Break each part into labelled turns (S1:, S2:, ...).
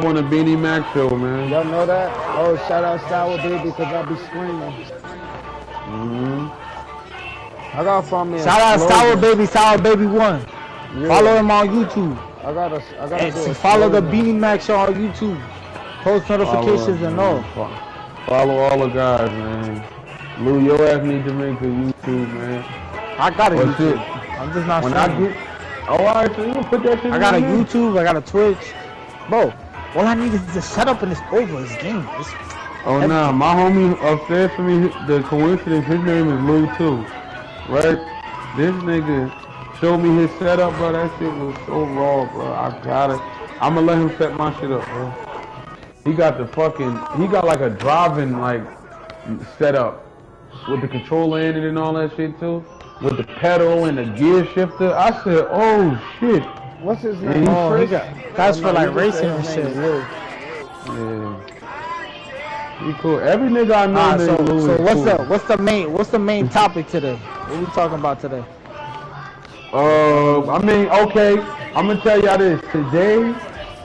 S1: on the Beanie Mac show, man.
S2: Y'all know that? Oh, shout out Sour Baby because I be screaming.
S1: Mm-hmm.
S2: I gotta find me a
S3: Shout out
S2: slogan.
S3: Sour Baby One. Follow
S2: Yeah,
S3: him on YouTube.
S2: I gotta
S3: And
S2: do a
S3: follow the
S2: slogan.
S3: Beanie Mac show on YouTube. Post
S1: Follow us,
S3: notifications and
S1: man.
S3: all.
S1: Follow all the guys, man. Lou, your ass need to make a YouTube, man.
S3: I got a
S1: But shit,
S3: YouTube. I'm just not
S1: when I
S3: streaming.
S1: get, oh, all right, so you gonna put that shit
S3: I
S1: in
S3: got a
S1: there now?
S3: YouTube. I got a Twitch. Bro, all I need is to shut up and it's over. It's game. It's
S1: Oh, nah,
S3: everything.
S1: my homie upstairs from me, the coincidence, his name is Lou, too. Right? This nigga showed me his setup, bro. That shit was so raw, bro. I'm gonna let him set my shit up, bro. He got like a driving, like, setup with the controller in it and all that shit, too. With the pedal and the gear shifter. I said, oh, shit.
S2: What's his
S1: And
S2: name?
S1: he,
S3: Oh, he
S2: Chris?
S3: got.
S2: Oh
S3: That's for
S2: no, you
S3: like
S2: just
S3: racing
S2: said
S3: and
S2: his name
S3: shit.
S2: is Lou.
S1: yeah, he cool. Every nigga I know
S3: Alright,
S1: named Lou
S3: so
S1: is cool.
S3: what's the main topic today? What we talking about today?
S1: I mean, okay, I'm gonna tell y'all this. Today,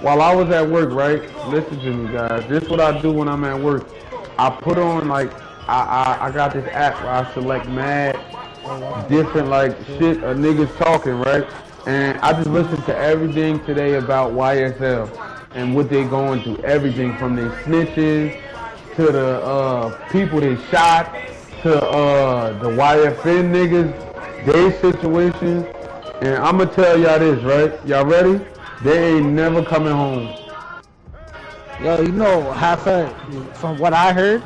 S1: while I was at work, right? Listen to me, guys. This is what I do when I'm at work. I put on like I got this app where I select mad
S2: Oh wow,
S1: different like
S2: shit.
S1: shit niggas talking, right? And I just listen to everything today about YSL and what they going through. Everything from their snitches to the people they shot to the YFN niggas, their situations. And I'ma tell y'all this, right? Y'all ready? They ain't never coming home.
S3: Yo, you know, from what I heard,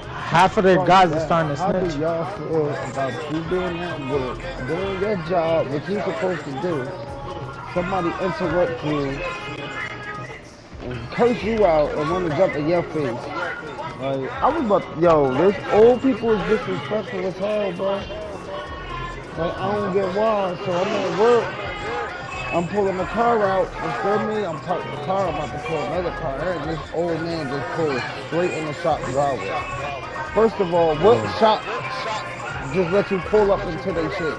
S3: half of their
S2: Fuck
S3: guys are
S2: that.
S3: starting to
S2: How do
S3: snitch.
S2: y'all feel about you being at work, doing your job, what you supposed to do? Somebody interrupt you and curse you out and want to jump in your face. Like, I was about, yo, this old people is disrespectful as hell, bro. Like, I don't get why. So I'm at work, I'm pulling the car out, you feel me? I'm parking the car, I'm about to pull another car, and this old man just pulled straight in the shop driveway. First of all, what shop just let you pull up into their shit?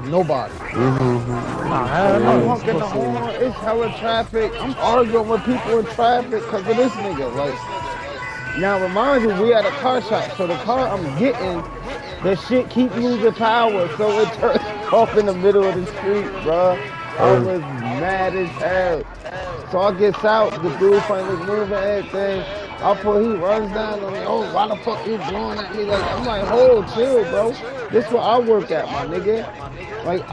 S2: Nobody.
S3: Nah, hell
S2: I'm
S3: no,
S1: Yeah.
S3: you're
S2: honking the
S3: supposed to.
S2: horn. It's hella traffic. I'm arguing with people in traffic because of this nigga. Like, now remind you, we at a car shop, so the car I'm getting, the shit keep losing power, so it turns off in the middle of the street, bruh. I
S1: Uh,
S2: was mad as hell. So I gets out, the dude finally moving everything. He runs down on me. Oh, why the fuck you blowing at me? Like, I'm like, hold, chill, bro. This where I work at, my nigga. Like,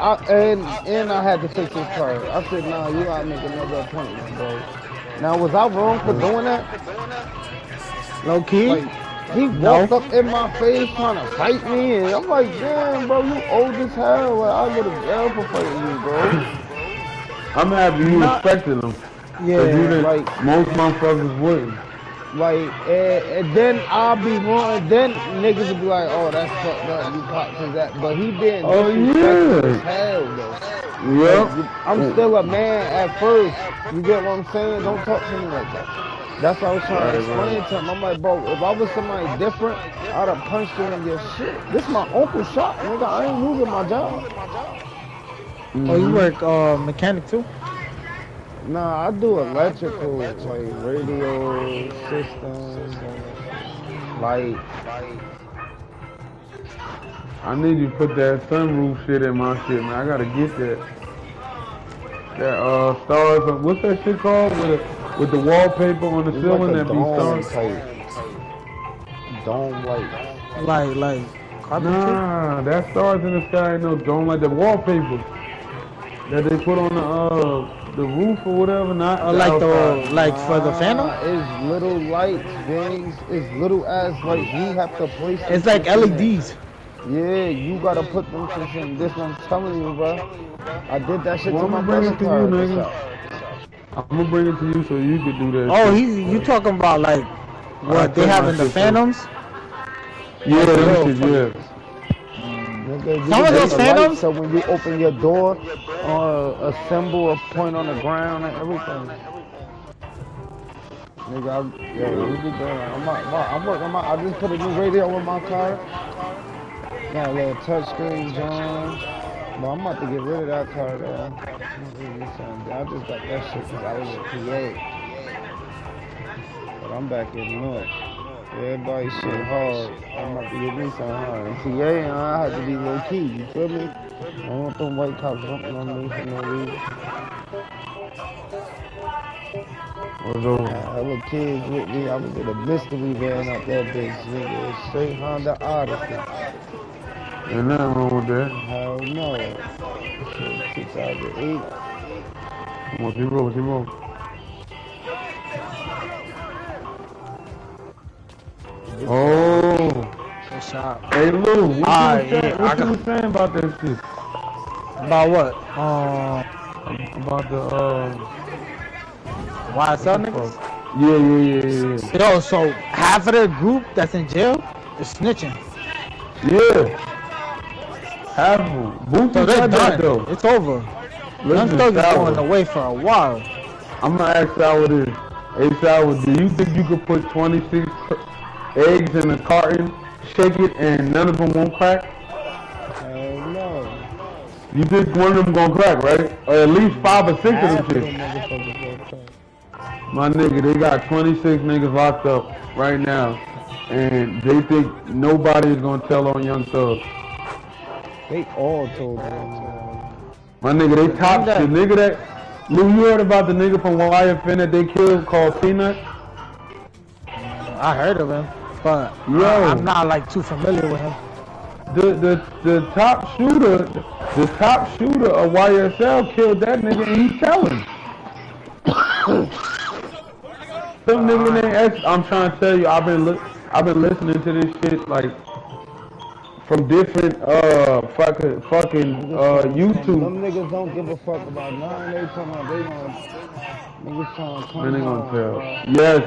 S2: and I had to fix his car. I said, nah, you gotta make another appointment, bro. Now, was I wrong for doing that?
S3: Low key?
S2: Like, he
S3: No.
S2: walked up in my face trying to fight me, and I'm like, damn, bro, you old as hell. Like, I go to jail for fighting you, bro.
S1: I'm happy you
S3: Not.
S1: respected them. Cause you
S3: Yeah.
S1: didn't,
S2: Like,
S1: most motherfuckers wouldn't.
S2: and then I'll be wrong. Then niggas will be like, oh, that's fucked up. You cops is that. But he being
S1: Oh
S2: disrespectful as
S1: yeah.
S2: hell, though. Like,
S1: Yep.
S2: I'm still a man at first. You get what I'm saying? Don't talk to me like that. That's what I was trying to
S1: Right,
S2: explain
S1: right.
S2: to him. I'm like, bro, if I was somebody different, I'd have punched you in your shit. This my uncle's shop, nigga. I ain't losing my job.
S3: Oh, you
S1: Mhm.
S3: work mechanic too?
S2: Nah, I do electrical, like radio systems and lights.
S1: I need you to put that sunroof shit in my shit, man. I gotta get that. That stars. What's that shit called? With the wallpaper on the
S2: It's like
S1: ceiling
S2: a
S1: that be
S2: dome
S1: stars.
S2: type, dome lights.
S3: Like carpentry?
S1: Nah, that stars in the sky. No, don't like the wallpaper that they put on the roof or whatever, not
S3: Or
S1: the
S3: like
S1: outside.
S3: for the Phantom?
S2: Nah, it's little lights, things. It's little as like you have to place them
S3: It's like
S2: shits in there.
S3: LEDs.
S2: Yeah, you gotta put them shits in. This what I'm telling you, bro. I did that shit
S1: Well,
S2: to
S1: I'm
S2: my
S1: gonna bring
S2: brother
S1: it to you,
S2: car at the
S1: nigga.
S2: shop.
S1: I'm gonna bring it to you so you could do that
S3: Oh,
S1: shit.
S3: you talking about like
S1: I
S3: what they
S1: sent
S3: have
S1: my
S3: in the
S1: shit first.
S3: Phantoms?
S1: Yeah,
S3: Like the
S1: them
S3: little
S1: shit, yeah.
S2: Nigga, you
S3: some
S2: could
S3: of
S2: put
S3: those
S2: the lights
S3: Phantoms.
S2: so when you open your door, a symbol, a point on the ground, and everything. Nigga, yo, we be doing. I'm working my. I just put a new radio in my car. Got a little touchscreen, John. But I'm about to get rid of that car though. I just got that shit because I was in PA. But I'm back in North. Everybody shit hard. I'm about to get me some hard. In PA, I had to be low key. You feel me? I don't want them white cops jumping on me for no reason.
S1: What's over?
S2: Hella kids with me. I was in a mystery van out that bitch, nigga. Straight Honda Odyssey.
S1: Ain't nothing wrong with that.
S2: Hell no. Shit, 2008.
S1: Come on, keep rolling. Oh.
S3: Good shot.
S1: Hey, Lou, what
S3: Yeah,
S1: you was saying about that shit?
S3: About what?
S1: About the,
S3: YSL niggas?
S1: Yeah.
S3: Yo, so half of the group that's in jail is snitching.
S1: Yeah. Half of them. Booty
S3: So they're
S1: said that,
S3: done.
S1: though.
S3: It's over. Young
S1: Listen,
S3: Thug is
S1: Sour,
S3: going away for a while.
S1: I'm gonna ask Sour this. Hey, Sour, do you think you could put 26 eggs in a carton, shake it, and none of them won't crack?
S2: Hell no.
S1: You think one of them gonna crack, right? Or at least 5 or 6 of them shit. My nigga, they got 26 niggas locked up right now, and they think nobody is gonna tell on Young Thug.
S2: They all told them.
S1: My nigga, they top shit. Nigga that, Lou, you heard about the nigga from YFN that they killed called Peanut?
S3: I heard of him, but I'm not like too familiar with him.
S1: The top shooter of YSL killed that nigga, and he's telling. Some nigga named I'm trying to tell you, I've been listening to this shit like from different fucking YouTube.
S2: Them niggas don't give a fuck about nothing. They talking about they want niggas trying to come.
S1: They gonna tell. Yes,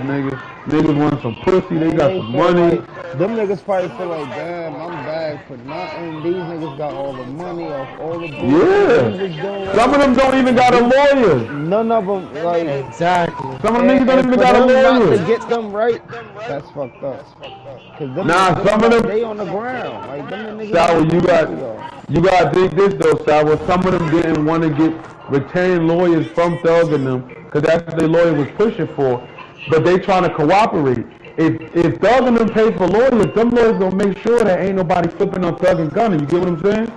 S1: niggas want some pussy. They got some money.
S2: Like, them niggas probably feel like, damn, I'm back for nothing. These niggas got all the money off all the bullshit.
S1: Yeah. Some of them don't even got a lawyer.
S2: None of them, like,
S3: exactly.
S1: Some of them niggas don't even got a lawyer.
S2: To get them right, that's fucked up.
S1: Nah, some of them
S2: they on the ground. Like them niggas.
S1: Sour, you gotta think this though, Sour. Some of them didn't want to get retained lawyers from Thug and them, cause that's what their lawyer was pushing for. But they trying to cooperate. If Thug and them pay for lawyers, them lawyers gonna make sure that ain't nobody flipping on Thug and Gunna. You get what I'm saying?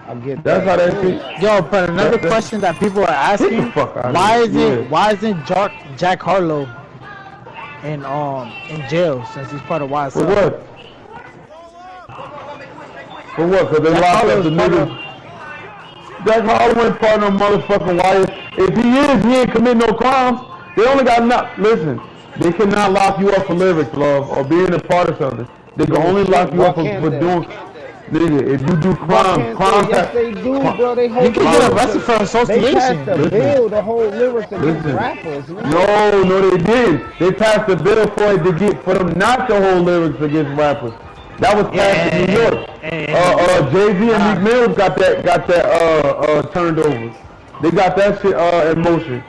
S2: I get
S1: that's how that shit.
S3: Yo, but another question that people are asking: why isn't Jack Harlow in jail since he's part of YSL?
S1: For what? For what? Cause they locked up the niggas. Jack Harlow ain't part of no motherfucking YSL. If he is, he ain't commit no crimes. They only got listen. They cannot lock you up for lyrics, love, or being a part of something. They can only lock you up for doing. Nigga, if you do crimes,
S2: yes, they do, bro. They
S3: you can get arrested for association.
S2: They passed the bill, the whole lyrics against rappers.
S1: No, they did. They passed the bill for them not to hold lyrics against rappers. That was passed in New York. Jay-Z and Meek Mill got that turned over. They got that shit in motion.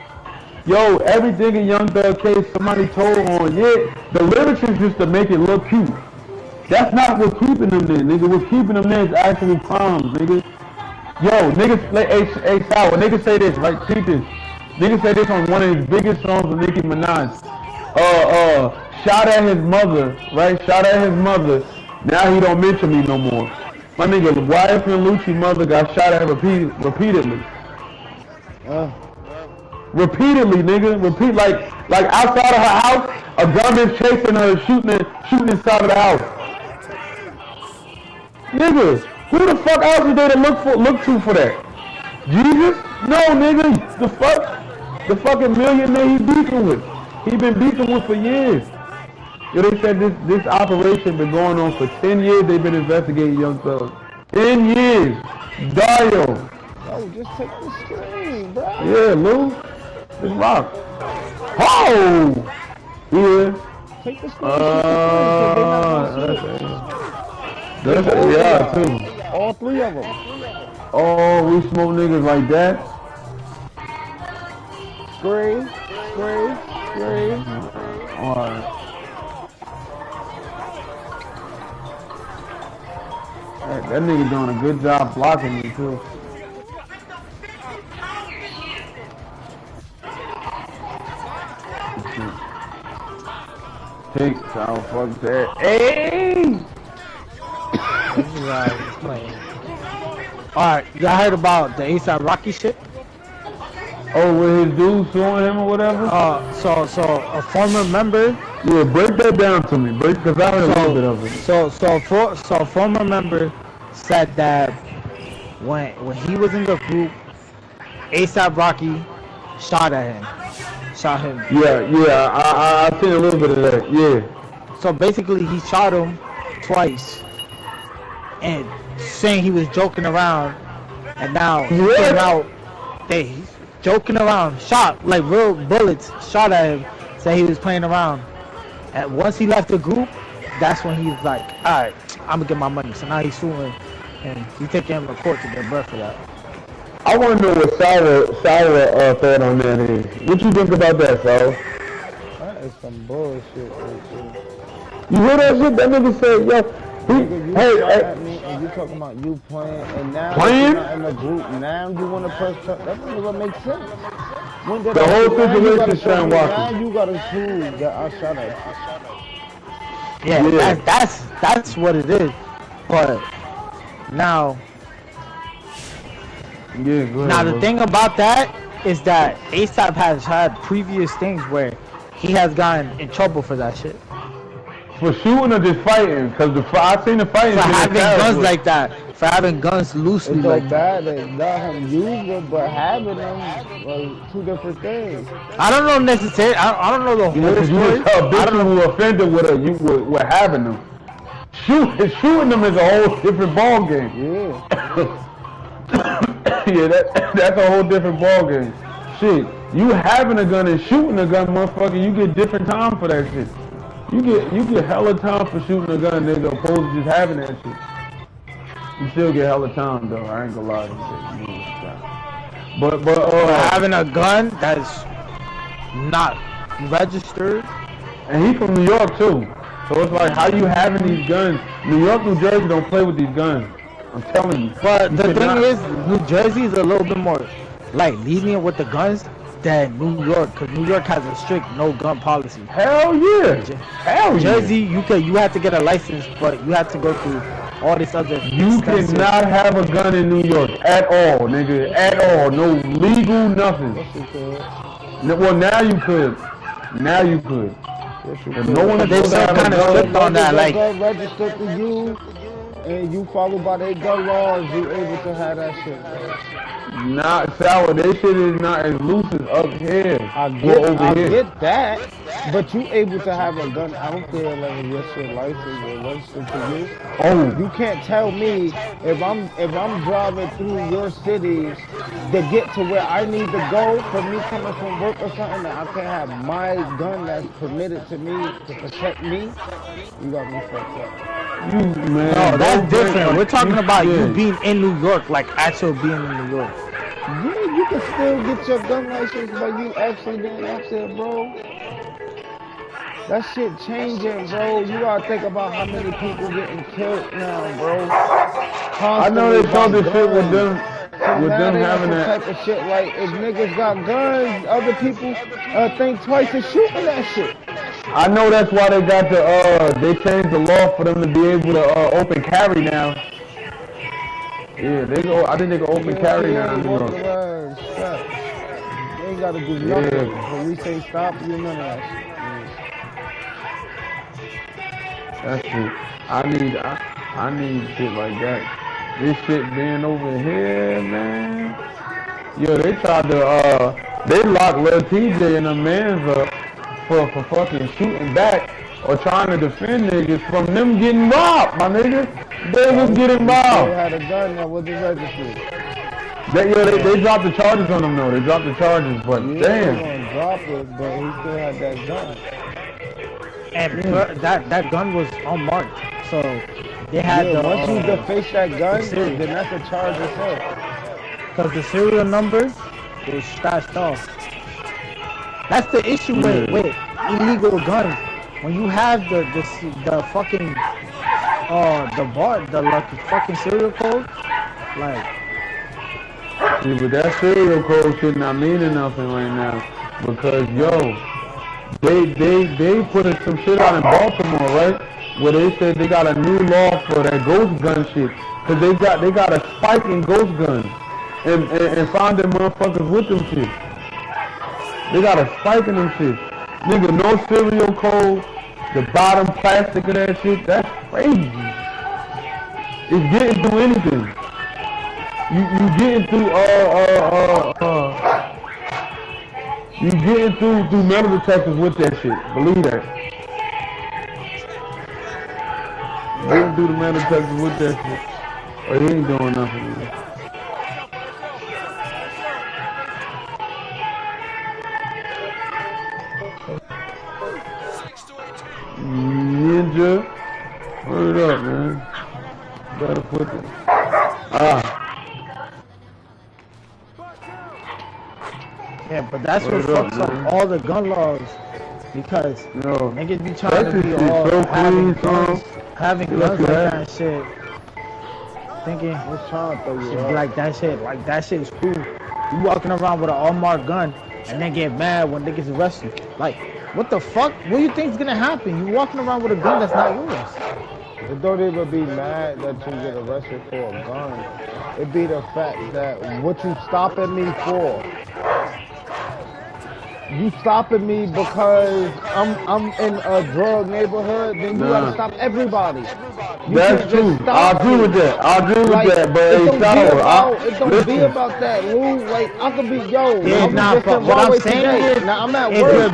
S1: Yo, everything in Young Thug case, somebody told on. Yeah, the lyrics is just to make it look cute. That's not what's keeping them there, nigga. What's keeping them there is actual crimes, nigga. Yo, niggas, hey, Sour, niggas say this, right? See this. Niggas say this on one of his biggest songs with Nicki Minaj. Shot at his mother, right? Shot at his mother. Now he don't mention me no more. My nigga, YF and Lucci mother got shot at repeatedly. Repeatedly, nigga. Like outside of her house, a gun is chasing her, shooting inside of the house. Nigga, who the fuck else is there to look to for that? Jesus? No, nigga. The fucking millionaire he beefing with. He been beefing with for years. Yo, they said this operation been going on for 10 years. They've been investigating Young Thug. 10 years. Dio.
S2: Oh, just take the screen, bro.
S1: Yeah, Lou. It's rock. Oh! Yeah.
S2: Take the screen.
S1: Yeah, too.
S2: All three of them.
S1: Oh, we smoke niggas like that?
S2: Spray.
S1: Alright. That nigga doing a good job blocking me too. Take so fuck that. Hey!
S3: Alright, y'all heard about the ASAP Rocky shit?
S1: Oh, with his dude suing him or whatever?
S3: So a former member.
S1: Yeah, break that down to me, because I heard a little bit of it.
S3: So a former member said that when he was in the group, ASAP Rocky shot him.
S1: Yeah, I seen a little bit of that. Yeah.
S3: So basically, he shot him twice, and saying he was joking around, and now he came out. He's joking around, shot like real bullets, shot at him, said he was playing around. And once he left the group, that's when he's like, alright, I'm gonna get my money. So now he's suing, and he's taking him to court to get bread for that.
S1: I want to know what Sour thought on that is. What you think about that, Sour?
S2: That is some bullshit.
S1: You hear that shit? That nigga said, yo,
S2: hey, at me and you talking about you playing, and now you're not in the group. Now you want to press that doesn't even make sense. When the
S1: whole situation is Sean Walker.
S2: Now you gotta prove that I shot at you.
S3: Yeah. That's what it is. But now.
S1: Yeah, go ahead,
S3: now the thing about that is that ASAP has had previous things where he has gotten in trouble for that shit.
S1: For shooting or just fighting? Because I seen the fighting.
S3: For having guns like that. For having guns loosely
S2: it's
S3: like
S2: that. It's not him using them, but having them are two different things.
S3: I don't know necessarily. I don't know the whole story.
S1: I don't know who offended with having them. Shooting them is a whole different ball game.
S2: Yeah.
S1: Yeah, that's a whole different ball game. Shit, you having a gun and shooting a gun, motherfucker, you get different time for that shit. You get hella time for shooting a gun, nigga, opposed to just having that shit. You still get hella time though. I ain't gonna lie to you. But
S3: having a gun that's not registered,
S1: and he from New York too. So it's like, how you having these guns? New York, New Jersey don't play with these guns. I'm telling you.
S3: But the thing is, New Jersey is a little bit more like lenient with the guns than New York, because New York has a strict no gun policy.
S1: Hell yeah. Hell yeah.
S3: Jersey, you have to get a license, but you have to go through all this other.
S1: You cannot have a gun in New York at all, nigga. At all. No legal nothing. Well, now you could. Now you could. If no one
S3: they kind of slipped on that, like
S2: registered to you. And you followed by their gun laws, you able to have that shit.
S1: Not Sour, that shit is not as loose as up here.
S2: I get that, but you able to have a gun out there, like your shit license or registered to you.
S1: Oh,
S2: you can't tell me if I'm driving through your cities to get to where I need to go for me coming from work or something, that I can't have my gun that's permitted to me to protect me. You got me fucked up.
S1: Man,
S3: no, that's different. We're talking about you being in New York, like actual being in New York.
S2: Yeah, you can still get your gun license, but you actually being out there, bro. That shit changing, bro. You gotta think about how many people getting killed now, bro.
S1: I know they told this shit with them.
S2: So with them having that type of shit, like if niggas got guns, other people think twice of shooting that shit.
S1: I know that's why they got they changed the law for them to be able to open carry now. Yeah, I think they can open carry now.
S2: They ain't gotta do nothing. When we say stop, you none of that shit.
S1: That's it. I need shit like that. This shit being over here, man. Yo, they tried to they locked Lil TJ and the mans up for fucking shooting back or trying to defend niggas from them getting robbed, my nigga. They was getting robbed.
S2: They had a gun that wasn't registered.
S1: They dropped the charges on him though. They dropped the charges, but
S2: yeah,
S1: damn.
S2: They gonna drop it, but he still had that gun.
S3: And that gun was unmarked, so they had
S2: once you deface that gun, then that's a charge itself.
S3: Because the serial number was scratched off. That's the issue with illegal guns. When you have the fucking the lucky fucking serial code. Like,
S1: See, but that serial code shit not meaning nothing right now. Because they put some shit out in Baltimore, right? Where they said they got a new law for that ghost gun shit. Cause they got a spike in ghost guns. And finding motherfuckers with them shit. They got a spike in them shit. Nigga, no serial code. The bottom plastic of that shit, that's crazy. It's getting through anything. You getting through you getting through metal detectors with that shit. Believe that. Getting through the metal detectors with that shit. Or he ain't doing nothing. Man. Ninja, word up, man. Better put it.
S3: yeah, but that's what fucks up all the gun laws. Because niggas be trying to be all
S1: so
S3: having
S1: clean,
S3: guns like that and shit. Thinking
S2: What's trying to throw you up?
S3: like that shit is cool. You walking around with an unmarked gun and then get mad when niggas arrested. Like, what the fuck? What do you think's gonna happen? You walking around with a gun that's not yours.
S2: It don't even be mad that you get arrested for a gun. It be the fact that what you stopping me for. You stopping me because I'm in a drug neighborhood, then you gotta stop everybody.
S1: That's true. I agree with that. But
S2: it don't be about that, Lou. Like, I could be,
S3: what I'm saying is,
S2: now I'm at
S3: if
S2: work.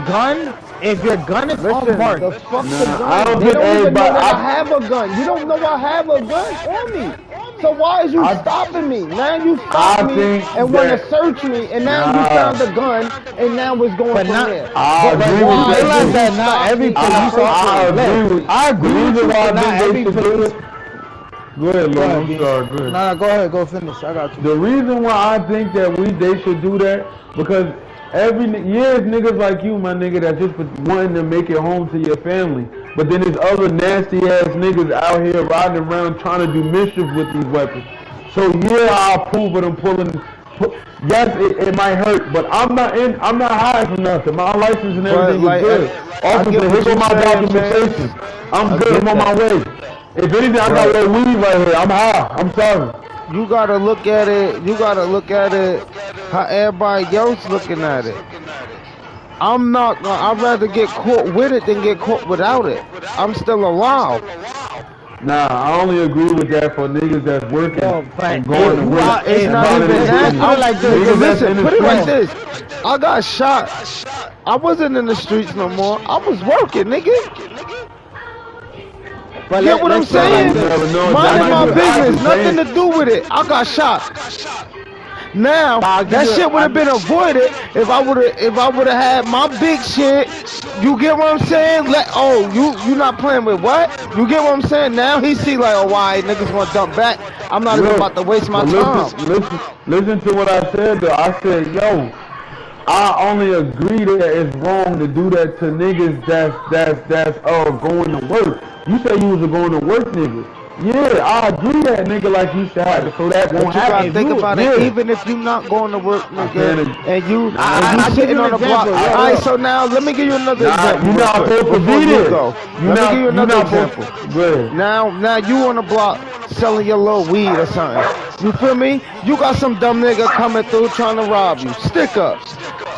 S3: if your gun is unmarked,
S2: The fuck the gun?
S1: I don't
S2: They
S1: think
S2: don't even know
S1: everybody-
S2: that I have a gun. You don't know I have a gun on me. So why is you stopping me? Now you stop me and want to search me, and now you found a gun, and now it's going from there.
S1: I agree with
S3: realize
S1: that.
S3: that not every police officer.
S1: I agree with you.
S3: Not every police.
S1: Go ahead, Lord. I'm sorry. Go ahead.
S3: Nah, go ahead, go finish. I got you.
S1: The reason why I think that they should do that, because it's niggas like you, my nigga, that's just wanting to make it home to your family. But then there's other nasty ass niggas out here riding around trying to do mischief with these weapons. So I approve of them pulling. Yes, it might hurt, but I'm not high for nothing. My license and everything is good. Officer, here go my documentation. I'm good. I'm on my way. If anything, I got a little weed right here. I'm high. I'm sorry.
S2: You gotta look at it. You gotta look at it how everybody else looking at it. I'm not gonna. I'd rather get caught with it than get caught without it. I'm still alive.
S1: Nah, I only agree with that for niggas that's working and going to work.
S2: It's not even that. I'm like this. Listen, put it like this. I got shot. I wasn't in the streets no more. I was working, nigga.
S3: But
S2: Get what I'm saying? Minding my business, nothing to do with it. I got shot. Now that shit would have been avoided if I would have had my big shit. You get what I'm saying? You not playing with what? You get what I'm saying? Now he see like, oh, why niggas want to dump back? I'm not even about to waste my time.
S1: Listen to what I said though. I said, I only agree that it's wrong to do that to niggas that's going to work. You say you was a going to work nigga. Yeah, I agree that nigga like you said, so that won't happen.
S2: Think about it, even if you not going to work, nigga, and you sitting on the block. Alright, so now let me give you another example.
S1: You're not supposed to be there.
S2: Let me give you another example. Now you on the block selling your little weed or something. You feel me? You got some dumb nigga coming through trying to rob you. Stick up.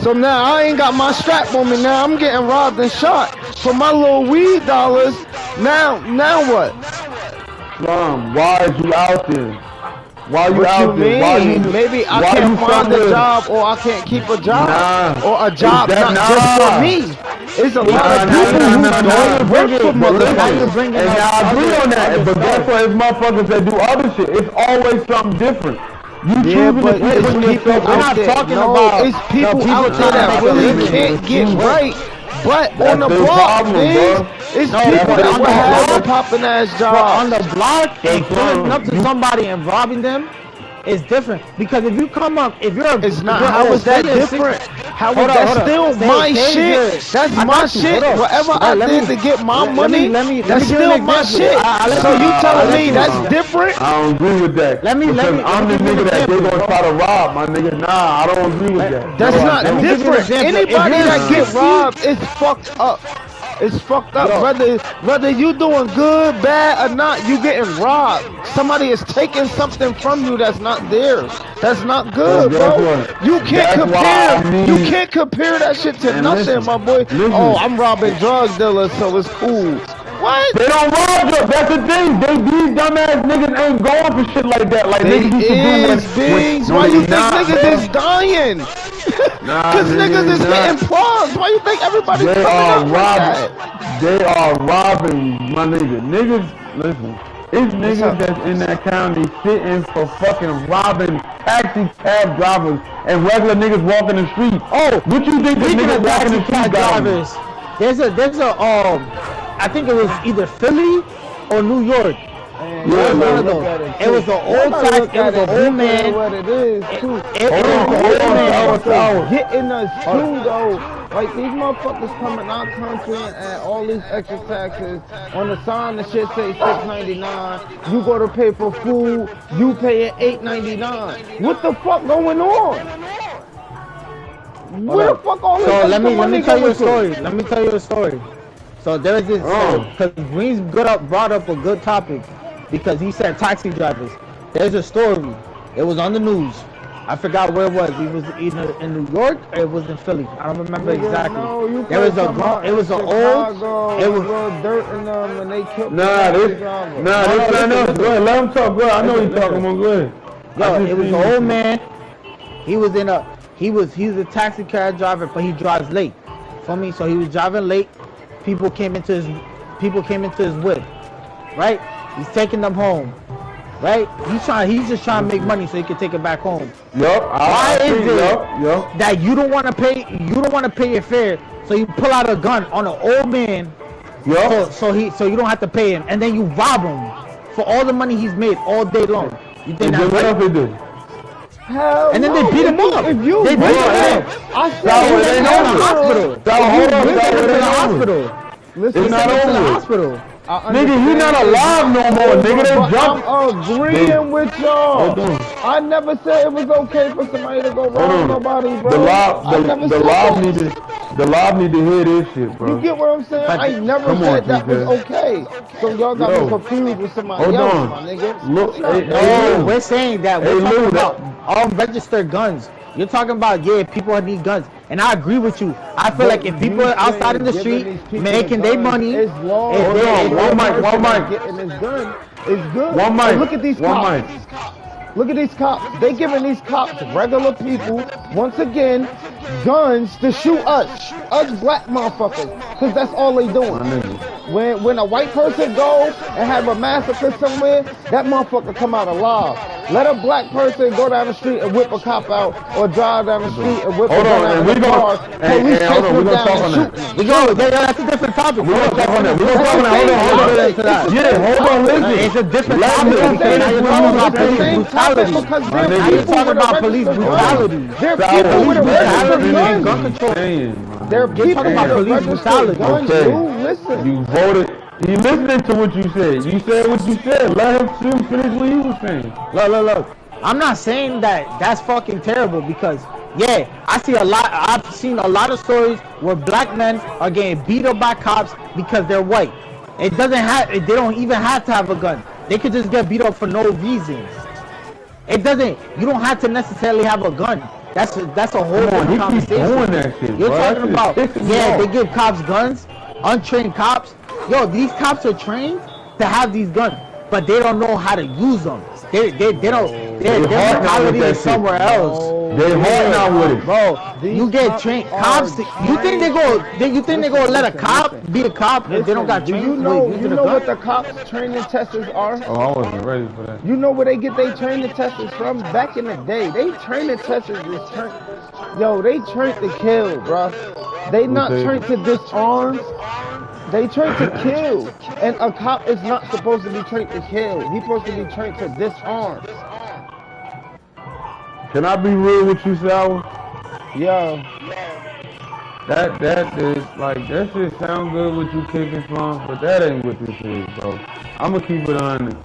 S2: So now I ain't got my strap on me. Now I'm getting robbed and shot for my little weed dollars. Now what?
S1: Why is you out there? Why you out there?
S2: Why you, maybe I can't find a job, or I can't keep a job, or a job not just for me. It's a lot of people who don't work for motherfuckers.
S1: And I agree on that, but that's why it's motherfuckers that do other shit. It's always something different.
S2: But it's people out there. It's people out there that really can't get right. But on the block, it's people that will have a popping ass job.
S3: On the block, they pulling up to somebody and robbing them. it's different because if you come up, if you're a,
S2: It's not.
S3: you're
S2: How is that
S3: stay at
S2: different? How is
S3: Hold on,
S2: that
S3: hold on.
S2: still
S3: Stay-
S2: my
S3: stay
S2: shit?
S3: here.
S2: That's
S3: I
S2: my
S3: got you.
S2: shit.
S3: Hold on.
S2: Whatever
S3: Let
S2: I
S3: me-
S2: did to get my money,
S3: let me
S2: that's
S3: give you
S2: still
S3: an
S2: my
S3: example.
S2: shit.
S3: I'll
S2: So
S3: let
S2: you
S3: you-
S2: telling
S3: I'll
S2: me
S3: let
S2: that's
S3: you-
S2: different?
S1: I don't agree with that.
S3: Let me-
S1: because
S3: let
S1: I'm
S3: me
S1: the
S3: give you an
S1: nigga that they
S3: example,
S1: gonna
S3: bro.
S1: try to rob, my nigga. Nah, I don't agree with that.
S2: That's
S1: No, I
S2: not
S1: don't.
S3: me give you an
S2: different.
S3: example. If
S2: Anybody
S3: you're
S2: that get
S3: 60
S2: robbed is fucked up. It's fucked up.
S3: Yo.
S2: Whether you doing good, bad, or not, you getting robbed. Somebody is taking something from you that's not theirs. That's not good,
S1: guess
S2: bro.
S1: what?
S2: You can't
S1: That's why
S2: compare.
S1: I
S2: You
S1: need-
S2: can't compare that shit to
S1: Man,
S2: nothing,
S1: listen,
S2: my boy.
S1: listen.
S2: Oh, I'm robbing drug dealers, so it's cool. What?
S1: They don't rob you. That's the thing. These dumbass niggas ain't going for shit like that. Like
S2: They
S1: niggas used to do
S2: is beings.
S1: no,
S2: Why
S1: they
S2: you think
S1: not,
S2: niggas
S1: bro.
S2: is dying?
S1: Nah,
S2: Cause niggas is
S1: not.
S2: hitting plugs. Why you think everybody's
S1: They
S2: coming
S1: are
S2: up like that?
S1: robbing. They are robbing, my nigga. Niggas, listen. It's
S2: up?
S1: niggas that's in that county sitting for fucking robbing taxi cab drivers and regular niggas walking the street.
S3: Oh,
S1: What you think the
S3: speaking
S1: niggas
S3: of
S1: walking the
S3: taxi
S1: street
S3: cab
S1: got?
S3: drivers, there's a I think it was either Philly or New York.
S2: Man,
S1: Yeah,
S2: y'all
S1: man.
S2: gotta
S1: Look
S2: look
S3: at
S2: it,
S3: it
S2: too.
S3: was an
S2: Y'all
S3: old
S2: gotta
S3: tax-
S2: look
S3: it was
S2: at
S3: an
S2: it
S3: old man.
S2: deeper than what it is too.
S3: It
S1: Hold
S3: was
S1: on,
S3: an
S1: hold
S3: old
S1: on,
S3: man.
S1: Sour.
S2: Getting us too though. Like these motherfuckers coming our country and add all these extra taxes on the sign. The shit say $6.99. You go to pay for food, you paying $8.99. What the fuck going on? Where the fuck all this
S3: So
S2: extra
S3: let me
S2: money
S3: tell you
S2: going
S3: a story.
S2: to?
S3: Let me tell you a story. So there's this because Green's brought up a good topic because he said taxi drivers. There's a story. It was on the news. I forgot where it was. It was either in New York or it was in Philly. I don't remember
S2: Nigga,
S3: exactly.
S2: no, you
S3: There was
S2: talking about
S3: it was an
S2: Chicago,
S3: old. It was
S2: little dirt in them and they killed
S1: Nah,
S2: the
S1: this,
S2: driver.
S1: nah, this
S3: listen,
S1: ain't us.
S3: listen.
S1: Go ahead, let him talk. Go ahead. I know
S3: Listen,
S1: he's talking about. Go ahead. I
S3: Yo,
S1: just
S3: it was
S1: seen
S3: an
S1: this
S3: old
S1: shit.
S3: man. He was in a he's a taxi cab driver, but he drives late. For me, so he was driving late. People came into his whip, right? He's taking them home, right? He's just trying to make money so he can take it back home.
S1: Yup.
S3: Why is it
S1: Yup.
S3: that you don't want to pay your fare, so you pull out a gun on an old man,
S1: Yup.
S3: so you don't have to pay him, and then you rob him for all the money he's made all day long. You think
S1: And
S3: that's
S1: then what
S3: right?
S1: else they do?
S2: Hell
S3: And then
S2: no.
S3: they beat him up.
S2: If you
S3: They beat
S2: really
S3: him
S2: had-
S3: up.
S2: I
S1: That
S2: said
S1: was-
S3: They
S1: ain't
S3: took him to
S1: over.
S3: the hospital.
S1: That hold on,
S3: They
S1: that
S3: took him
S1: was
S3: to the
S1: ain't over.
S3: hospital.
S2: Listen,
S1: It's not
S3: They took him to the
S1: over.
S3: hospital.
S1: Nigga, he not alive no more. Nigga, they jumped.
S2: I'm agreeing with y'all.
S1: Hold on.
S2: I never said it was okay for somebody to go
S1: Hold
S2: rob
S1: on.
S2: nobody, bro.
S1: The
S2: I never
S1: live
S2: said that.
S1: need to hear this shit, bro.
S2: You get what I'm saying?
S3: But
S2: I never
S1: come
S2: said
S1: on,
S2: that was
S1: TJ.
S2: okay. So y'all got
S1: Yo.
S2: me confused with somebody
S1: Hold
S2: else,
S1: on.
S2: my nigga.
S1: Look,
S2: It's not
S1: hey,
S2: me.
S1: hey,
S3: No,
S1: Lou.
S3: we're saying that
S1: Hey,
S3: we're talking
S1: Lou,
S3: about unregistered guns. You're talking about people need guns, and I agree with you. I feel like if people are outside in the street making their money,
S2: it's law.
S3: if
S1: Hold
S3: they-
S1: on,
S3: if
S1: one
S3: they-
S1: mic, one mic.
S2: Getting this gun is good.
S1: One mic.
S2: And look at these
S1: One
S2: cops.
S1: mic.
S2: Look at these cops. They giving these cops, regular people, once again, guns to shoot us black motherfuckers, because that's all they doing.
S1: My nigga.
S2: When a white person go and have a massacre somewhere, that motherfucker come out alive. Let a black person go down the street and whip a cop out, or drive down the street and whip
S1: Hold
S2: a
S1: on,
S2: gun out
S1: and
S2: in
S1: we
S2: the
S1: gonna-
S2: car.
S1: hey,
S2: Police
S1: hey, hold
S2: chase
S1: on, we
S2: them
S1: gonna
S2: down
S1: talk
S2: and
S1: on
S2: shoot
S1: that.
S2: them.
S3: we go. That's a different topic.
S1: We gonna talk on that. We gonna
S2: That's
S1: talk on
S2: the
S1: that. Hold
S2: same
S1: on, hold on.
S2: topic. It's the
S1: Yeah,
S2: same
S1: hold on,
S2: topic.
S1: listen.
S3: It's a different
S1: Let
S3: topic
S1: me
S3: because
S1: finish
S3: now you're
S1: what
S3: talking
S1: you
S3: about
S1: were
S3: police
S1: saying.
S3: brutality.
S2: Because
S1: My
S2: they're
S1: nigga.
S3: Now you're
S2: people
S3: talking
S2: with a
S3: about police
S2: registered
S3: brutality.
S2: gun. They're
S1: Sour,
S2: people with a
S1: let me
S2: registered
S1: finish
S3: gun.
S1: what you
S3: control.
S1: saying, man.
S2: They're
S3: You're
S2: people
S3: talking about
S2: with a
S3: police
S2: registered
S3: brutality.
S2: gun.
S1: Okay.
S2: You listen.
S1: You voted. He listening to what you said. You said what you said. Let him finish what he was saying.
S3: Look. I'm not saying that that's fucking terrible because, yeah, I've seen a lot of stories where black men are getting beat up by cops because they're white. They don't even have to have a gun. They could just get beat up for no reason. You don't have to necessarily have a gun. That's a whole
S1: Come on,
S3: different
S1: he keep
S3: conversation.
S1: doing that shit,
S3: You're
S1: bro.
S3: talking
S1: That
S3: about,
S1: shit pisses me
S3: they
S1: off.
S3: give cops guns, untrained cops. Yo, these cops are trained to have these guns, but they don't know how to use them. They don't. Their
S1: hard now
S3: mentality
S1: with that
S3: is somewhere
S1: shit.
S3: else.
S1: They hard now with it.
S3: Bro,
S2: These
S3: you get
S2: cops
S3: trained.
S2: are
S3: Cops, you think they go let a cop be a cop if they don't got
S2: Do
S3: trained
S2: you
S3: with
S2: know
S3: using a
S2: what the
S3: gun?
S2: cops training tests are?
S1: Oh, I wasn't ready for that.
S2: You know where they get their training tests from? Back in the day, they training tests is they trained to kill, bro. They not
S1: Okay.
S2: trained to disarm. They trained to kill. And a cop is not supposed to be trained to kill. He's supposed to be trained to disarm.
S1: Can I be real with you, Sour?
S2: Yo.
S1: That is like that shit sound good what you kicking from, but that ain't what this is, bro. I'ma keep it honest.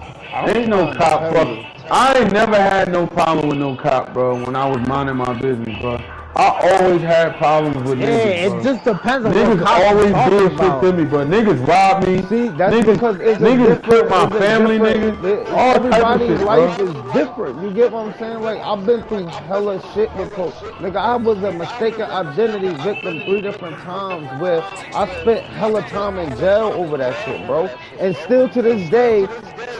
S1: Ain't no cop, bro. I ain't never had no problem with no cop, bro. When I was minding my business, bro. I always had problems with niggas, bro.
S3: It just depends on
S1: niggas
S3: what cop
S1: always
S3: talking
S1: did
S3: about.
S1: shit to me, but niggas robbed me.
S2: See, that's
S1: niggas,
S2: because it's
S1: niggas killed my
S2: it's
S1: family, niggas. All type of
S2: everybody's
S1: shit,
S2: life
S1: bro.
S2: is different. You get what I'm saying? Like, I've been through hella shit before. Nigga, I was a mistaken identity victim 3 different times where I spent hella time in jail over that shit, bro. And still to this day,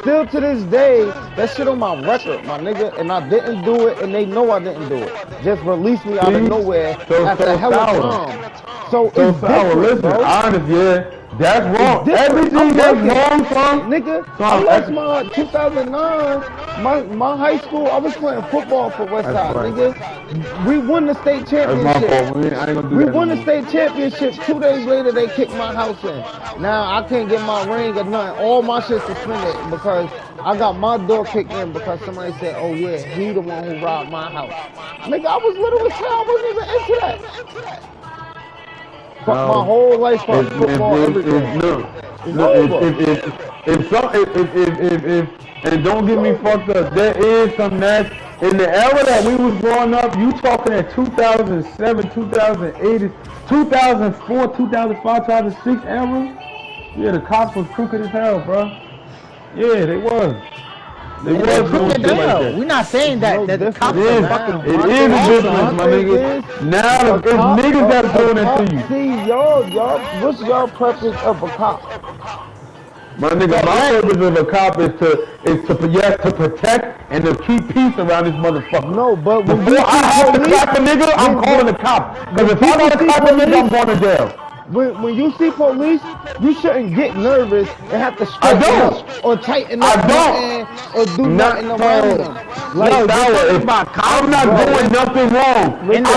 S2: that shit on my record, my nigga. And I didn't do it, and they know I didn't do it. Just release me out of nowhere after hella time. So it's different,
S1: Listen,
S2: bro.
S1: honest, yeah, that's wrong. Everything that's wrong, son.
S2: Nigga, I lost my 2009, my high school, I was playing football for Westside, nigga. We won the state championship. We won the state championship. 2 days later, they kicked my house in. Now, I can't get my ring or nothing. All my shit suspended because I got my door kicked in because somebody said, oh yeah, he the one who robbed my house. Nigga, I was little as hell. I wasn't even into that. Fuck my whole life, fuck football, everything.
S1: And don't get me fucked up, there is some that in the era that we was growing up, you talking at 2007, 2008, 2004, 2005, 2006 era? Yeah, the cops was crooked as hell, bro. Yeah, they was. They was doing shit like that.
S3: We're not saying that the cops
S1: It
S3: are
S1: is
S3: fucking
S1: a difference, my nigga. Now it's niggas that are doing it to you.
S2: See, y'all, what's y'all purpose of a cop?
S1: My nigga, my purpose of a cop is to protect and to keep peace around this motherfucker.
S2: No, but when
S1: before I have to clap a nigga, I'm calling the cop. Because if I want to clap a nigga, I'm going to jail.
S2: When you see police, you shouldn't get nervous and have to straighten up or tighten up or do nothing around them.
S1: Like, I'm not doing nothing wrong. I don't. When I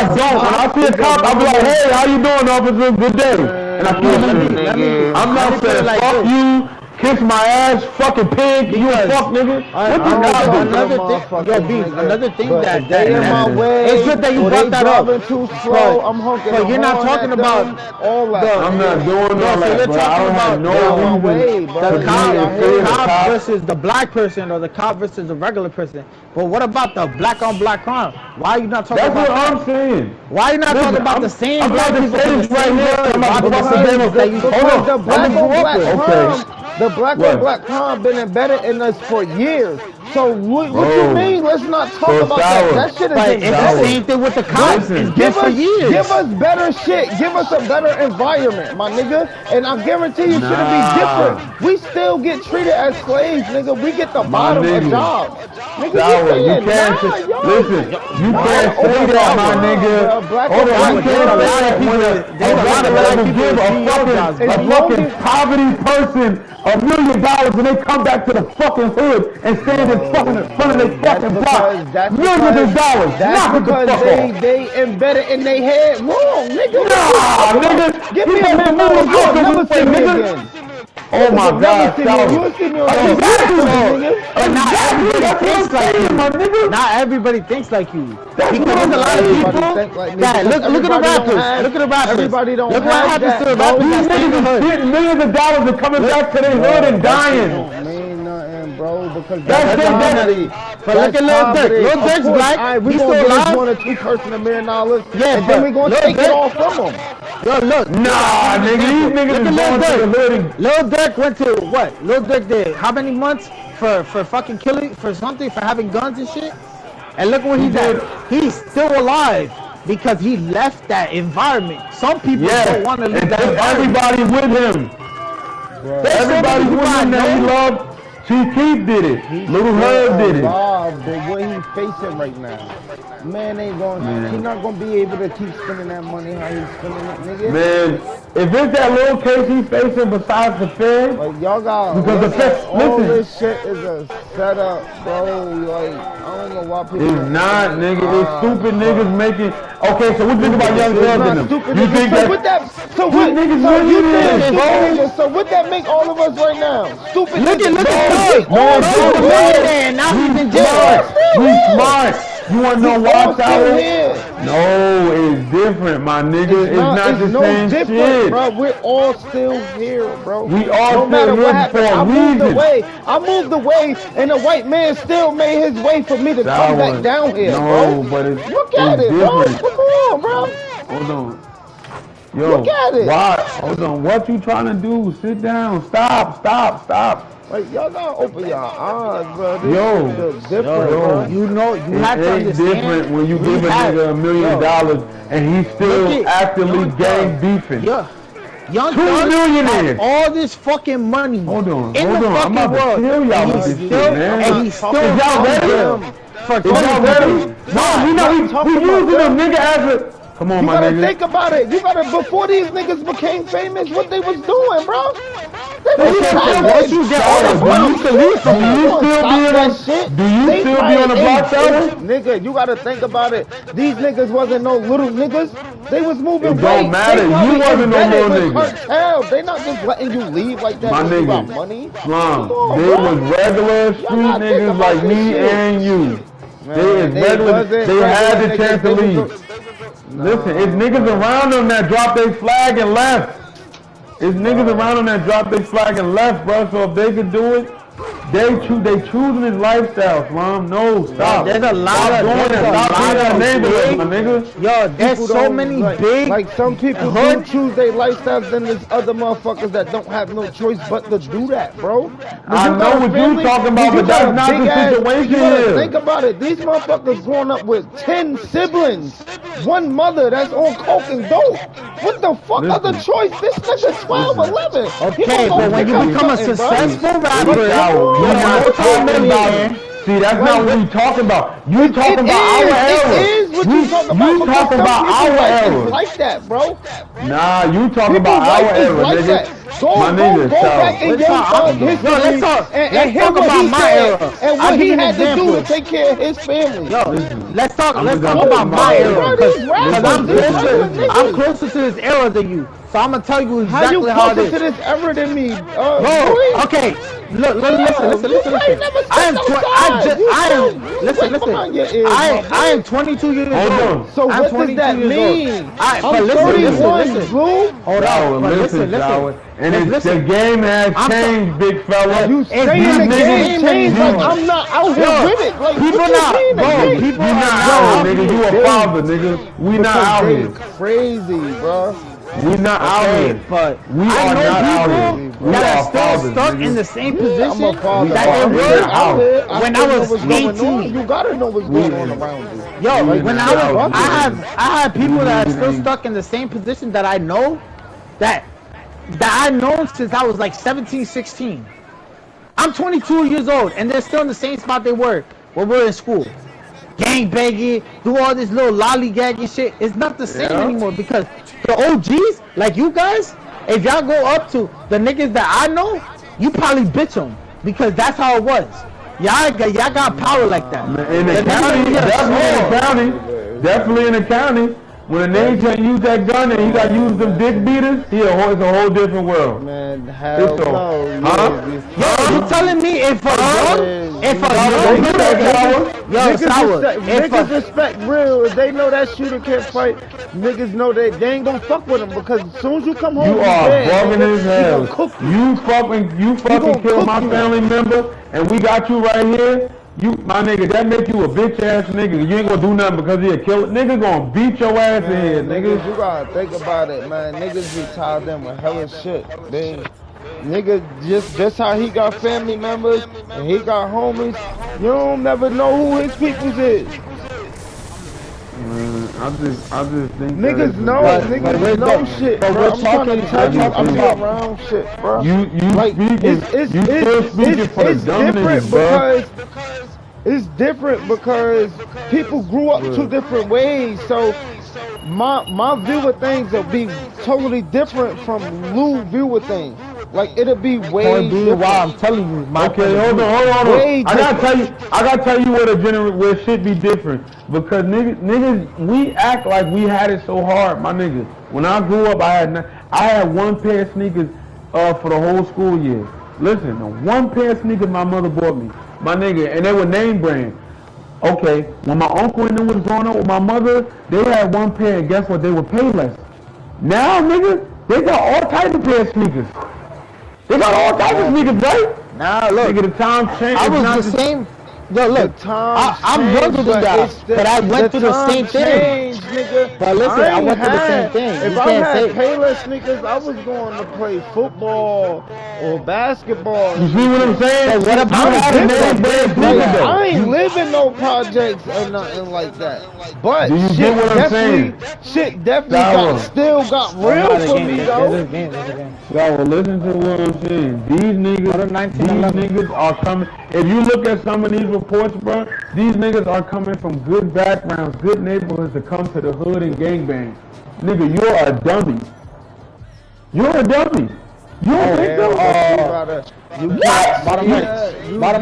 S1: see a cop, I'll be like, hey, how you doing, officer? Good day. And I keep it. I'm not saying fuck you. Kiss my ass, fucking pig, you a fuck nigga.
S3: Another thing that
S2: in my way,
S3: it's good that you brought that up.
S2: Too slow, I'm honking.
S3: But you're not talking about
S2: all that.
S1: I'm not doing all that,
S3: you're talking about
S1: no
S3: reason. The cop versus the black person or the cop versus the regular person. But what about the black on black crime? Why are you not talking about
S1: that? That's what I'm saying.
S3: Why are you not talking about the same black people?
S1: Right here.
S2: The black on black crime been embedded in us for years. So what you mean? Let's not talk about that. That shit is
S3: it's the same thing with the cops. It's been for years.
S2: Give us better shit. Give us a better environment, my nigga. And I guarantee you, shit'll be different. We still get treated as slaves, nigga. We get the bottom of jobs. Nigga,
S1: you can't say that, my nigga. Hold on, you can't say that when a fucking poverty person $1 million and they come back to the fucking hood and stand in front of the fucking block. Millions of dollars.
S2: That's because they embedded in their head wrong, nigga.
S1: Nah, nigga.
S2: Give me a memo. You'll never see me again.
S1: Oh my God,
S2: you'll see me on
S3: Not everybody thinks like you. Because there's a lot of people that look at the rappers. Look at the rappers.
S2: Everybody don't
S3: look what happens to the rappers.
S1: These niggas getting millions of dollars and coming back to their hood and dying.
S2: Don't mean nothing, bro. Because
S3: that's comedy. But look at Lil Durk. Lil Durk's black.
S2: He's still alive. One or two person $1 million. Yeah, and then we gonna take it all from him.
S3: Yo, look.
S1: Nah, nigga, these niggas is going to the hood.
S3: Lil Durk went to what? Lil Durk did how many months for fucking killing, for something, for having guns and shit? And look what he did. He's still alive because he left that environment. Some people don't want to leave that environment.
S1: Everybody with him. Everybody with him that he loved. Chief Keef did it. Little Herb did it.
S2: But what he's facing right now, man ain't going. He's not gonna be able to keep spending that money how he's spending it, nigga.
S1: Man, if it's that little case he's facing besides the Fed,
S2: like y'all got all this shit is a setup, bro. Like I don't know why people.
S1: It's not, nigga. It's stupid niggas making. Okay, so what do you think about Young Thug in them? You think that?
S2: So what that make all of us right now? Stupid.
S3: Look at Thug.
S1: No,
S3: now he's in jail.
S1: We smart. You wanna know
S2: We
S1: why,
S2: all still
S1: Sour?
S2: here.
S1: No, it's different, my nigga. It's not the
S2: no
S1: same
S2: different,
S1: shit.
S2: bro. We're all still here, bro.
S1: We all
S2: no
S1: still
S2: matter
S1: here
S2: what happened,
S1: for a
S2: I moved
S1: reason.
S2: away. I moved away, and the white man still made his way for me to come back down here,
S1: no,
S2: bro.
S1: but it's
S2: Look at it,
S1: different.
S2: bro. Come on, bro.
S1: Hold on. Yo,
S2: Look at it.
S1: why? Hold on. What you trying to do? Sit down. Stop.
S2: Like, y'all gotta open your eyes, bro. This
S1: Yo.
S2: shit look different,
S1: Yo.
S2: bro.
S3: You know, you
S1: It
S3: have to
S1: ain't
S3: understand.
S1: different when you give a
S3: have-
S1: nigga $1 million and he's still
S3: Look at
S1: actively
S3: Young
S1: gang
S3: Thug.
S1: beefing.
S3: Yeah. Young
S1: 2
S3: Thug
S1: millionaires.
S3: have all this fucking money
S1: Hold on,
S3: in
S1: hold
S3: the
S1: on. I'm
S3: fucking
S1: about to
S3: world.
S1: kill y'all
S3: and
S1: with
S3: he's
S1: this
S3: still,
S1: shit, man.
S3: and he's still
S1: Is y'all ready?
S3: for
S1: Is y'all ready? No, we know we using a nigga as a. Come on,
S2: You
S1: my
S2: gotta
S1: nigga.
S2: think about it. You gotta, before these niggas became famous, what they was doing, bro? They was
S1: Okay,
S2: savage.
S3: once you get all the
S1: do you still be
S2: They
S1: on
S2: They
S1: the
S2: probably
S1: block, Sour?
S2: Nigga, you gotta think about it. These niggas wasn't no little niggas. They was moving
S1: It don't
S2: weight.
S1: matter.
S2: They probably
S1: You wasn't no
S2: embedded
S1: little
S2: with
S1: nigga.
S2: cartel. They not just letting you leave like that
S1: My
S2: because you got
S1: nigga,
S2: money.
S1: Slum,
S2: Come on,
S1: they
S2: bro.
S1: was regular street
S2: gotta think
S1: niggas
S2: about
S1: like
S2: this
S1: me
S2: shit.
S1: and you.
S2: Man,
S1: They is regular.
S2: wasn't
S1: They had the
S2: regular
S1: chance to
S2: niggas. They
S1: leave.
S2: was
S1: Listen, it's niggas around them that dropped their flag and left. It's niggas around them that dropped their flag and left, bro. So if they could do it, they choosing his lifestyle, Slum. No, stop.
S3: There's a lot
S1: Stop
S3: of-
S1: doing
S3: there's
S1: that.
S3: a
S1: Stop
S3: lot
S1: being that
S3: of
S1: neighborhood,
S3: big-
S1: my nigga.
S3: Yo, there's
S2: People
S3: so
S2: don't,
S3: many
S2: like,
S3: big.
S2: like some people do
S3: hood-
S2: choose their lifestyles, then there's other motherfuckers that don't have no choice but to do that, bro. When
S1: I
S2: you got
S1: know
S2: a
S1: what you
S2: family,
S1: talking about,
S2: when you
S1: but
S2: got
S1: that's
S2: a
S1: not
S2: big
S1: the
S2: ass-
S1: situation
S2: You gotta
S1: here.
S2: think about it. These motherfuckers growing up with 10 siblings, one mother that's on coke and dope. What the fuck
S1: Listen.
S2: other choice? This nigga 12, 11. He
S3: Okay,
S2: gonna
S3: but when
S2: pick
S3: you
S2: up
S3: become a
S2: something, bro.
S3: successful
S1: But
S3: rapper,
S1: you're
S3: you're
S1: not
S3: multi-millionaire.
S1: talking about. See, that's not what we talking about. You talking about our era.
S2: It is what you talking about.
S1: You
S2: because
S1: talking
S2: some
S1: about
S2: people's
S1: our
S2: life is
S1: era.
S2: like that, bro.
S1: Nah, you talking
S2: People's
S1: about our
S2: life is
S1: era,
S2: like
S1: nigga.
S2: that. Go
S1: My nigga,
S2: back
S1: so.
S2: in
S3: Let's
S2: Young
S3: talk-
S2: Thug history.
S3: Yo, let's talk-
S2: and
S3: let's
S2: hear
S3: talk
S2: what
S3: about
S2: he
S3: my
S2: said
S3: era.
S2: and
S3: I'll
S2: what
S3: give
S2: he
S3: you an
S2: had to do
S3: example.
S2: to take care of his family.
S3: Yo, let's talk
S1: I'm
S3: about
S1: gonna
S3: my
S1: go-
S3: era.
S2: Bro,
S3: Because
S2: these rappers,
S3: I'm
S2: these
S3: closer,
S2: regular niggas.
S3: I'm closer to this era than you. So I'm gonna tell you
S2: How you
S3: exactly how it
S2: closer
S3: is.
S2: to this era than me?
S3: Bro,
S2: boy?
S3: okay. Look, listen.
S2: You ain't never
S3: I am,
S2: stepped
S3: I
S2: outside.
S3: just,
S2: You
S3: I
S2: still-
S3: am.
S2: you
S3: Listen,
S2: wait behind your ears,
S3: I
S2: my
S3: am
S2: boy.
S3: 22 years
S1: Hold
S3: old.
S1: on.
S2: So
S3: I'm
S2: what does
S3: 22
S2: that
S3: years
S2: mean?
S3: old. But
S2: I'm
S3: listen,
S2: 31,
S3: listen.
S2: Blue.
S3: Hold
S1: Shower,
S3: on, but
S1: listen, Shower. And
S3: Let's
S1: it's, the
S3: listen.
S1: game has
S3: I'm so-
S1: changed, big fella.
S2: You
S3: It's
S2: saying
S3: not
S2: the
S3: the
S2: game
S3: game
S2: changed like
S3: anymore.
S2: I'm not out here
S3: Yo,
S2: with it. Like
S3: people
S2: what you
S3: not-
S2: mean the
S3: bro,
S2: game?
S3: people
S1: We
S3: are
S1: not
S3: not
S1: out
S3: out
S1: here, nigga.
S3: here.
S1: You a father, nigga. We not out
S2: They
S1: here.
S2: crazy, bro.
S1: We not out
S3: Okay,
S1: here.
S3: but
S1: We
S3: I
S1: are
S3: know
S1: not out
S3: people
S1: here. We
S3: that
S1: are
S3: are still
S1: fathers,
S3: stuck
S1: nigga.
S3: in the same
S2: I'm
S3: position
S2: a father.
S3: that
S2: I'm
S3: they
S2: here,
S3: were
S2: out here.
S3: when
S2: still
S3: I
S2: know
S3: was
S2: what's going
S3: 18.
S2: on. You gotta know what's going on around you.
S3: Yo,
S1: We
S3: when
S1: not
S3: I
S1: out
S3: was,
S1: here.
S3: I had people that are still stuck in the same position that I know, that I known since I was like 17, 16. I'm 22 years old, and they're still in the same spot they were when we were in school. Gang banging, do all this little lollygagging shit. It's not the same
S1: Yeah.
S3: anymore because the OGs, like you guys, if y'all go up to the niggas that I know, you probably bitch them because that's how it was. Y'all got power like that.
S1: In the
S3: The
S1: county,
S3: niggas are
S1: definitely in the
S3: small.
S1: county. Definitely in the county. When a nigga can't use that gun and he got to use them dick beaters, it's a whole different world.
S2: Man, hell
S1: It's so-
S2: no.
S1: huh?
S3: Yo, you telling me if a young, if a
S1: Don't do that, Sour.
S3: yo,
S2: Niggas
S3: Sour,
S2: respect,
S3: if
S2: niggas
S3: a,
S2: respect real. If they know that shooter can't fight, niggas know they ain't gonna fuck with him because as soon as you come home,
S1: You are
S2: dead,
S1: bugging
S2: nigga,
S1: as
S2: he
S1: hell.
S2: gonna cook you.
S1: You fucking
S2: gonna
S1: killed
S2: cook
S1: my
S2: you.
S1: family member, and we got you right here. You, my nigga, that make you a bitch ass nigga. You ain't gonna do nothing because he a killer. Nigga gonna beat your ass in here,
S2: Niggas,
S1: nigga.
S2: you gotta think about it, man. Niggas be tied in with hella shit. Nigga, just how he got family members and he got homies, you don't never know who his peoples is.
S1: Man, I just think
S2: Niggas
S1: that it's
S2: know,
S1: a-
S2: niggas know shit,
S3: but
S2: bro.
S3: we're
S2: I'm trying to
S3: talking-
S2: tell you, I be
S1: about-
S2: around shit, bro.
S1: You
S2: Like,
S1: speaking,
S2: it's
S1: you still speaking for the dumb
S2: different
S1: niggas, bro.
S2: because it's different because people grew up two different ways. So my view of things will be totally different from Lou's view of things. Like it'll be way
S3: point being
S2: different.
S3: why I'm telling you, my
S1: Okay, hold on.
S2: Way
S1: I gotta tell you where shit be different. Because niggas, we act like we had it so hard, my niggas. When I grew up, I had one pair of sneakers for the whole school year. Listen, one pair of sneakers my mother bought me, my nigga, and they were name brand. Okay, when my uncle and them was growing up with my mother, they had one pair, and guess what? They would pay less. Now, nigga, they got all types of pair of sneakers. They got all types of sneakers, right?
S3: Nah, look,
S1: Nigga, the time changed.
S3: I
S1: It's not
S3: was the same. Yo, look,
S2: The times
S3: I'm
S2: change,
S3: younger than that, but I went through the same thing.
S2: change, nigga.
S3: But listen, I
S2: ain't
S3: went through the same
S2: had-
S3: thing.
S2: If
S3: You
S2: I
S3: can't
S2: had
S3: say.
S2: Payless sneakers, I was going to play football or basketball.
S1: You see what I'm saying?
S3: So what about
S1: You had a name brand sneaker
S2: Like,
S1: though.
S2: I ain't living no projects or nothing like that. But
S1: Do you
S2: shit
S1: get what I'm
S2: definitely, shit definitely
S1: Sour.
S2: still got real for me though.
S1: Yo, well, listen to what I'm saying. These niggas are coming. If you look at some of these reports, bro, these niggas are coming from good backgrounds, good neighborhoods to come to the hood and gangbang. Nigga, you're a dummy. You're a dummy. You don't think so?
S3: Bottom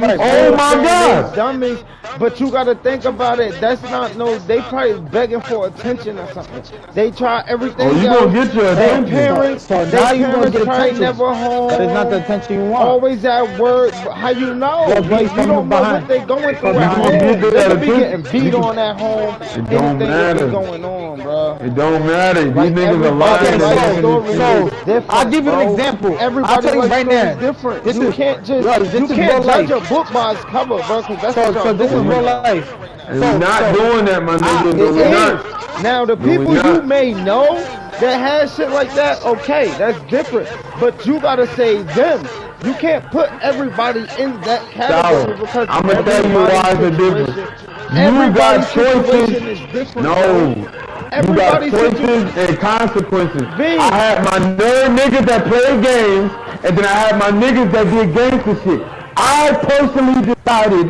S3: right.
S1: Oh my God.
S2: Dummy. But you gotta think about it. That's not no. They probably begging for attention or something. They try everything.
S1: Oh, you
S2: else.
S1: gonna get your
S2: Their
S1: attention.
S2: parents,
S3: So
S2: their
S3: now you gonna
S2: parents
S3: get
S2: probably
S3: attention.
S2: never home.
S3: That is not the attention you want.
S2: Always at work. How you know?
S3: Yeah,
S2: You,
S3: boys
S2: you
S3: from
S2: don't know
S3: behind.
S2: what they going through
S3: From
S2: at
S3: behind.
S2: home.
S1: You
S2: They
S1: get
S2: could be
S1: that
S2: getting beat
S1: attention.
S2: on at home.
S1: It don't
S2: Anything that
S1: matter.
S2: be going on, bro.
S1: It don't matter. These
S2: Like
S1: niggas are lying.
S2: everybody
S1: They
S2: life
S1: making
S2: story
S1: this
S2: is
S1: shit.
S2: different,
S3: I'll give you an
S2: bro.
S3: example. I'll
S2: Everybody
S3: tell you
S2: life
S3: right
S2: story
S3: now.
S2: is different.
S3: This
S2: You
S3: is-
S2: can't just
S3: yo, this
S2: you
S3: is
S2: can't
S3: real
S2: judge
S3: life.
S2: a book by its cover, bro. Because that's what
S3: So
S2: y'all
S3: this is
S2: doing.
S3: real life.
S1: And we're not doing that, my nigga.
S2: It
S1: No, we're not.
S2: is. Now the
S1: No, we're
S2: people you
S1: not.
S2: may know that has shit like that, okay, that's different. But you gotta say them. You can't put everybody in that category because
S1: I'm gonna tell you why it's a difference. You got
S2: everybody's situation
S1: choices.
S2: is different.
S1: No.
S2: bro.
S1: You got
S2: Everybody's
S1: choices
S2: situation.
S1: and consequences.
S2: V.
S1: I had my nerd niggas that play games, and then I had my niggas that did gangster shit. I personally decided,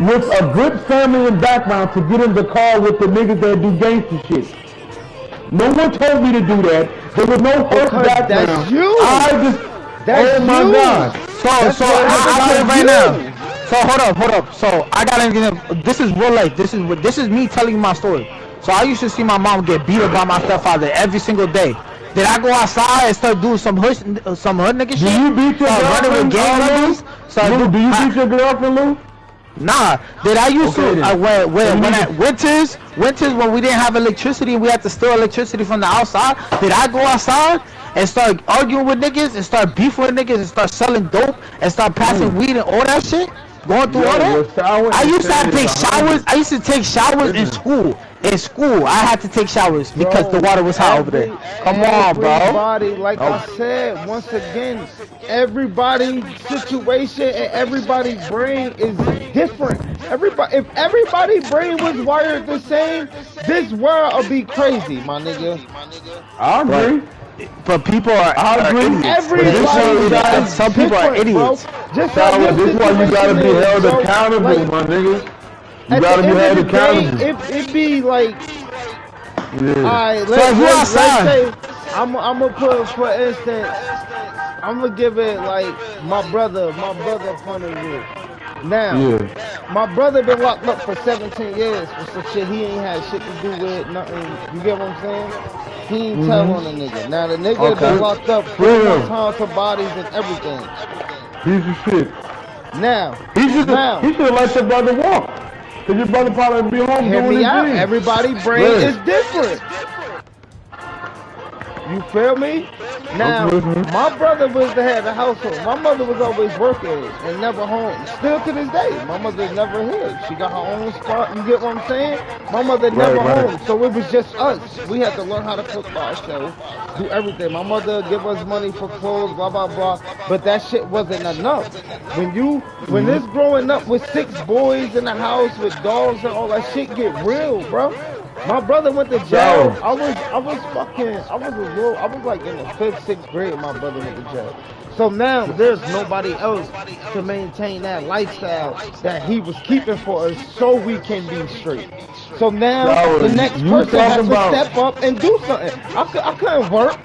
S1: with a good family and background, to get in the car with the niggas that do gangster shit. No one told me to do that. There was no first
S2: Because
S1: background.
S2: that's you.
S1: I just,
S2: That's
S1: oh my
S2: you.
S1: God.
S3: So
S2: That's
S3: I
S2: what
S3: tell you right
S2: you.
S3: now. So hold up. So I got to this is real life. This is me telling you my story. So I used to see my mom get beat up by my stepfather every single day. Did I go outside and start doing some hood nigga shit?
S1: Do you beat your
S3: Start running
S1: girlfriend,
S3: with gang members?
S1: Lou, do you beat your girlfriend, Lou?
S3: Nah, did I used
S1: Okay,
S3: to
S1: then.
S3: when at winters when we didn't have electricity and we had to steal electricity from the outside, did I go outside and start arguing with niggas and start beefing with niggas and start selling dope and start passing weed and all that shit? Going through all that? I used to have to take showers. I used to take showers in school. In school, I had to take showers because the water was hot over there. Come on, bro.
S2: Everybody, like I said, once again, everybody's situation and everybody's brain is different. If everybody's brain was wired the same, this world would be crazy, my nigga.
S1: I agree.
S3: But people are idiots.
S2: Everybody
S3: Some people are idiots.
S2: Just
S1: This is why you gotta be held
S2: bro.
S1: accountable,
S2: Like,
S1: my nigga. You
S2: at
S1: gotta
S2: the
S1: be
S2: end
S1: held
S2: of the day,
S1: accountable.
S2: it be like,
S1: Yeah.
S2: alright,
S3: So
S2: let's
S3: if you
S2: say,
S3: outside-
S2: I'm gonna put, for instance, I'm gonna give it like my brother point of view. Now,
S1: Yeah.
S2: my brother been locked up for 17 years for some shit he ain't had shit to do with, nothing. You get what I'm saying? He ain't tell on the nigga. Now the nigga
S1: Okay.
S2: been locked up
S1: Real.
S2: 4 times for bodies and everything.
S1: Piece of shit.
S2: Now,
S1: He should
S2: now.
S1: have let your brother walk. Cause your brother probably be home
S2: Hear
S1: doing
S2: me
S1: his
S2: out.
S1: thing.
S2: Everybody brain
S1: Yeah.
S2: is different. You feel me? Now,
S1: listening.
S2: my brother was the head of the household. My mother was always working and never home. Still to this day, my mother's never here. She got her own spot. You get what I'm saying? My mother never
S1: right.
S2: home, so it was just us. We had to learn how to cook by ourselves, do everything. My mother give us money for clothes, blah blah blah. But that shit wasn't enough. When this growing up with 6 boys in the house with dogs and all that shit get real, bro. My brother went to jail. I was like in the 5th, 6th grade. My brother went to jail. So now there's nobody else to maintain that lifestyle that he was keeping for us, so we can be straight. So now
S1: Yo,
S2: the next
S1: you
S2: person has
S1: talking
S2: to
S1: about-
S2: step up and do something. I couldn't work.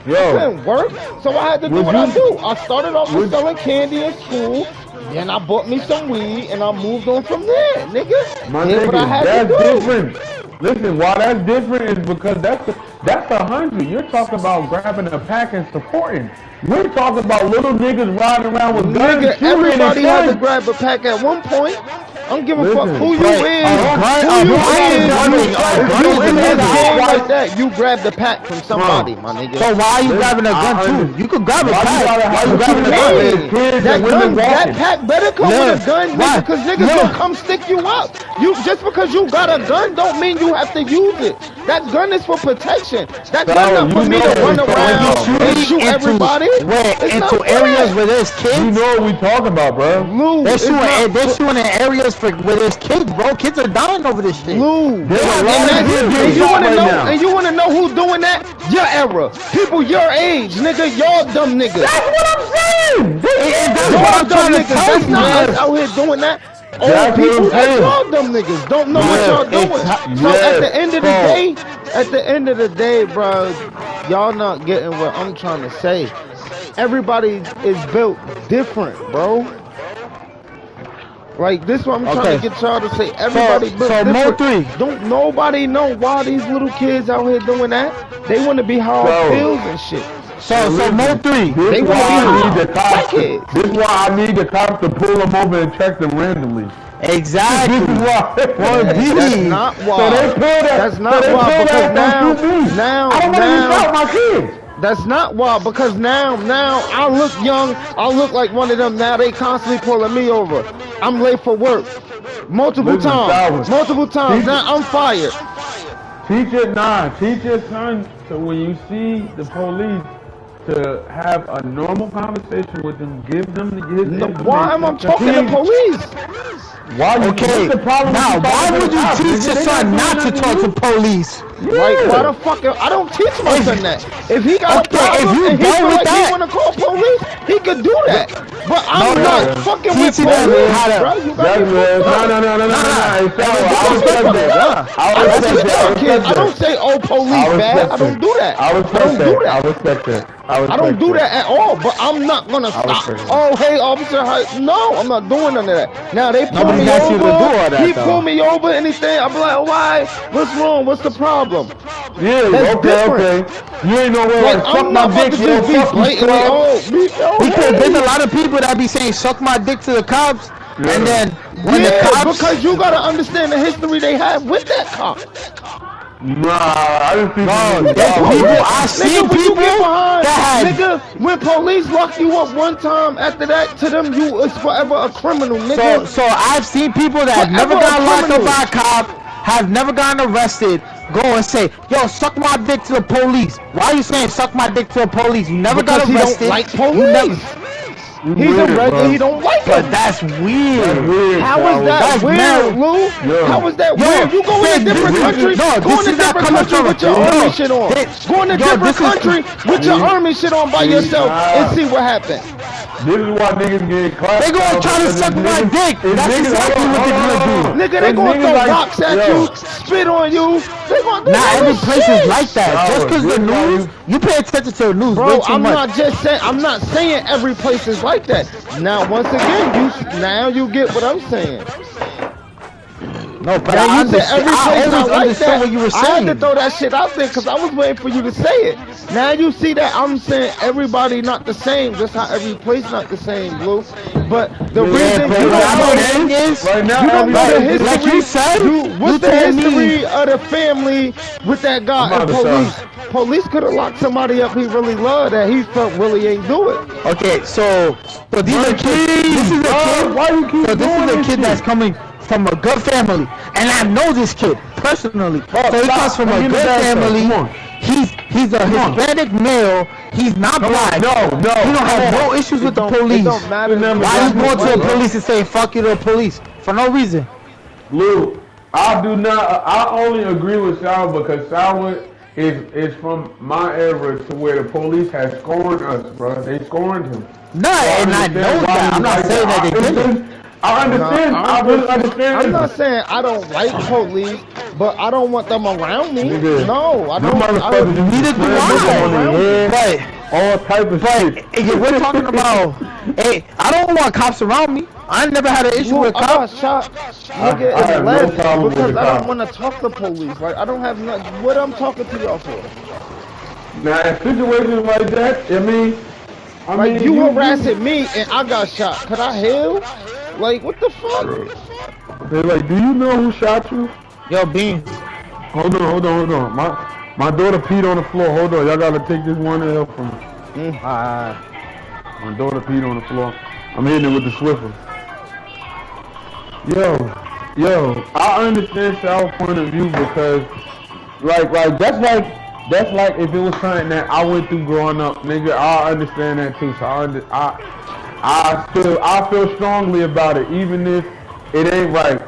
S1: Yo,
S2: Couldn't work. So I had to do
S1: Would
S2: what I
S1: you-
S2: do. I started off with
S1: would-
S2: selling candy in school. Then I bought me some weed and I moved on from there, nigga.
S1: my
S2: Did what I
S1: nigga,
S2: had
S1: that's
S2: to do.
S1: different. Listen, why that's different is because that's 100. You're talking about grabbing a pack and supporting. We're talking about little niggas riding around with guns,
S2: Nigga,
S1: shooting and
S2: everybody had to
S1: shooting.
S2: grab a pack at one point. I don't give a fuck
S1: Listen,
S2: who you
S3: right,
S2: is.
S3: gun-
S2: Who you
S3: gun is
S2: is.
S3: illegal.
S2: You
S3: Gun is
S2: in this
S3: illegal.
S2: game like that, you grab the pack from somebody, my nigga.
S3: So why are you grabbing a gun
S1: I
S3: too? You could grab a
S1: Why you
S3: pack.
S1: gotta
S3: Why
S1: have
S3: you
S1: a
S3: grabbing a
S1: gun?
S3: gun?
S1: Hey, kids
S2: That
S1: and
S2: gun,
S1: women
S2: that
S1: walking.
S2: pack better come
S3: Look,
S2: with a gun,
S3: why?
S2: nigga, because niggas
S3: Look.
S2: gonna come stick you up. You just because you got a gun don't mean you have to use it. That gun is for protection. That gun not for
S1: you
S2: me
S1: know
S2: to
S1: what
S2: run
S1: we talking
S2: around
S1: about,
S2: and
S3: Shooting
S2: shoot everybody. It's not
S3: into
S2: for
S3: areas
S2: that.
S3: where there's
S1: You
S3: kids.
S1: know what we talking about, bro.
S2: Lou,
S3: They're
S2: it's
S3: shooting.
S2: not
S3: They're
S2: for-
S3: shooting in areas where there's kids, bro. Kids are dying over this shit.
S2: Lou,
S1: There's a
S2: and
S1: lot of
S2: that's-
S1: kids
S2: and
S1: getting
S2: you
S1: shot
S2: wanna
S1: right
S2: know,
S1: now.
S2: and you wanna know who's doing that? Your era, people your age, nigga, y'all dumb niggas.
S1: That's what I'm saying.
S3: That's
S2: Y'all
S3: what I'm
S2: dumb
S3: trying to
S2: niggas.
S3: tell
S2: That's
S3: you,
S2: not
S3: man.
S2: us out here doing that. Old
S1: That's what
S2: people,
S1: I'm
S2: that's
S1: saying.
S2: y'all dumb niggas. Don't know what
S1: Yeah,
S2: y'all doing. So
S1: yeah,
S2: at the end of the
S3: bro.
S2: day, bro, y'all not getting what I'm trying to say. Everybody is built different, bro. Like this, what I'm trying
S3: Okay.
S2: to get y'all to say. Everybody built
S3: so
S2: different.
S3: Mo 3.
S2: Don't nobody know why these little kids out here doing that. They want to be hard
S1: Bro.
S2: pills and shit.
S3: So Mo 3.
S1: This
S2: They
S1: is
S2: wanna
S1: why
S2: be
S1: I
S2: high.
S1: need the cops.
S2: Crackheads.
S1: This is why I need the cops to pull them over and check them randomly.
S3: Exactly.
S1: This is why.
S2: That's not why.
S1: So they pull that.
S2: That's not
S1: so they
S2: why,
S1: pull
S2: because
S1: that
S2: now-
S1: from me.
S2: now-
S1: I don't want to
S2: now-
S1: shout my kids.
S2: That's not why, because now I look young, I look like one of them. Now they constantly pulling me over. I'm late for work, multiple
S1: Listen,
S2: times.
S1: Teach-
S2: Now I'm fired.
S1: Teach your son to when you see the police to have a normal conversation with them. Give them his information.
S2: Why am I talking to
S1: Please.
S2: police?
S1: Why you,
S3: Okay.
S1: what's the problem
S3: Now,
S1: with
S3: why
S1: talking
S3: would
S1: to
S3: you
S1: the cops?
S3: teach
S1: Nigga,
S3: your
S1: they
S3: son
S1: not
S3: not to
S1: doing
S3: talk to
S1: nothing
S3: police?
S2: Like,
S1: Yeah.
S2: why the fuck? I don't teach my son that. If he got a
S3: Okay, if
S2: problem
S3: you
S2: and he
S3: done
S2: feel
S3: with
S2: like
S3: that-
S2: he want to call police, he could do that. But I'm
S3: No,
S2: not
S1: no.
S2: fucking with
S3: Teaching them
S2: police,
S3: how to-
S2: bro. You got
S1: That's
S2: me
S1: good.
S2: fucked up.
S1: No. Hey, Sarah, I
S2: That's
S1: respect
S2: fucked
S1: that.
S2: up.
S1: I
S2: I don't
S1: respect
S2: teach
S1: that.
S2: my kids. I don't say, oh, police bad. I don't do that.
S1: I
S2: I
S1: respect
S2: don't do
S1: I
S2: that.
S1: respect that.
S2: I don't do that at all, but I'm not gonna stop.
S1: respect it.
S2: Oh, hey, officer, no, I'm not doing none of that. Now they pull
S3: Nobody
S2: me
S3: asked you
S2: over.
S3: to do all that,
S2: He
S3: though.
S2: pull me over, anything. I'm like, why? What's wrong? What's the problem?
S1: Yeah,
S2: That's
S1: okay.
S2: different.
S1: You ain't nowhere
S2: Like,
S1: like, fuck
S2: I'm
S1: my
S2: not about
S1: dick,
S2: to
S1: yo,
S2: just be
S1: fuck you,
S2: blatantly,
S1: scrub.
S3: Because
S2: hey.
S3: there's a lot of people that be saying suck my dick to the cops,
S1: Yeah.
S3: and then when the
S2: Yeah,
S3: cops,
S2: because you gotta understand the history they have with that cop.
S1: Nah, I didn't think
S3: No,
S1: you
S3: there's
S1: was
S3: people
S1: wrong.
S3: I seen
S2: Nigga, when you
S3: people
S2: get behind,
S3: that had
S2: nigga, when police lock you up one time, after that, to them, you is forever a criminal, nigga.
S3: so I've seen people that have never
S2: Forever a
S3: gotten locked up
S2: criminal.
S3: by a cop, have never gotten arrested, go and say, yo, suck my dick to the police. Why are you saying suck my dick to the police? You never
S2: Because
S3: got
S2: he
S3: arrested.
S2: don't like
S3: You
S2: police.
S3: never,
S1: You
S2: He's
S1: weird,
S2: a
S1: bro.
S2: regular, he don't like
S3: but
S2: them.
S3: that's weird.
S1: That's weird,
S2: How
S1: bro.
S2: is that
S3: That's
S2: weird,
S3: mad.
S2: Lou?
S1: Yo.
S2: How is that
S3: Yo,
S2: weird? You go in a
S3: this-
S2: different
S3: this-
S2: country,
S3: no,
S2: go
S3: this
S2: in a
S3: is not
S2: different
S3: coming
S2: country
S3: from-
S2: with your
S3: no,
S2: army shit on.
S3: this-
S2: Go in a
S3: yo,
S2: different
S3: this is-
S2: country with your army shit on by yourself and see what happens.
S1: This is why niggas get clapped.
S3: They gonna
S1: out
S3: try to
S1: because
S3: suck
S1: if
S3: my
S1: niggas-
S3: dick.
S1: if
S3: That's
S1: niggas-
S3: exactly
S1: hold on,
S3: what they're
S1: hold
S3: gonna
S1: on.
S2: Nigga, they
S1: If
S2: gonna
S1: niggas
S2: throw
S1: like-
S2: rocks at
S1: yo.
S2: you, spit on you. They gonna do
S3: Not
S2: all
S3: every
S2: this
S3: place
S2: shit.
S3: is like that.
S1: Yo,
S3: Just because
S1: this
S3: the
S1: is why
S3: news, you pay attention to the news way
S2: Bro,
S3: too
S2: I'm
S3: much.
S2: not just saying. I'm not saying every place is like that. Now, once again, you get what I'm saying.
S3: No, but
S2: Now
S3: I
S2: you said every place
S3: always
S2: not like
S3: understood
S2: that.
S3: what you were
S2: I had
S3: saying.
S2: to throw that shit out there because I was waiting for you to say it. Now you see that I'm saying everybody not the same, just how every place not the same, Blue. But the reason
S3: but
S2: you
S3: what
S2: don't know
S3: I'm
S2: the
S3: saying is,
S1: Right now,
S2: you don't know the
S1: everybody-
S2: history.
S3: like you said,
S2: what's
S3: you
S2: the
S3: told me-
S2: history of the family with that guy
S1: I'm
S2: and
S1: about to
S2: police? Police could have locked somebody up he really loved that he felt really ain't do it.
S3: Okay, so these are kids. This is a kid.
S1: Why you keep
S3: So this
S1: doing
S3: is a
S1: this
S3: kid
S1: shit?
S3: that's coming from a good family, and I know this kid personally. So he
S1: stop.
S3: comes from
S1: Let
S3: a
S1: me
S3: good
S1: get that stuff.
S3: family.
S1: Come on.
S3: He's a Hispanic male. He's not black.
S1: No.
S3: He don't have no issues with the
S2: It
S3: police.
S2: don't matter.
S1: Remember,
S3: Why you going to the
S1: Bro.
S3: police and saying fuck you to the police for no reason?
S1: Lou, I do not. I only agree with Sal because Sal is from my era to where the police has scorned us, bro. They scorned him.
S3: No, and I know
S1: understand why
S3: that. I'm
S1: you
S3: not
S1: like
S3: saying that they didn't.
S1: I understand.
S2: Nah,
S1: I really understand.
S2: I'm not saying I don't like police, but I don't want them around me.
S1: Nigga,
S2: No, I
S1: them
S2: don't.
S1: motherfuckers just
S3: Neither do
S1: slam
S3: I.
S1: niggas on their head,
S3: But
S1: all type of shit.
S3: hey, we're talking about. Hey, I don't want cops around me. I never had an issue with
S2: I got
S3: cops.
S2: shot,
S1: I
S2: nigga,
S1: have
S2: and
S1: no
S2: left
S1: problem with
S2: because
S1: the
S2: I
S1: cops.
S2: don't want to talk to police. Like I don't have nothing. What I'm talking to y'all for?
S1: Now, in situations like that, I mean,
S2: Like you
S1: you
S2: harassing me and I got shot. Could I heal? Like what the fuck?
S1: They're like, do you know who shot you?
S3: Yo, Beans.
S1: Hold on. My daughter peed on the floor. Hold on, y'all gotta take this one L from me. My daughter peed on the floor. I'm hitting it with the Swiffer. Yo, I understand Sal's point of view because, like that's like if it was something that I went through growing up, nigga. I understand that too. So I feel strongly about it, even if it ain't right.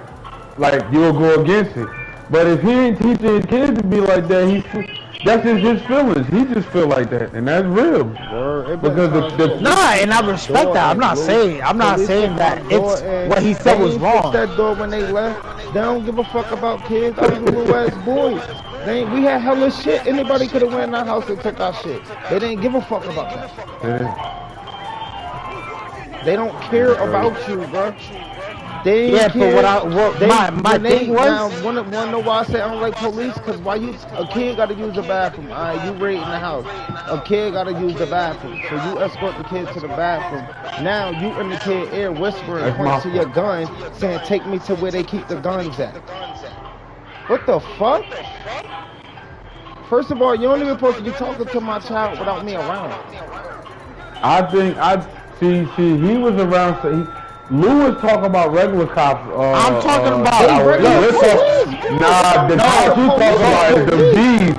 S1: Like you'll go against it. But if he ain't teaching his kids to be like that, that's just his feelings. He just feel like that, and that's real. Because
S3: and I respect that. I'm not saying that it's what he said was wrong.
S2: That door when they left, they don't give a fuck about kids. I was little ass boys. We had hella shit. Anybody could have went in our house and took our shit. They didn't give a fuck about that.
S1: Yeah.
S2: They don't care about you, bro. They
S3: yeah, but my thing was.
S2: Now, wanna know why I say I don't like police? Cause a kid gotta use the bathroom. Alright, you raid in the house. A kid gotta use the bathroom. So you escort the kid to the bathroom. Now you in the kid ear whispering, pointing to your gun, saying, "Take me to where they keep the guns at." What the fuck? First of all, you ain't even supposed to be talking to my child without me around.
S1: See, he was around. So Lou was talking about regular cops.
S3: I'm talking about
S1: the cops you talking about is them D's.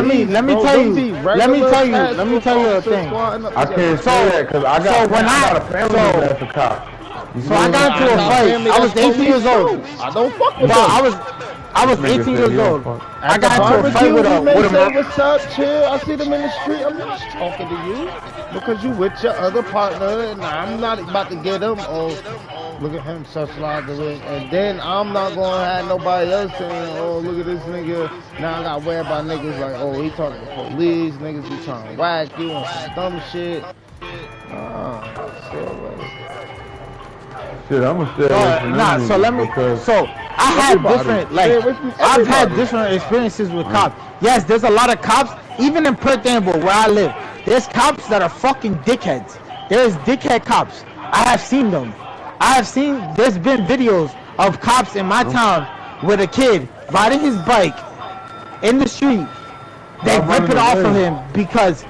S3: Let me tell you a thing.
S1: I can't say that because I got a family that's a cop.
S3: So I got into a fight. I was 18 years old.
S2: I don't fuck with them.
S3: I was 18 years old. I got into a fight with a
S2: what's up, chill. I see them in the street. I'm not talking to you because you with your other partner, and I'm not about to get him. Oh, look at him, such logic. And then I'm not gonna have nobody else saying, oh, look at this nigga. Now I got worried about niggas like, oh, he talking to police. Niggas be trying to whack you on some dumb shit.
S1: Shit, I'm gonna say
S3: so let me. So I had different, I've had different experiences with cops. Yes, there's a lot of cops, even in Perth Amboy where I live. There's cops that are fucking dickheads. There's dickhead cops. I have seen them. There's been videos of cops in my town with a kid riding his bike in the street. They rip it off of him because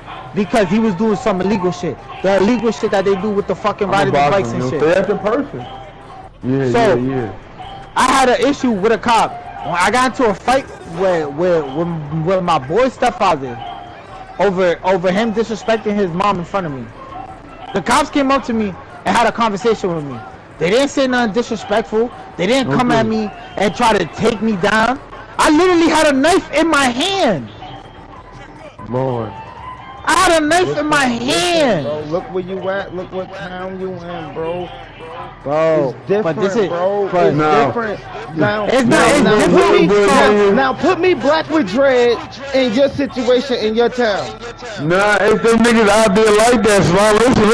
S3: he was doing some illegal shit. The illegal shit that they do with the fucking riding the bikes and shit.
S1: That's a person. Yeah.
S3: I had an issue with a cop. When I got into a fight with my boy's stepfather over him disrespecting his mom in front of me. The cops came up to me and had a conversation with me. They didn't say nothing disrespectful. They didn't come at me and try to take me down. I literally had a knife in my hand.
S1: Lord.
S3: I had a knife in my hand.
S2: Bro, look where you at. Look what town you in, bro.
S3: Bro,
S2: it's different,
S3: but this is,
S2: bro. It's different. Now put me black with dread in your situation in your town.
S1: Nah, it's them niggas out there like that, so listen.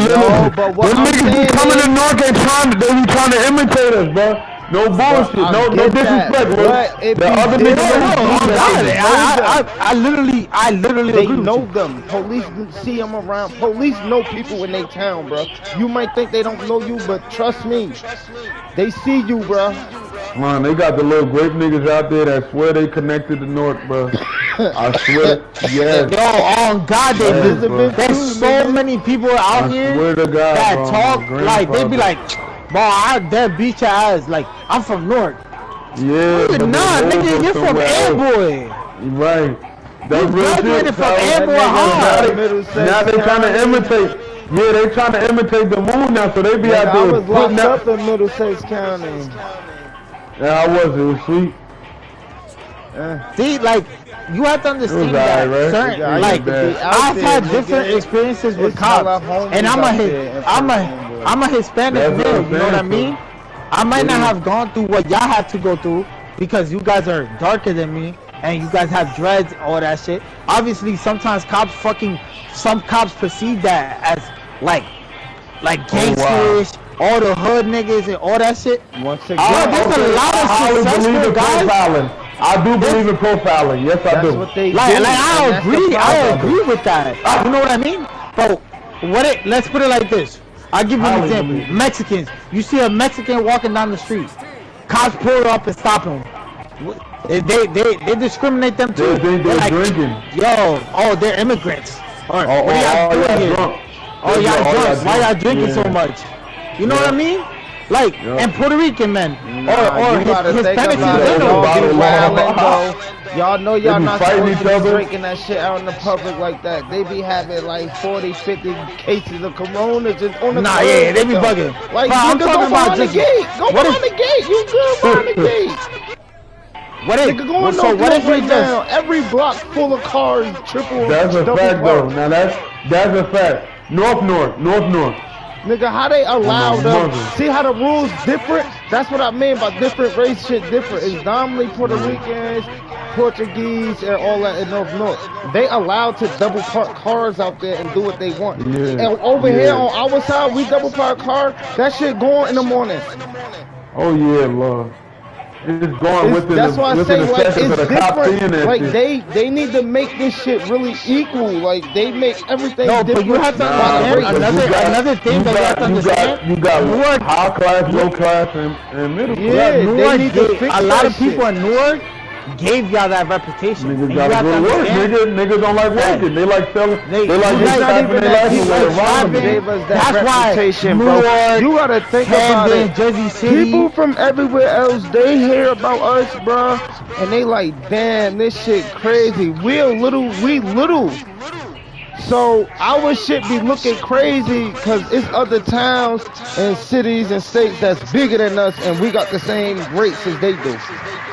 S2: No, but what
S1: them niggas be coming to North and they be trying to imitate us, bro. No bullshit, no disrespect, bro. The other niggas
S3: I literally
S2: they
S3: agree
S2: know
S3: with you.
S2: them. Police see them around. Police know people in their town, bro. You might think they don't know you, but trust me, they see you, bro.
S1: Man, they got the little grape niggas out there that swear they connected to North, bro. I swear, yes.
S3: Yo, on God, there's so many people out here that talk like they be like, bro, I dare beat your ass. Like, I'm from North.
S1: Yeah,
S3: nah, nigga, you're from Amboy.
S1: Right.
S3: You graduated from Amboy High.
S1: Now they trying to imitate. Yeah, they trying to imitate the moon now, so they be out there.
S2: I was locked up in Middlesex County.
S1: Yeah, I was. It was sweet.
S3: See, like, you have to understand that certain, like, I've had different experiences with cops, and I'm a Hispanic male, you know what I mean? I might not have gone through what y'all have to go through because you guys are darker than me and you guys have dreads, all that shit. Obviously, sometimes some cops perceive that as like gangsterish, all the hood niggas and all that shit.
S2: Once again,
S3: there's a lot of successful guys.
S1: I do believe in profiling. Yes, I do.
S2: What they
S3: I agree with that.
S1: Oh.
S3: You know what I mean? But let's put it like this. I'll give you an
S1: Highly
S3: example.
S1: illegal.
S3: Mexicans. You see a Mexican walking down the street. Cops pull up and stop him. They discriminate them too.
S1: They think they're
S3: like,
S1: drinking.
S3: yo, oh, they're immigrants. Or,
S1: Oh,
S3: what y'all doing
S1: y'all
S3: here?
S1: drunk.
S3: Oh, y'all drunk. Why y'all drinking
S1: Yeah.
S3: so much? You know what I mean? Like,
S1: Yeah.
S3: and Puerto Rican men.
S2: Or you gotta think
S3: Hispanics
S2: about
S3: in
S2: it.
S3: general.
S2: Y'all be
S1: Bottle
S2: wildin',
S1: law.
S2: though. Y'all know y'all
S1: be
S2: not
S1: fighting
S2: supposed
S1: each
S2: to be
S1: other.
S2: drinking that shit out in the public like that. They be having like 40, 50 cases of corona just on the
S3: Nah,
S2: curb
S3: yeah, they be
S2: with them.
S3: bugging.
S2: Like,
S3: Bro, I'm
S2: nigga,
S3: talking
S2: go
S3: about
S2: behind the
S3: just-
S2: gate. Go
S3: what
S2: behind
S3: if-
S2: the gate. You good behind the gate.
S3: What if,
S2: Nigga, go on
S3: so
S2: no
S3: what if
S2: right
S3: we
S2: now.
S3: just,
S2: Every block full of cars, triple,
S1: That's a
S2: double
S1: fact, though.
S2: parked.
S1: Now that's a fact. North.
S2: Nigga, how they allow
S1: Oh, my
S2: them?
S1: mother.
S2: See how the rules different? That's what I mean by different race shit different. It's dominantly Puerto Ricans, Portuguese, and all that in North. They allowed to double park cars out there and do what they want.
S1: Yeah.
S2: And over
S1: Yeah.
S2: here on our side, we double park car. That shit going in the morning.
S1: Oh yeah, Lord. It's going within
S2: That's why I
S1: within
S2: say
S1: the
S2: like
S1: seconds
S2: it's
S1: of the cop seeing
S2: different.
S1: that
S2: Like
S1: shit.
S2: they need to make this shit really equal. Like they make everything
S3: No,
S2: different.
S3: but you have to
S2: by the
S3: understand
S2: race.
S3: another- another thing that you have to understand,
S1: You got
S3: Newark-
S1: high class, low class, and middle
S2: Yeah,
S1: class.
S2: they
S3: Newark
S2: need to
S3: gave,
S2: fix
S3: a lot
S2: that
S3: of people
S2: shit.
S3: in Newark gave y'all that reputation. And
S1: Niggas
S3: you
S1: gotta
S3: have to
S1: go to work.
S3: understand,
S1: Niggas don't like working. They like selling.
S3: They-
S1: They like
S3: it's
S1: just
S3: not
S1: tapping
S2: even
S1: their
S2: that
S1: life
S2: people
S1: away
S3: like
S1: around
S3: driving.
S1: them.
S2: Gave us that
S3: That's why
S2: reputation, bro.
S3: Newark,
S2: You gotta think about
S3: Camden,
S2: it.
S3: Jersey City.
S2: People from everywhere else, they hear about us, bro, and they like, damn, this shit crazy. We little. So our shit be looking crazy because it's other towns and cities and states that's bigger than us, and we got the same rates as they do.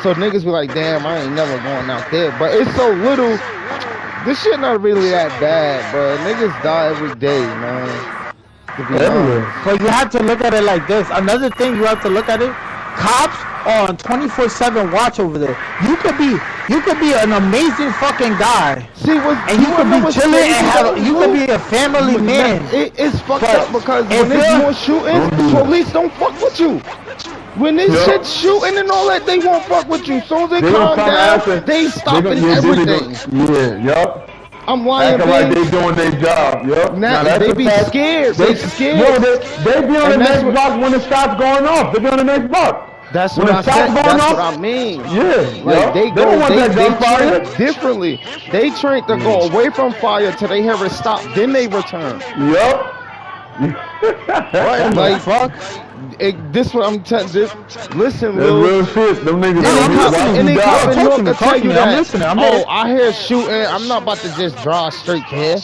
S2: So niggas be like, damn, I ain't never going out there. But it's so little. This shit not really that bad, bro. Niggas die every day, man. To be honest.
S1: Everywhere.
S3: But you have to look at it like this. Another thing you have to look at it, cops are on 24/7 watch over there. You could be an amazing fucking guy.
S2: See what?
S3: And you could
S2: know
S3: be
S2: what's
S3: chilling
S2: crazy
S3: and have,
S2: though,
S3: you
S2: bro?
S3: could be a family man.
S2: It's fucked
S3: But
S2: up because
S3: if
S2: when there's
S3: you're-
S2: more shootings,
S1: Don't do that.
S2: police don't fuck with you. When this
S1: Yeah.
S2: shit shooting and all that, they won't fuck with you. As soon as they
S1: They
S2: calm
S1: gonna come
S2: down,
S1: after.
S2: they stopping
S1: Yeah,
S2: everything.
S1: Yeah, yup.
S2: I'm lying,
S1: Acting like they
S2: bitch.
S1: doing their job, yup.
S2: Now,
S1: that's
S2: they
S1: a
S2: be
S1: fact.
S2: scared. They scared.
S1: Yo, they be on the
S2: And that's
S1: next
S2: what-
S1: block when the shot's going off. They be on the next block.
S2: That's
S1: When
S2: what
S1: the
S2: I
S1: shot's
S2: said.
S1: going
S2: That's
S1: off,
S2: what I mean.
S1: Yeah,
S2: Like
S1: yup.
S2: they
S1: don't
S2: go,
S1: want that gunfire.
S2: train differently. They train to go away from fire till they hear it stop, then they return.
S1: Yup.
S3: What in the
S2: Like,
S3: fuck?
S2: This what I'm telling. Listen,
S1: That's
S2: Lil.
S1: real shit. Them niggas
S2: Any
S1: don't
S2: cop,
S1: why
S2: any
S1: you
S2: cop
S1: die.
S2: in
S3: Talk
S2: North
S3: to me,
S2: will
S3: talk
S2: tell
S3: to
S2: you
S3: me. I'm
S2: that.
S3: listening, I'm
S2: Oh,
S3: here.
S2: I hear shooting. I'm not about to just drive straight here.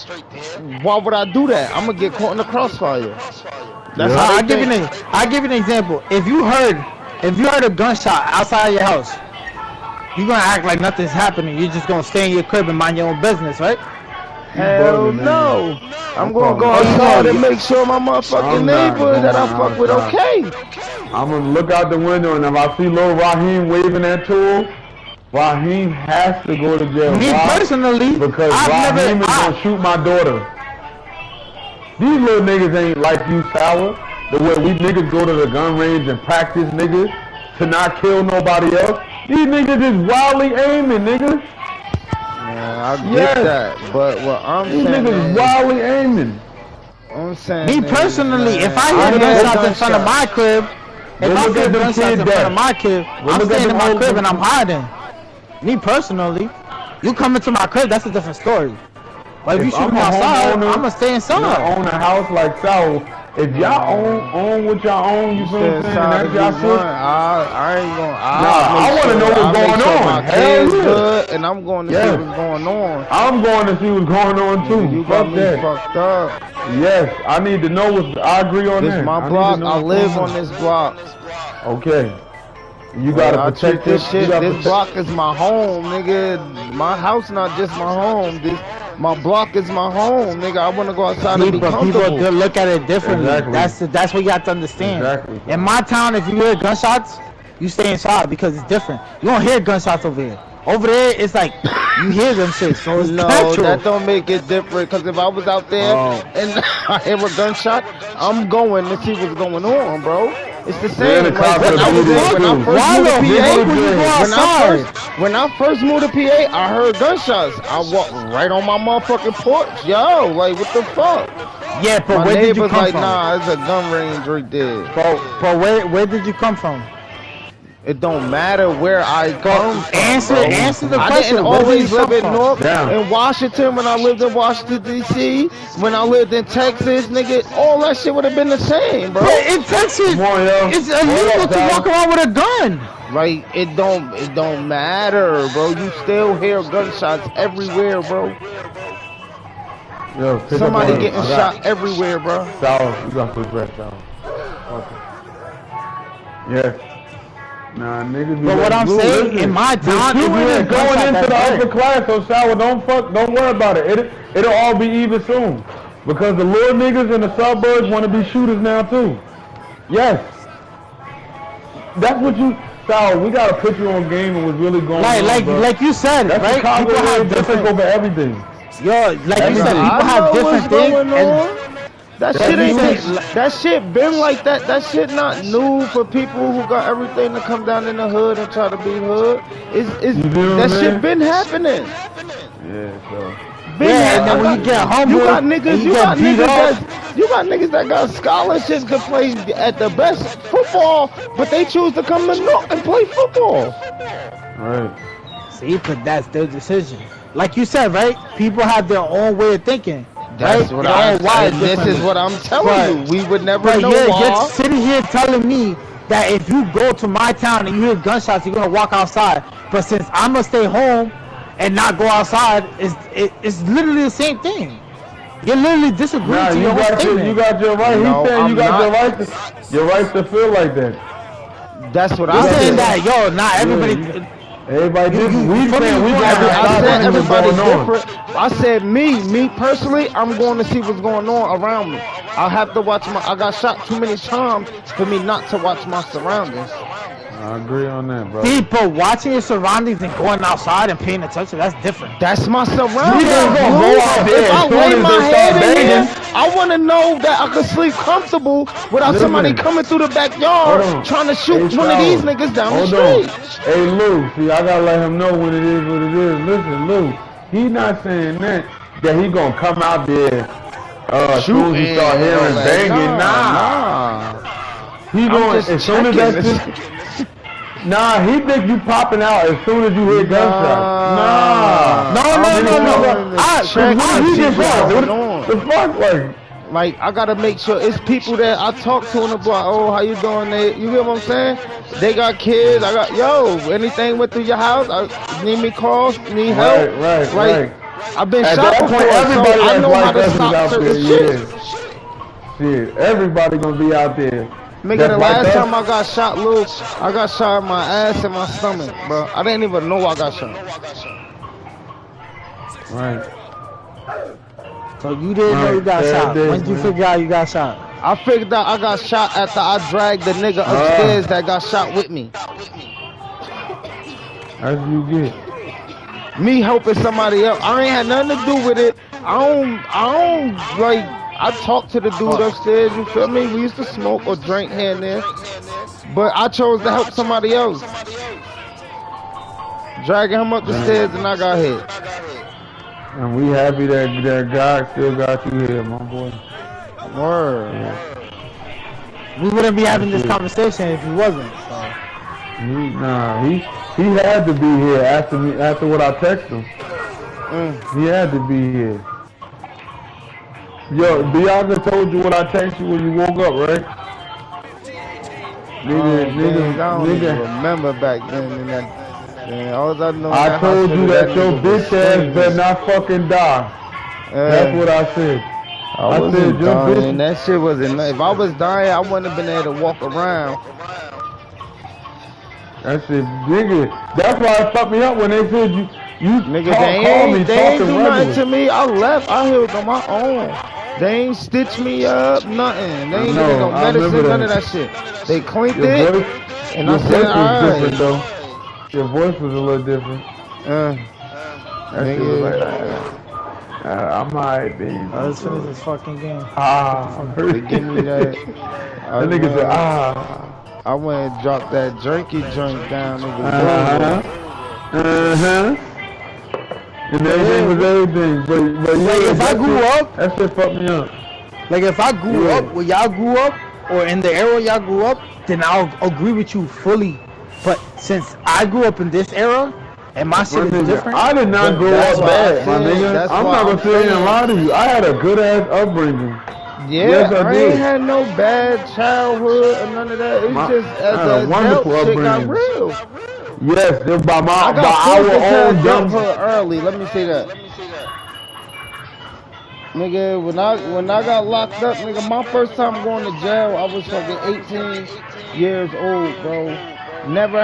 S2: Why would I do that? I'm gonna get caught in the crossfire. That's how
S3: I'll
S2: they
S3: give you
S2: think.
S3: I'll give you an example. If you heard a gunshot outside of your house, you're gonna act like nothing's happening. You're just gonna stay in your crib and mind your own business, right?
S2: Hell
S1: bugging,
S2: no. I'm gonna go
S3: Oh, you
S2: outside
S3: know,
S2: and make sure my motherfucking
S1: I'm not
S2: neighborhood that I
S1: going
S2: fuck with
S1: outside.
S2: okay.
S1: I'm gonna look out the window and if I see little Raheem waving that tool, Raheem has to go to jail.
S3: Me
S1: Why?
S3: personally,
S1: Because
S3: I've
S1: Raheem is
S3: never.
S1: gonna shoot my daughter. These little niggas ain't like you, Sour. The way we niggas go to the gun range and practice, niggas, to not kill nobody else. These niggas is wildly aiming, niggas.
S2: Yeah, I get
S1: Yes.
S2: that, but what I'm
S1: These
S2: saying
S1: niggas
S2: is,
S1: wildly aiming.
S2: I'm saying
S3: Me
S2: is,
S3: personally,
S2: man,
S3: if I
S2: I
S3: hear
S2: hear
S3: gunshots in front of my crib,
S1: Go
S3: if I
S1: look
S3: hear
S1: at them
S3: gunshots
S1: kids
S3: in front of
S1: death.
S3: my crib,
S1: Go
S3: I'm
S1: look at
S3: staying in
S1: them
S3: my
S1: old
S3: crib and
S1: people.
S3: I'm hiding. Me personally, you come into my crib, that's a different story. But if you shoot
S1: I'm
S3: me
S1: a
S3: outside,
S1: homeowner,
S3: I'ma stay
S1: and I
S3: inside.
S1: own a house like Sour. If y'all own what y'all own, you feel what I'm saying? That's y'all shit.
S2: I ain't gonna.
S1: I wanna know what's going on.
S2: My
S1: Hell
S2: kids
S1: yeah.
S2: good, and I'm going to see
S1: Yes.
S2: what's going on.
S1: I'm going to see what's going on too.
S2: You got
S1: Fuck
S2: me
S1: that.
S2: fucked up.
S1: Yes, I need to know what's. I agree on
S2: This
S1: that.
S2: my
S1: need to
S2: block.
S1: know
S2: I
S1: what's
S2: live
S1: going
S2: on this block.
S1: Okay. You gotta
S2: I treat
S1: protect
S2: this
S1: You
S2: shit.
S1: gotta
S2: This
S1: protect-
S2: block is my home, nigga. My house not just my home. My block is my home, nigga. I wanna go outside and be
S3: People
S2: comfortable.
S3: do look at it differently.
S1: Exactly.
S3: That's what you have to understand.
S1: Exactly.
S3: In my town, if you hear gunshots, you stay inside because it's different. You don't hear gunshots over here. Over there, it's like you hear them shit, so it's
S2: No,
S3: natural.
S2: that don't make it different. Cause if I was out there
S1: Oh.
S2: and I hear a gunshot, I'm going to see what's going on, bro. It's the
S1: Yeah,
S2: same.
S1: the
S2: Like,
S1: cops
S2: when
S1: are
S2: I was
S1: doing
S2: there,
S1: it
S2: when I
S1: too.
S2: first
S3: Why
S2: moved to
S3: don't
S2: PA,
S3: when you go outside?
S2: when I first moved to PA, I heard gunshots. I walked right on my motherfucking porch. Yo, like what the fuck?
S3: Yeah, but
S2: My
S3: where did you
S2: neighbor's
S3: come
S2: like,
S3: from?
S2: nah, it's a gun range right there.
S3: But where did you come from?
S2: It don't matter where I come from,
S3: Answer the
S2: I
S3: question.
S2: didn't
S3: Where did
S2: always
S3: you
S2: live
S3: come
S2: in
S3: from?
S2: North,
S1: Damn.
S2: in Washington when I lived in Washington, D.C., when I lived in Texas, nigga, all that shit would have been the same, bro.
S3: But in Texas,
S1: Come on, yo.
S3: it's illegal to walk around with a gun.
S2: Like, it don't matter, bro. You still hear gunshots everywhere, bro.
S1: Yo, pick
S2: Somebody
S1: up
S2: getting shot everywhere, bro.
S1: Sour, you got to back, Sour. Okay. Yeah. Nah, niggas.
S3: But what I'm saying, in my town, if you
S1: is
S3: ain't
S1: going into the upper
S3: upper
S1: class, so Sour, don't worry about it. It'll all be even soon. Because the little niggas in the suburbs want to be shooters now too. Yes. That's what you, Sour, we gotta put you on game and what's really going on.
S3: like you said,
S1: That's
S3: right?
S1: Chicago
S3: People have
S1: different
S3: different.
S1: over everything.
S3: Yo, like you said,
S2: I
S3: people have
S2: know
S3: different
S2: what's
S3: things.
S2: going
S3: And
S2: on. That shit ain't. That shit been like that. That shit not new for people who got everything to come down in the hood and try to be hood. That shit been happening.
S1: Yeah, so.
S3: and then when you get humble,
S2: You got niggas. You got
S3: beat up.
S2: niggas that got scholarships to play at the best football, but they choose to come to North and play football.
S1: Right.
S3: See, but that's their decision. Like you said, right? People have their own way of thinking.
S2: That's
S3: right?
S2: what
S3: Their
S2: I.
S3: own why
S2: This is what I'm telling
S3: But-
S2: you. We would never
S3: But
S2: know
S3: you're
S2: why.
S3: sitting here telling me that if you go to my town and you hear gunshots, you're gonna walk outside. But since I'm gonna stay home and not go outside, it's literally the same thing. You're literally disagreeing
S1: Nah,
S3: to
S1: you
S3: your own
S1: got
S3: statement.
S1: your right.
S2: No,
S1: He's saying
S2: I'm
S1: you got
S2: not.
S1: your right to feel like that.
S2: That's what
S3: You're
S2: I
S3: saying
S2: said.
S3: that, yo, not everybody.
S1: Everybody different. We saying we got
S2: I said everybody's
S1: going on.
S2: different. I said me personally, I'm going to see what's going on around me. I have to watch I got shot too many times for me not to watch my surroundings.
S1: I agree on that, bro.
S3: People watching your surroundings and going outside and paying attention, that's different.
S2: That's my surroundings.
S1: You ain't gonna go out there
S2: If I
S1: as soon
S2: lay
S1: as
S2: my
S1: they
S2: head
S1: start
S2: in here,
S1: banging.
S2: I want to know that I can sleep comfortable without
S1: Listen.
S2: somebody coming through the backyard
S1: Hold on.
S2: trying to shoot
S1: Hey,
S2: one of
S1: Charles.
S2: these niggas down
S1: Hold
S2: the
S1: on.
S2: street.
S1: Hey, Lou, see, I gotta let him know when it is what it is. Listen, Lou, he not saying that he gonna come out there as soon as he start hearing banging. Nah. He going
S2: just
S1: as soon as
S2: checking.
S1: that. Nah, he think you popping out as soon as you hear gunshots. Nah.
S3: No.
S1: He just what the fuck, like.
S2: Like, I gotta make sure it's people that I talk to on the block. Oh, how you doing? You get what I'm saying? They got kids. I got, anything went through your house? Need me calls? Need help?
S1: Right.
S2: I've been
S1: At
S2: shot
S1: that
S2: before,
S1: point, everybody
S2: so I
S1: that's
S2: know how
S1: like
S2: to
S1: us is
S2: stop
S1: out there.
S2: certain shit.
S1: Shit, everybody gonna be out there.
S2: Nigga,
S1: That's
S2: the
S1: like
S2: last
S1: us.
S2: time I got shot, Lou, I got shot in my ass and my stomach, bro. I didn't even know I got shot.
S1: Right.
S3: So you didn't know you got shot. When did you figure out you got shot?
S2: I figured out I got shot after I dragged the nigga upstairs that got shot with me.
S1: As you get.
S2: Me helping somebody else. I ain't had nothing to do with it. I don't like, I talked to the dude upstairs, you feel me? We used to smoke or drink here and there. But I chose to help somebody else. Dragging him up the stairs and I got hit.
S1: And we happy that God still got you here, my boy.
S2: Word.
S1: Yeah.
S3: We wouldn't be having this conversation if he wasn't. So.
S1: He had to be here after what I texted him. He had to be here. Yo, Bianca told you what I texted you when you woke up, right?
S2: I don't even remember back then. In that, all I know.
S1: I told you that your bitch ass better not fucking die. That's what I said.
S2: I
S1: said
S2: wasn't
S1: your
S2: dying.
S1: bitch.
S2: That shit wasn't. If I was dying, I wouldn't have been able to walk around.
S1: I said, nigga, that's why it fucked me up when they said you
S2: Nigga,
S1: call me
S2: they ain't
S1: talking
S2: do nothing to
S1: regular.
S2: me. I left. I healed on my own. They ain't stitch me up, nothing. They ain't give me no
S1: I
S2: medicine,
S1: remember
S2: none of
S1: that.
S2: that shit. They cleaned
S1: Your
S2: it,
S1: voice,
S2: and
S1: your
S2: I
S1: voice
S2: said,
S1: was different
S2: alright.
S1: though. Your voice was a little different. That shit was like, I might be.
S3: Let's finish this fucking game.
S2: They give me that.
S1: That nigga said,
S2: I went and dropped that drinky drink down.
S1: And everything was everything. But yeah,
S3: if I grew up,
S1: that shit fucked me up.
S3: Like if I grew up where y'all grew up, or in the era y'all grew up, then I'll agree with you fully. But since I grew up in this era, and my shit is different.
S1: I did not grow up bad, my nigga. I'm not gonna sit here and lie to you. I had a good ass upbringing.
S2: Yeah,
S1: yes,
S2: I ain't had no bad childhood or none of that. It's just as a wonderful adult, shit got real.
S1: Yes, by
S2: I got
S1: our own
S2: adulthood early. Let me say that. Nigga, when I got locked up, nigga, my first time going to jail, I was fucking 18 years old, bro. Never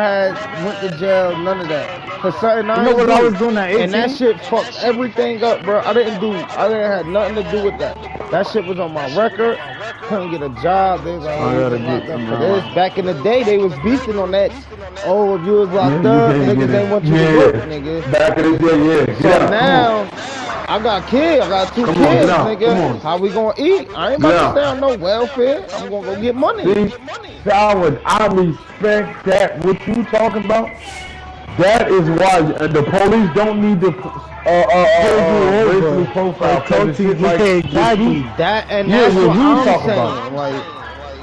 S2: went to jail, none of that. For certain I
S3: was doing at 18?
S2: And that shit fucked everything up, bro. I didn't have nothing to do with that. That shit was on my record. Couldn't get a job. They was like, oh, locked up for this. Back in the day, they was beasting on that. Oh, if you was locked up, niggas ain't want you to work, nigga.
S1: Back in the day, yeah.
S2: So now, I got kids. I got two kids, nigga. How we gonna eat? I ain't about to stay on no welfare. I'm gonna go get money.
S1: See, I respect that. What you talking about? That is why the police don't need to racially profile.
S3: Exactly.
S2: That and that's what I'm saying.
S1: About.
S2: Like,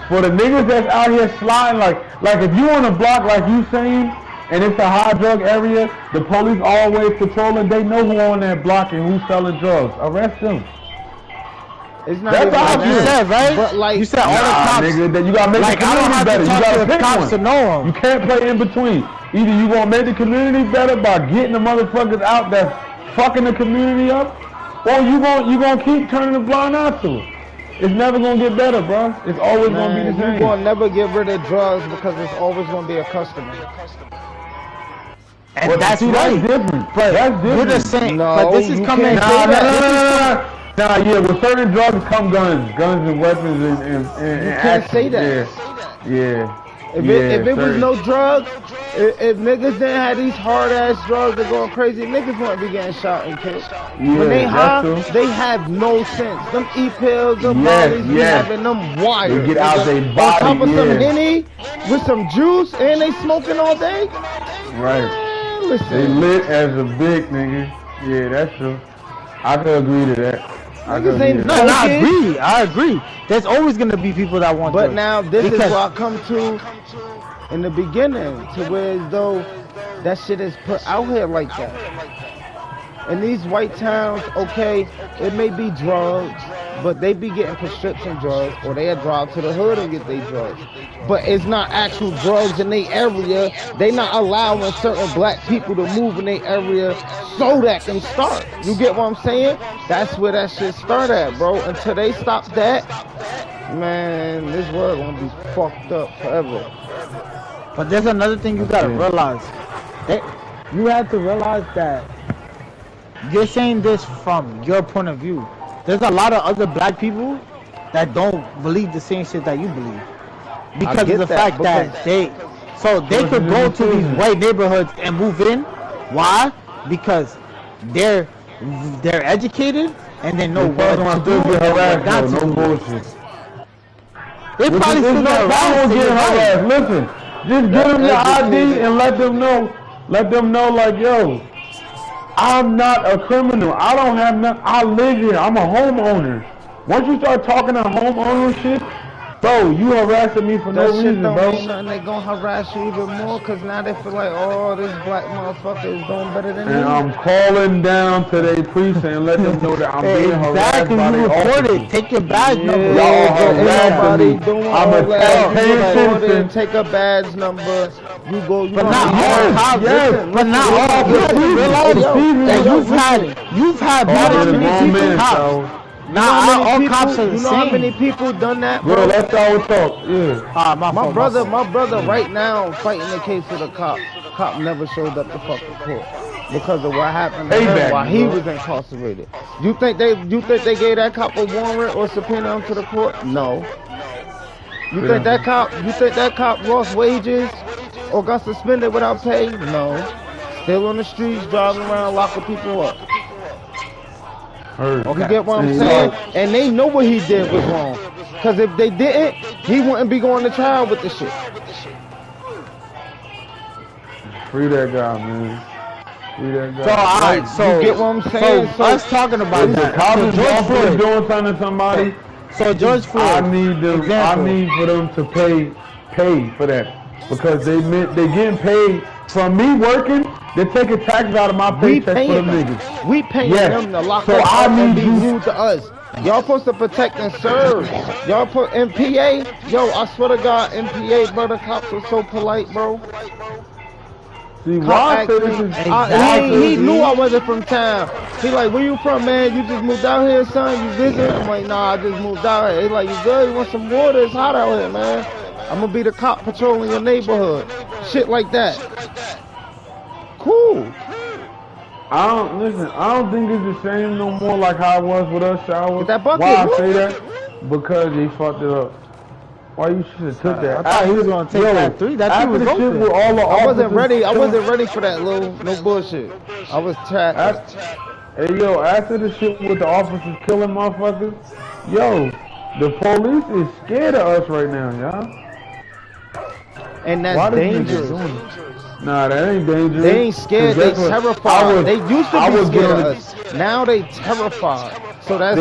S1: for the niggas that's out here sliding, like if you on a block like you saying, and it's a high drug area, the police always patrolling. They know who on that block and who's selling drugs. Arrest them.
S2: It's not
S3: that's all you said, right?
S2: But like,
S3: you said all the cops.
S1: Nigga, that you gotta make the community better. You gotta pick one.
S3: To know them.
S1: You can't play in between. Either you gonna make the community better by getting the motherfuckers out that's fucking the community up, or you gonna keep turning a blind eye to it. It's never gonna get better, bro. It's always gonna be the same.
S2: You're gonna never get rid of drugs because it's always gonna be a customer.
S3: And that's right.
S1: That's different. But that's different.
S3: You're just saying.
S2: No,
S3: but this is coming.
S1: Nah, yeah, with certain drugs come guns and weapons and
S2: you can't say that.
S1: Yeah.
S2: If it was no drugs, if niggas didn't have these hard ass drugs that going crazy, niggas wouldn't be getting shot and killed.
S1: Yeah,
S2: when they high, they have no sense. Them E-pills, them bodies, be having them wired.
S1: They get out their body.
S2: On top of some Henny with some juice and they smoking all day.
S1: Right.
S2: Man, listen.
S1: They lit as a big nigga. Yeah, that's true. I can agree to that.
S3: I agree. There's always gonna be people that want.
S2: But now this is what I come to in the beginning, to where as though that shit is put out here like that. In these white towns, okay, it may be drugs, but they be getting prescription drugs, or they drive to the hood and get their drugs. But it's not actual drugs in their area. They not allowing certain black people to move in their area so that can start. You get what I'm saying? That's where that shit start at, bro. Until they stop that, man, this world gonna be fucked up forever.
S3: But there's another thing you gotta realize. You have to realize that you're saying this from your point of view. There's a lot of other black people that don't believe the same shit that you believe. Because of the fact that they could go to these white neighborhoods and move in. Why? Because they're educated and they know what to do and what not to do.
S1: No bullshit.
S3: They probably still get harassed.
S1: Listen, just give them your ID and let them know. Let them know, like, yo, I'm not a criminal. I don't have nothing. I live here. I'm a homeowner. Once you start talking to homeownership, bro, you harassing me for no reason, bro.
S2: They gonna harass you even more because now they feel like, oh, this black motherfucker is doing better than me.
S1: And I'm calling down to their precinct and let them know that I'm being harassed by
S3: you report it. Take your badge number.
S1: Y'all harassing me. I'm a taxpaying
S2: take a badge number. You go.
S3: But not all cops. But not all cops. You've had better than cops. Nah, all cops are the same.
S2: You know how many people done that, bro?
S1: Bro, that's how we talk. Yeah.
S2: My brother right now fighting the case with a cop. Cop never showed up to fucking court because of what happened to him while he was incarcerated. You think they gave that cop a warrant or subpoena him to the court? No. You think that cop lost wages or got suspended without pay? No. Still on the streets, driving around, locking people up. You get what I'm saying? And they know what he did was wrong. Because if they didn't, he wouldn't be going to trial with the shit.
S1: Free that guy, man. Free that guy.
S3: So, alright, so
S2: you get what I'm saying?
S3: So us talking about
S1: that. The cops is doing something to somebody,
S3: So George Floyd.
S1: I need them.
S3: Example.
S1: I need for them to pay for that because they getting paid from me working. They're taking taxes out of my paycheck for them niggas.
S2: We paying them to lock us up and be rude to us. Y'all supposed to protect and serve. Y'all put MPA. Yo, I swear to God, MPA, bro, the cops are so polite, bro.
S1: See, why
S2: he knew I wasn't from town. He like, where you from, man? You just moved out here, son? You visit? I'm like, nah, I just moved out here. He like, you good? You want some water? It's hot out here, man. I'm gonna be the cop patrolling your neighborhood. Shit like that. Cool.
S1: I don't think it's the same no more like how it was with us showers.
S2: That bucket,
S1: why I say that? Because they fucked it up. Why you should have took that?
S3: I thought he was gonna take that 3. That 3 was open.
S1: With all the
S2: I wasn't ready. I wasn't ready for that, Lou. No bullshit. I was trapped.
S1: Hey yo, after the shit with the officers killing motherfuckers, yo, the police is scared of us right now, y'all.
S2: And that's dangerous.
S1: Nah, that ain't dangerous.
S2: They ain't scared. They terrified. They used to be scared of us. Now they terrified. So that's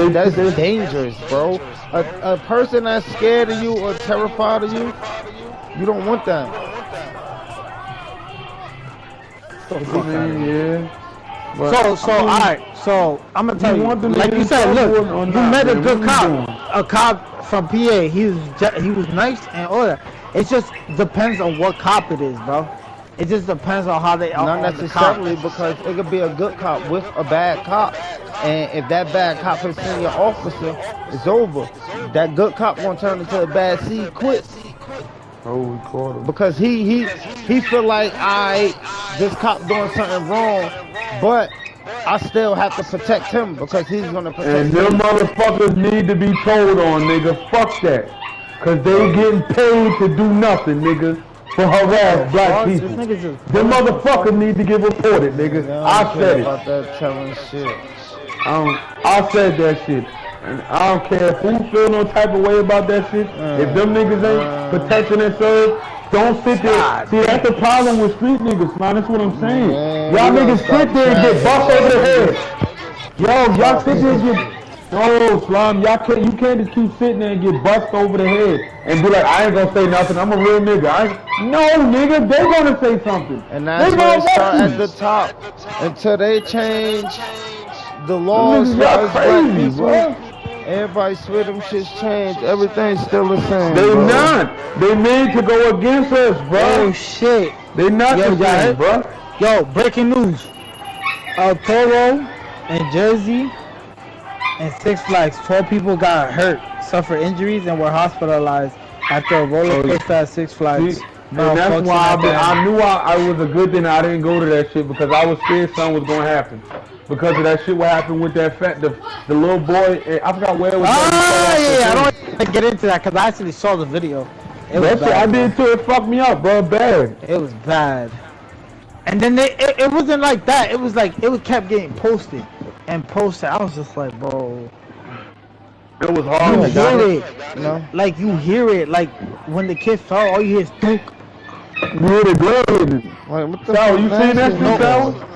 S2: dangerous, bro. A person that's scared of you or terrified of you, you don't want that.
S3: So alright. So I'm gonna tell you, like you said, look, you met a good cop from PA. He was nice and all that. It just depends on what cop it is, bro. It just depends on how they are.
S2: Not necessarily, because it could be a good cop with a bad cop, and if that bad cop is senior officer, it's over. That good cop won't turn into a bad C. Quit. Because he feel like this cop doing something wrong, but I still have to protect him because he's gonna protect
S1: and
S2: me.
S1: them motherfuckers need to be told on, nigga. Fuck that. Cause they getting paid to do nothing, nigga. For harass black people. Them motherfuckers need to get reported, nigga. I said it.
S2: About that telling shit.
S1: I said that shit. And I don't care who feel no type of way about that shit. If them niggas ain't protecting themselves, don't sit there. See, that's the problem with street niggas, man. That's what I'm saying. Y'all niggas sit there and get bust over the head. Yo, y'all sit there and get... No, Slum, you can't just keep sitting there and get bust over the head and be like, I ain't gonna say nothing, I'm a real nigga. No, nigga, they gonna say something.
S2: And that's where it start at the top. Until they change the laws for us black people, bro. Everybody swear them shit's changed. Everything's still the same.
S1: They not. They made to go against us, bro.
S3: Oh shit.
S1: They not the same, bro.
S3: Yo, breaking news. Toro in Jersey and Six Flags, 12 people got hurt, suffered injuries, and were hospitalized after a roller coaster at Six Flags.
S1: See, and that's why I knew it was a good thing I didn't go to that shit, because I was scared something was gonna happen. Because of that shit, what happened with that the little boy, I forgot where it was.
S3: I don't want to get into that because I actually saw the video. It was bad,
S1: I did too. It fucked me up, bro. Bad.
S3: It was bad. And then it wasn't like that. It was like it kept getting posted and posted. I was just like, bro.
S1: It was hard.
S3: You hear it, you know? Like you hear it. Like when the kid fell, all you hear is dunk.
S1: You hear the blood. Wait, what the fuck? You seen that shit, Sal?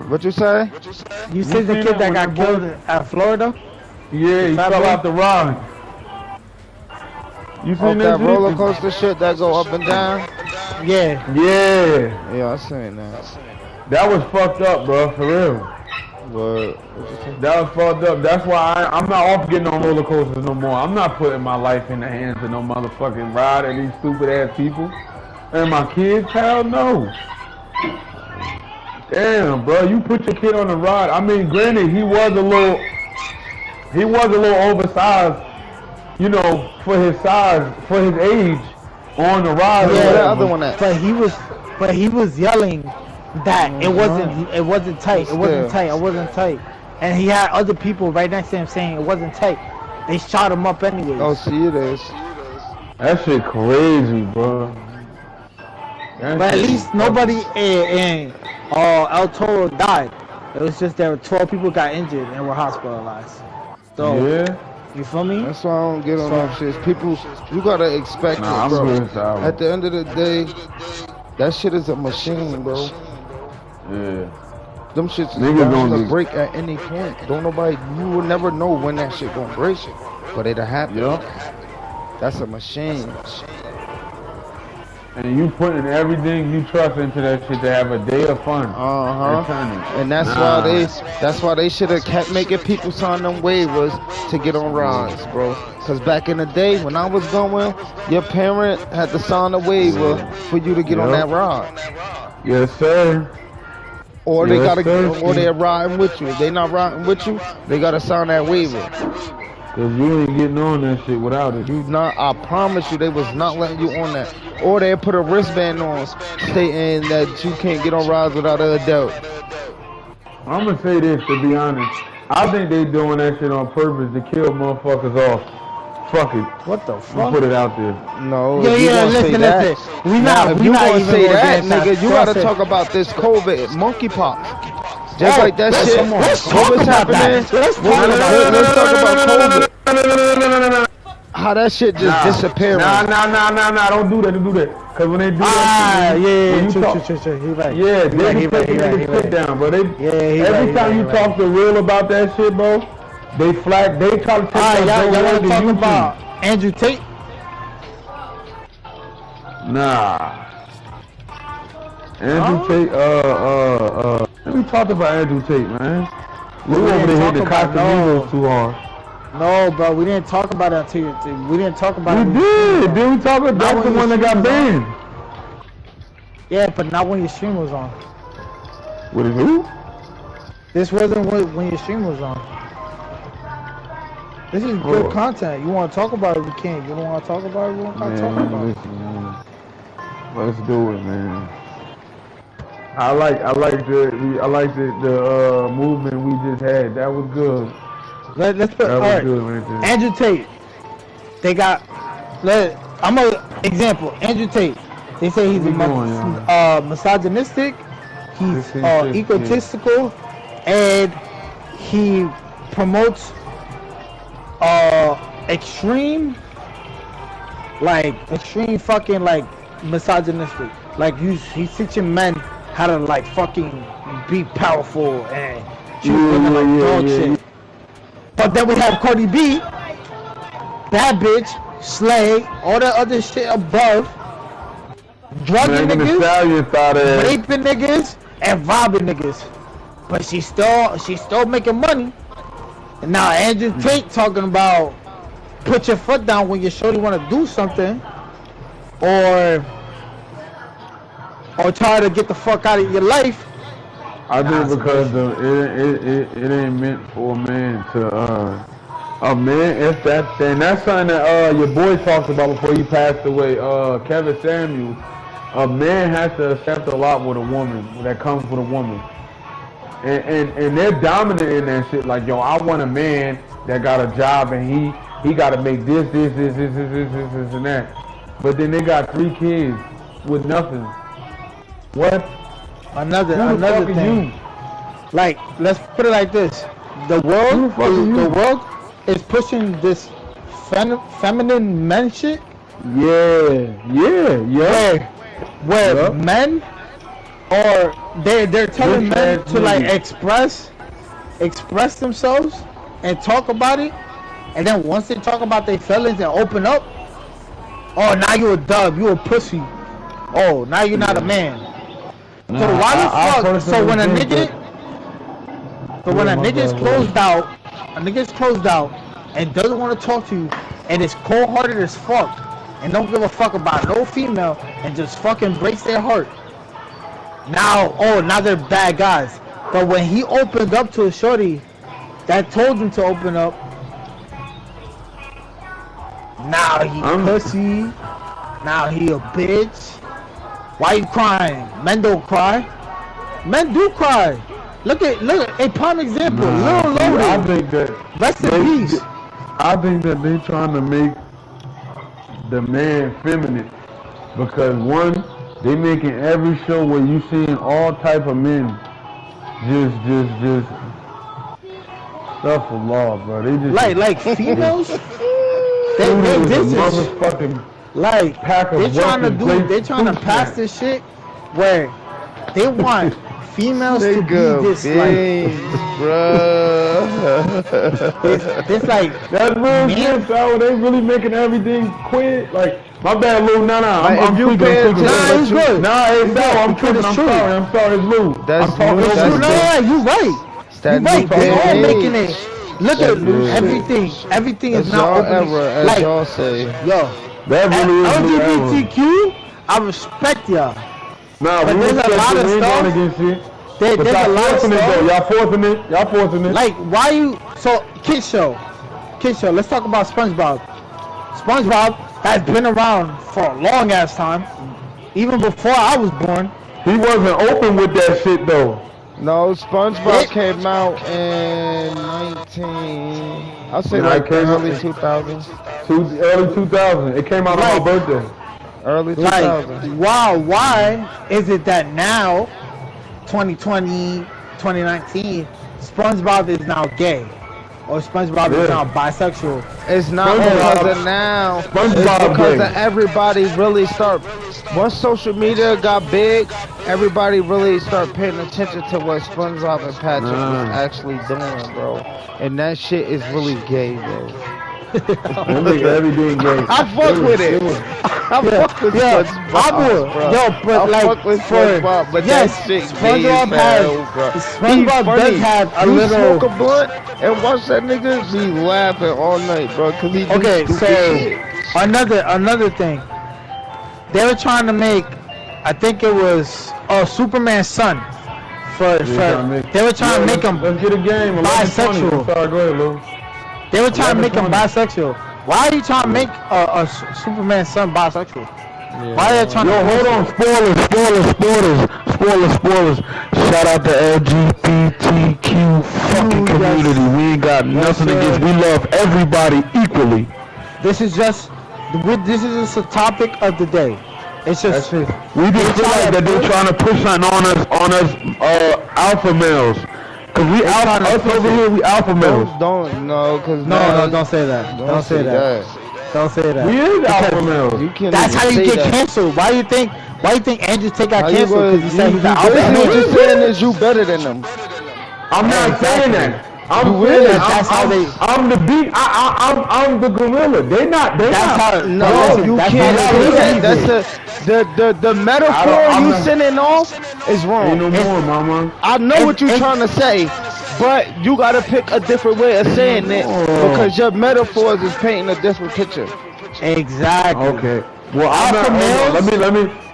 S2: What you say?
S3: You see the kid that got killed at Florida?
S1: Yeah, he fell out the ride. You seen
S2: that roller coaster shit that go up and down?
S3: Yeah.
S1: Yeah.
S2: Yeah, I seen that.
S1: That was fucked up, bro, for real.
S2: What?
S1: That was fucked up. That's why I'm not off getting on roller coasters no more. I'm not putting my life in the hands of no motherfucking ride and these stupid ass people. And my kids, hell no. Damn, bro, you put your kid on the ride. I mean, granted, he was a little oversized, you know, for his size, for his age, on the ride.
S2: Yeah, the other one that.
S3: But he was yelling that it wasn't tight. It wasn't tight. And he had other people right next to him saying it wasn't tight. They shot him up anyways.
S2: Oh, see, it is.
S1: That shit crazy, bro.
S3: But at least nobody in El Toro died. It was just there were 12 people got injured and were hospitalized. So,
S1: yeah.
S3: You feel me?
S2: That's why I don't get on that shit. People, you gotta expect it, bro. At the end of the day, that shit is a machine, bro.
S1: Yeah.
S2: Them shits is gonna break at any point. You will never know when that shit gonna break. but it'll happen.
S1: Yup.
S2: That's a machine.
S1: And you putting everything you trust into that shit to have a day of fun.
S2: And that's why they should have kept making people sign them waivers to get on rides, bro. Cause back in the day when I was going, your parent had to sign a waiver for you to get on that ride.
S1: Yes, sir.
S2: Or they or they're riding with you. If they not riding with you, they gotta sign that waiver.
S1: Cause you ain't getting on that shit without it.
S2: You not. I promise you, they was not letting you on that. Or they put a wristband on, stating that you can't get on rides without an adult.
S1: I'm gonna say this, to be honest. I think they doing that shit on purpose to kill motherfuckers off. Fuck it.
S2: What the fuck?
S1: Put it out there.
S2: No.
S3: Listen. We not even
S2: say that, nigga. You gotta talk about this COVID, monkeypox. Just like that shit. What was happening? Let's talk about COVID. How that shit just disappeared.
S1: Nah. Don't do that. Cause when they do that shit,
S3: he right.
S1: Yeah, they take shit down, bro. Every time you talk to real about that shit, bro, they try to take that.
S3: Y'all wanna talk about Andrew Tate?
S1: Nah. Andrew Tate, we talked about Andrew Tate, man. We over there hitting the Casamigos too hard.
S3: No, bro, we didn't talk about it until we didn't talk about it.
S1: We did. Did we talk about that's the one that got banned?
S3: Yeah, but not when your stream was on.
S1: With who?
S3: This wasn't when your stream was on. This is good content. You want to talk about it? We can. You don't want to talk about it? We don't want to talk about it.
S1: Man. Let's do it, man. I like the movement we just had. That was good.
S3: Let's put all right. Andrew Tate. They got. I'm an example. Andrew Tate. They say he's misogynistic. He's egotistical, and he promotes extreme fucking like misogynistic. Like he's teaching men how to like fucking be powerful and treat women like dog shit. But then we have Cardi B, bad bitch, slay, all that other shit above, drugging niggas, raping niggas, and robbing niggas. But she's still making money. And now Andrew Tate talking about put your foot down when your shorty want to do something, or try to get the fuck out of your life.
S1: I think because it ain't meant for a man to if that's something that your boy talked about before he passed away, Kevin Samuels. A man has to accept a lot with a woman that comes with a woman. And they're dominant in that shit. Like, yo, I want a man that got a job and he got to make this, and that. But then they got 3 kids with nothing. What?
S3: Another thing. Like, let's put it like this: the world is pushing this feminine men shit.
S1: Yeah.
S3: Where men. Or they're telling men to like express themselves and talk about it, and then once they talk about their feelings and open up, oh, now you a dub, you a pussy, oh, now you're not a man. So why the fuck? So when a nigga's closed out and doesn't want to talk to you and is cold-hearted as fuck and don't give a fuck about no female and just fucking breaks their heart. Now they're bad guys. But when he opened up to a shorty that told him to open up, now he pussy. Now he a bitch. Why you crying? Men don't cry. Men do cry. Look at a prime example. Lil Loaded.
S1: I think that
S3: rest in peace.
S1: I think that they trying to make the man feminine because one. They making every show where you seeing all type of men just stuff for law, bro. They just
S3: like females. they
S1: motherfucking
S3: like they're trying to pass this shit where they want females to be this like,
S2: bro.
S3: This like
S1: That's real shit, so they really making everything quit. Like, my bad, Lou. Nah.
S2: Like,
S1: I'm
S2: if you
S1: tweaking.
S2: pay
S1: I'm tweaking.
S3: Nah, it's good.
S1: Nah, it's no. I'm
S3: Because
S1: tripping.
S3: it's
S1: I'm
S3: true.
S1: sorry, it's Lou.
S2: That's
S1: I'm talking
S2: new,
S1: to
S2: that's
S1: Lou.
S3: No, you right.
S2: That
S3: You right.
S2: new
S3: They're all
S2: day and
S3: making
S2: age.
S3: it. Look
S2: That
S3: at
S2: new shit.
S3: everything. Everything is
S2: It's
S3: now
S2: y'all
S3: open.
S2: era, as
S3: Like,
S2: y'all say.
S3: yo,
S1: That really is Lou era.
S3: LGBTQ, I respect y'all.
S1: Nah,
S3: But
S1: we
S3: there's a
S1: respect
S3: lot
S1: it.
S3: of
S1: We ain't
S3: stuff-
S1: going against shit.
S3: There's
S1: But
S3: a
S1: y'all
S3: lot of
S1: forcing it though.
S3: stuff.
S1: Y'all forcing it.
S3: Like, why you? So, Kid Show. Let's talk about SpongeBob. SpongeBob has been around for a long ass time, even before I was born.
S1: He wasn't open with that shit though.
S2: No, SpongeBob
S3: It-
S2: came out in 19. I'll say
S1: Nah,
S2: like
S1: it came
S2: early
S1: out-
S2: 2000s.
S1: Early 2000. It came out on
S3: Like-
S1: my birthday.
S2: Early
S3: Like,
S2: 2000s.
S3: wow, why is it that now, 2020, 2019, SpongeBob is now gay? Or SpongeBob is
S1: Yeah.
S3: now bisexual?
S2: It's not
S1: SpongeBob-
S2: because of now.
S1: SpongeBob
S2: It's because
S1: gay.
S2: of everybody really start. Once social media got big, everybody really start paying attention to what SpongeBob and Patrick was actually doing, bro. And that shit is really gay, bro.
S1: That nigga everything gay.
S2: I fuck with it. I fuck with
S3: Yeah,
S2: SpongeBob,
S3: I would.
S2: bro.
S3: Yo, but
S2: I
S3: like,
S2: fuck with
S3: for-
S2: SpongeBob, but
S3: yes,
S2: that shit
S3: SpongeBob
S2: gay as
S3: has-
S2: hell, bro.
S3: SpongeBob
S2: He funny.
S3: does have a
S2: you
S3: little-
S2: smoke a blunt and watch that nigga be laughing all night, bro, cause he do
S3: Okay,
S2: stupid
S3: so
S2: shit.
S3: another thing. They were trying to make, I think it was Superman's son. They were trying to make him
S1: Let's get a game. 11-20.
S3: bisexual.
S1: Sorry, go ahead, Lou.
S3: They were trying to make him
S1: 11-20.
S3: bisexual. Why are you trying to make Superman's son bisexual? Why are they trying
S1: Yo,
S3: to?
S1: hold on. Spoilers. Shout out to LGBTQ fucking community. We ain't got nothing
S3: sir.
S1: against. We love everybody equally.
S3: This is just a topic of the day. It's just
S1: We just feel like that they're trying to push something on us, alpha males. Cause we alpha, us over here, we alpha males.
S2: Don't no, cause
S3: no, don't say that. Don't say that. Don't say that.
S1: We is alpha males.
S2: You can't
S3: That's
S2: even
S3: how you
S2: say
S3: get
S2: that.
S3: canceled. Why you think Andrew Tate got
S2: How you
S3: canceled?
S2: gonna-
S3: Because he said he's
S2: you
S3: an
S2: basically
S3: alpha
S2: what you're
S3: male.
S2: saying is you better than them.
S1: I'm not saying that. I'm
S2: You
S1: saying
S2: is.
S1: that.
S3: That's how they-
S1: I'm the beat. I'm the gorilla. They not.
S3: That's how.
S2: No,
S3: listen,
S2: you
S3: that's
S2: can't
S3: how
S2: do
S3: they-
S2: that. That's the metaphor
S1: I'm
S2: you
S1: not-
S2: sending off is
S1: Ain't
S2: wrong.
S1: no more, mama.
S2: I know what you're trying to say, but you gotta pick a different way of saying it because your metaphors is painting a different picture.
S3: Exactly.
S1: Okay. Well,
S3: Alpha males?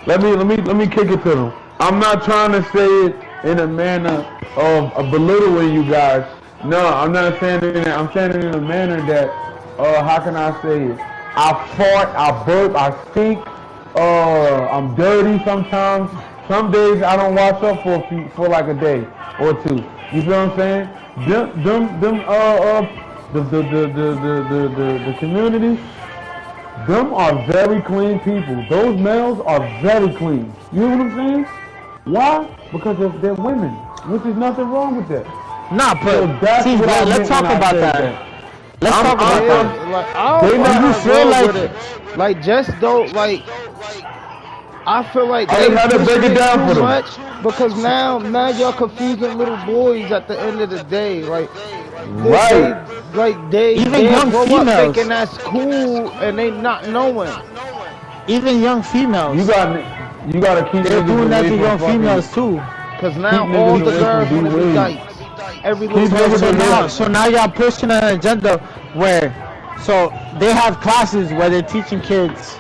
S1: let me kick it to them. I'm not trying to say it in a manner of belittling you guys. No, I'm not saying it. I'm saying it in a manner that, how can I say it? I fart, I burp, I stink. I'm dirty sometimes. Some days I don't wash up for like a day or two. You feel what I'm saying? The community. Them are very clean people. Those males are very clean. You know what I'm saying? Why? Because they're women, which is nothing wrong with that.
S3: Nah,
S1: So
S3: but
S1: that's
S3: see,
S1: what I
S3: let's
S1: meant
S3: talk
S1: when I
S3: about
S1: said
S3: that. Let's
S1: I'm-
S3: talk about
S1: I'm-
S3: that.
S2: Like I don't
S1: They
S2: know
S1: not-
S2: how
S1: you
S2: to
S3: feel
S2: roll
S3: like-
S2: with it. Like just don't like. I feel like
S1: I
S2: they
S1: had to break it
S2: pushing
S1: down
S2: too
S1: for them.
S2: much because now y'all confusing little boys at the end of the day. Like
S1: Right.
S2: they
S3: Even young
S2: grow up
S3: females.
S2: thinking that's cool and they not knowing.
S3: Even young females.
S1: You got to keep.
S3: They're
S1: niggas
S3: doing that
S1: away
S3: to
S1: from
S3: young
S1: fucking-
S3: females too.
S2: Cause now
S1: Keep
S2: all
S1: niggas
S2: the
S1: away
S2: girls
S1: from
S2: want to be
S1: D-Wade.
S2: dykes. Every little
S1: Keep
S2: girl
S1: niggas
S3: So
S1: away
S3: now,
S1: from-
S3: so now y'all pushing an agenda where, so they have classes where they're teaching kids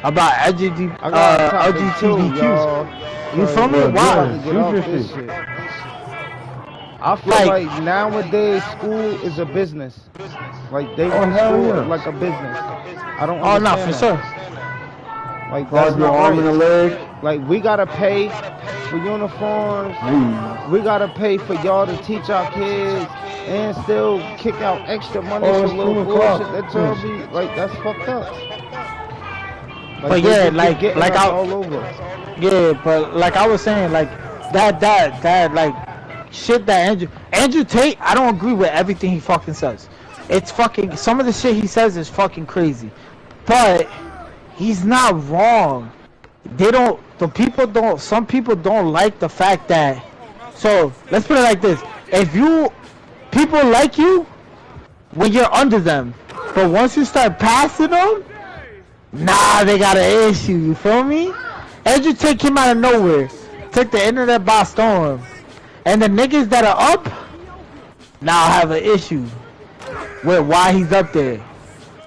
S3: about
S2: I got a topic too,
S3: LGBTQ.
S2: y'all.
S3: You feel me?
S1: Yeah,
S3: Why?
S1: yeah.
S2: To get off this
S1: Shoot your
S2: shit. I feel
S3: Like-
S2: like nowadays school is a business. Like they
S1: Oh,
S2: run
S1: hell
S2: school
S1: yeah.
S2: like a business. I don't.
S3: Oh no,
S2: understand
S3: for
S2: that.
S3: sure.
S2: Like
S1: Guard
S2: that's
S1: your
S2: not
S1: arm and a
S2: right.
S1: leg.
S2: Like we gotta pay for uniforms. We gotta pay for y'all to teach our kids and still kick out extra money
S1: Oh,
S2: for
S1: it's
S2: little
S1: 2 o'clock.
S2: bullshit that y'all be like. That's fucked up.
S3: But
S2: they
S3: yeah,
S2: just be
S3: like-
S2: getting
S3: like
S2: us
S3: I-
S2: all over.
S3: Yeah, but like I was saying, like that like shit that Andrew Tate, I don't agree with everything he fucking says. It's fucking, some of the shit he says is fucking crazy. But he's not wrong. Some people don't like the fact that, so let's put it like this. If people like you, when you're under them. But once you start passing them, nah, they got an issue. You feel me? Andrew Tate came out of nowhere, took the internet by storm, and the niggas that are up now have an issue with why he's up there.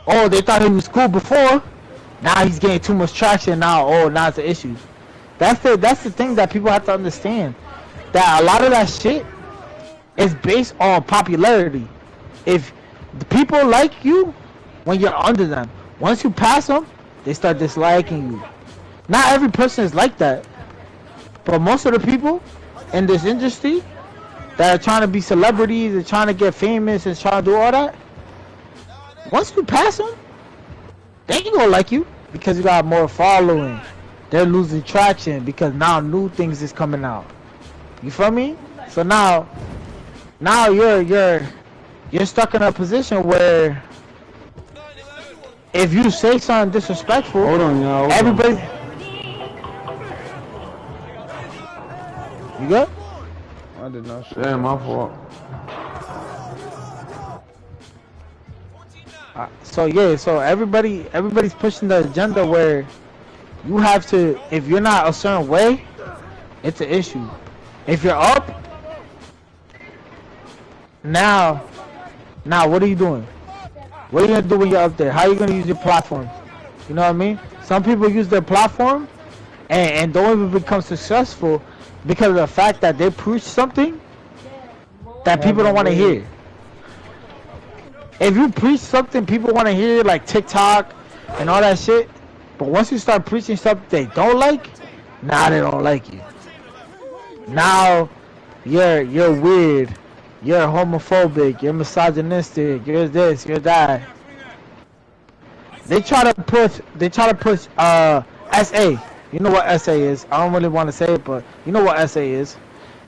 S3: Oh, they thought he was cool before. Now he's getting too much traction. Now, oh, now it's an issue. That's the thing that people have to understand. That a lot of that shit is based on popularity. If the people like you when you're under them, once you pass them, they start disliking you. Not every person is like that, but most of the people in this industry that are trying to be celebrities and trying to get famous and trying to do all that, once you pass them, they ain't gonna like you because you got more following. They're losing traction because now new things is coming out. You feel me? So now you're stuck in a position where if you say something disrespectful,
S1: Hold on, y'all.
S3: everybody. You good?
S2: I did not show.
S1: Yeah, my fault.
S3: So yeah, so everybody's pushing the agenda where you have to, if you're not a certain way, it's an issue. If you're up, now what are you doing? What are you gonna do when you're up there? How are you gonna use your platform? You know what I mean? Some people use their platform and don't even become successful because of the fact that they preach something that people don't want to hear. If you preach something people want to hear, like TikTok and all that shit, but once you start preaching something they don't like, now they don't like you. Now you're weird, you're homophobic, you're misogynistic, you're this, you're that. They try to push SA. You know what SA is? I don't really want to say it, but you know what SA is.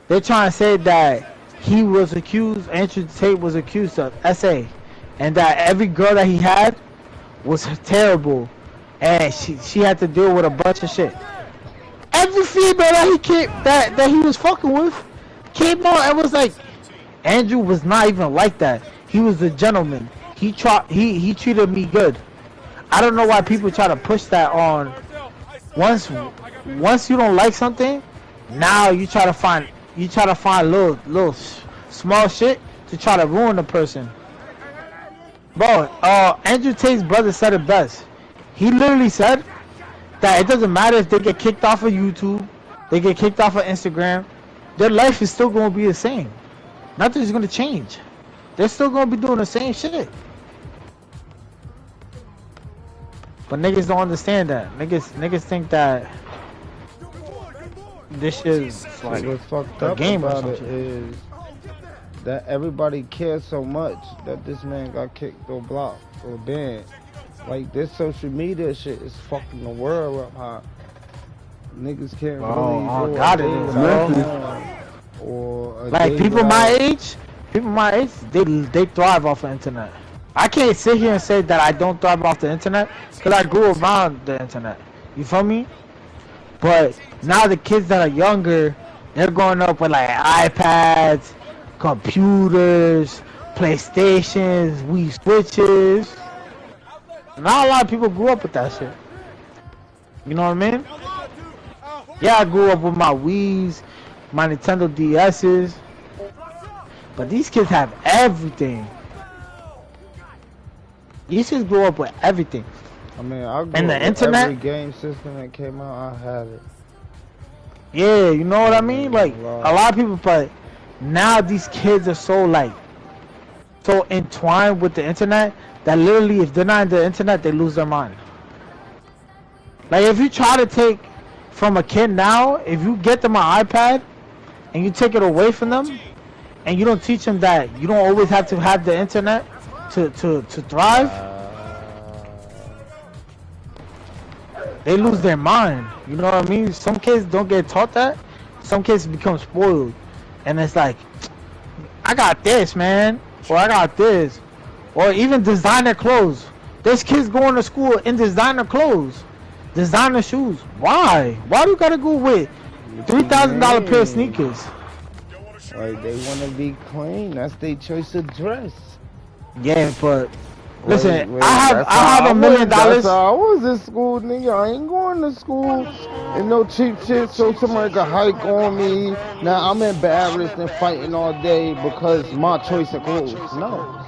S3: They're trying to say that he was accused, Andrew Tate was accused of SA, and that every girl that he had was terrible, and she had to deal with a bunch of shit. Every female that he was fucking with came out and was like, Andrew was not even like that. He was a gentleman. He treated me good. I don't know why people try to push that on. Once you don't like something, now you try to find little small shit to try to ruin the person. Bro, Andrew Tate's brother said it best. He literally said that it doesn't matter if they get kicked off of YouTube, they get kicked off of Instagram, their life is still going to be the same. Nothing's going to change. They're still going to be doing the same shit. But niggas don't understand that. Niggas think that this shit is like
S2: what's fucked
S3: a
S2: up
S3: game or
S2: about
S3: some
S2: it
S3: shit.
S2: is that everybody cares so much that this man got kicked or blocked or banned. Like, this social media shit is fucking the world up high. Niggas can't really do
S3: God,
S2: a
S3: it
S2: day
S3: is,
S2: without
S3: bro.
S2: him, or a
S3: Like
S2: day
S3: people
S2: without-
S3: my age, they thrive off the internet. I can't sit here and say that I don't thrive off the internet because I grew around the internet. You feel me? But now the kids that are younger, they're growing up with like iPads, computers, PlayStations, Wii Switches. Not a lot of people grew up with that shit. You know what I mean? Yeah, I grew up with my Wiis, my Nintendo DS's, but these kids have everything. These kids grew up with everything.
S2: I mean, I grew
S3: And the
S2: up with
S3: internet?
S2: every game system that came out, I had it.
S3: Yeah, you know what I mean? Like, a lot of people, but now these kids are so entwined with the internet that literally if they're not in the internet, they lose their mind. Like, if you try to take from a kid now, if you get them an iPad and you take it away from them and you don't teach them that you don't always have to have the internet to thrive, they lose their mind. You know what I mean? Some kids don't get taught that. Some kids become spoiled. And it's like, I got this, man. Or I got this. Or even designer clothes. There's kids going to school in designer clothes. Designer shoes. Why? Why do you gotta go with $3,000 pair of sneakers?
S2: Like, they want to be clean. That's their choice of dress.
S3: Yeah, but listen,
S2: Wait,
S3: I
S2: that's how
S3: have
S2: I
S3: $1 million.
S2: was. That's how I was in school, nigga. I ain't going to school and no cheap shit so somebody could hike on me. Now I'm embarrassed and fighting all day because my choice of clothes. No,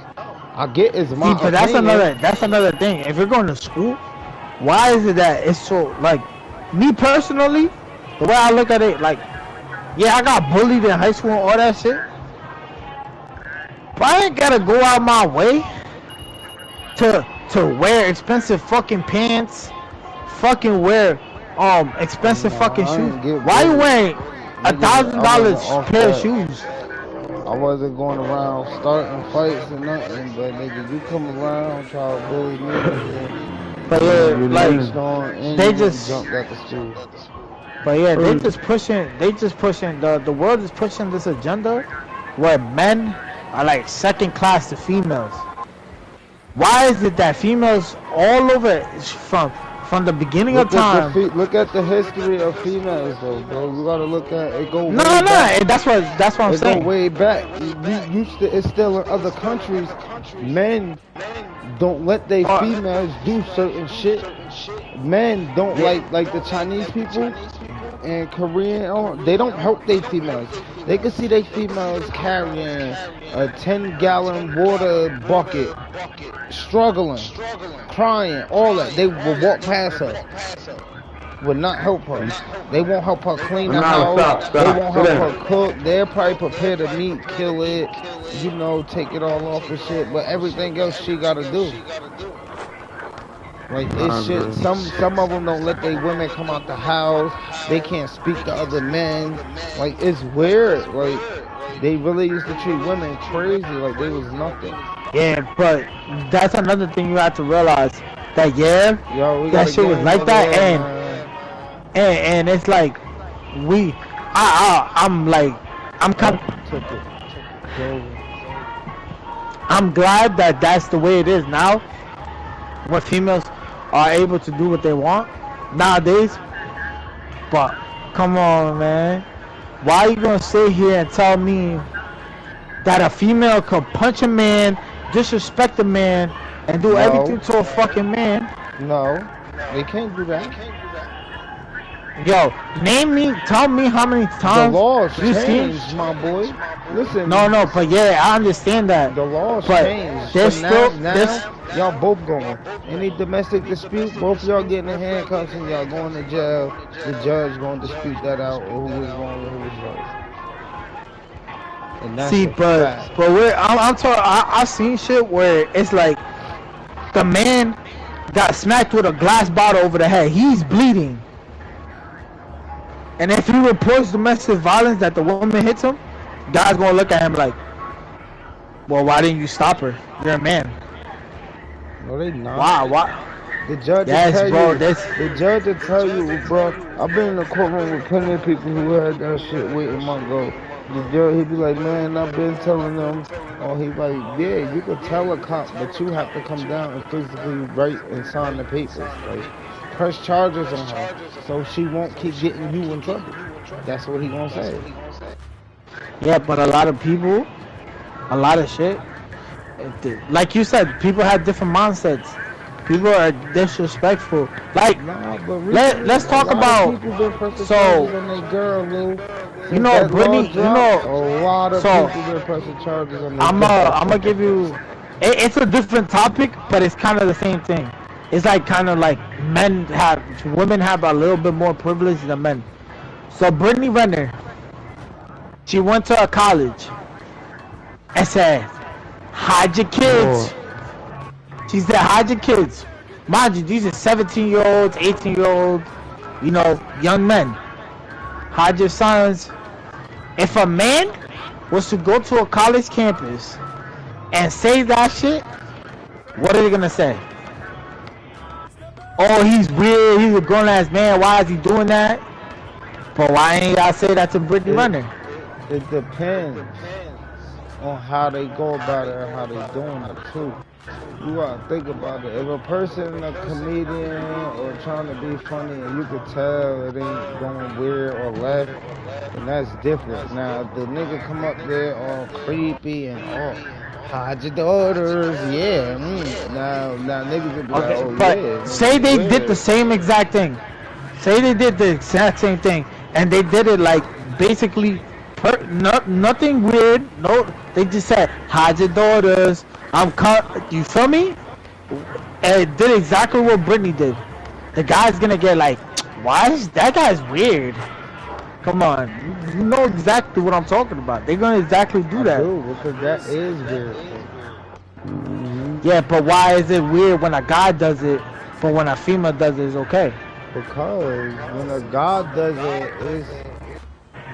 S2: I get it's
S3: See,
S2: my
S3: but
S2: opinion.
S3: that's another thing. If you're going to school, why is it that it's so like me personally? The way I look at it, like, yeah, I got bullied in high school and all that shit, but I ain't gotta go out my way to wear expensive fucking pants, fucking wear expensive
S2: Nah,
S3: fucking
S2: I
S3: shoes.
S2: ain't get
S3: Why you
S2: bullied.
S3: wearing
S2: Nigga, I wasn't
S3: $1,000
S2: off
S3: pair of
S2: that.
S3: shoes?
S2: I wasn't going around starting fights and nothing, but nigga, you come around try to bully me, nigga.
S3: But
S2: You gonna
S3: yeah,
S2: get
S3: like
S2: snitched on and
S3: they
S2: you getting
S3: just,
S2: jumped at the school.
S3: but yeah, they just pushing. The world is pushing this agenda where men are like second class to females. Why is it that females all over from the beginning of time?
S2: Look at the history of females though, bro. You gotta look at it. Go
S3: No,
S2: way back.
S3: that's what I'm
S2: It go
S3: saying.
S2: way back. It's still in other countries. Men don't let their females do certain shit. Men don't like the Chinese people and Korean. They don't help their females. They can see their females carrying a 10-gallon water bucket, struggling, crying, all that. They will walk past her. Would not help her. They won't help her clean the house. They won't help her cook. They'll probably prepare the meat, kill it, you know, take it all off and shit. But everything else she gotta do. Like it's shit. Some of them don't let their women come out the house. They can't speak to other men. Like it's weird. Like they really used to treat women crazy, like they was nothing.
S3: Yeah, but that's another thing you have to realize that that shit was like that, and it's like I'm glad that that's the way it is now, where females are able to do what they want nowadays. But come on, man, why are you gonna sit here and tell me that a female could punch a man, disrespect a man, and do everything to a fucking man?
S2: No, they can't do that.
S3: Yo, tell me how many times
S2: the laws changed, my boy. Listen.
S3: No, but yeah, I understand that.
S2: The laws changed.
S3: There's
S2: now y'all both going. Any domestic dispute, both y'all getting in handcuffs and y'all going to jail. The judge going to dispute that out, or who was wrong or who was right. And that's
S3: I've seen shit where it's like the man got smacked with a glass bottle over the head. He's bleeding. And if he reports domestic violence that the woman hits him, God's gonna look at him like, well, why didn't you stop her? You're a man.
S2: No, they not.
S3: Why?
S2: The judge will tell you. The judge will tell you, bro. I've been in the courtroom with plenty of people who had that shit waiting my go. The judge, he be like, man, I've been telling them. Oh, he like, yeah, you could tell a cop, but you have to come down and physically write and sign the papers. Like, press charges on her, so she won't keep getting you in trouble. That's what he gonna say.
S3: Yeah, but a lot of people, a lot of shit, like you said, people have different mindsets. People are disrespectful. Like, let's talk about. So, you know, Brittany. You know,
S2: a lot of people been pressing charges on.
S3: I'm gonna give you. It's a different topic, but it's kind of the same thing. It's like kind of like women have a little bit more privilege than men. So Brittany Renner, she went to a college and said, hide your kids. She said, hide your kids. Mind you, these are 17-year-olds, 18-year-olds, you know, young men. Hide your sons. If a man was to go to a college campus and say that shit, what are they gonna say? Oh, he's weird, he's a grown-ass man, why is he doing that? But why ain't y'all say that to Brittany Renner?
S2: It depends on how they go about it and how they doing it too. You gotta think about it. If a person, a comedian or trying to be funny and you could tell it ain't going weird or left, then that's different. Now, if the nigga come up there all creepy and all hide your daughters, yeah. Now niggas would be like,
S3: Okay,
S2: oh
S3: but
S2: yeah.
S3: say they did the
S2: weird.
S3: same exact thing. Say they did the exact same thing, and they did it like basically, nothing weird. No, they just said hide your daughters. You feel me? And it did exactly what Britney did. The guy's gonna get like, why is that guy's weird? Come on, you know exactly what I'm talking about. They're gonna exactly do that.
S2: Dude, because that is weird.
S3: Yeah, but why is it weird when a guy does it, but when a female does it, it's okay?
S2: Because when a God does it,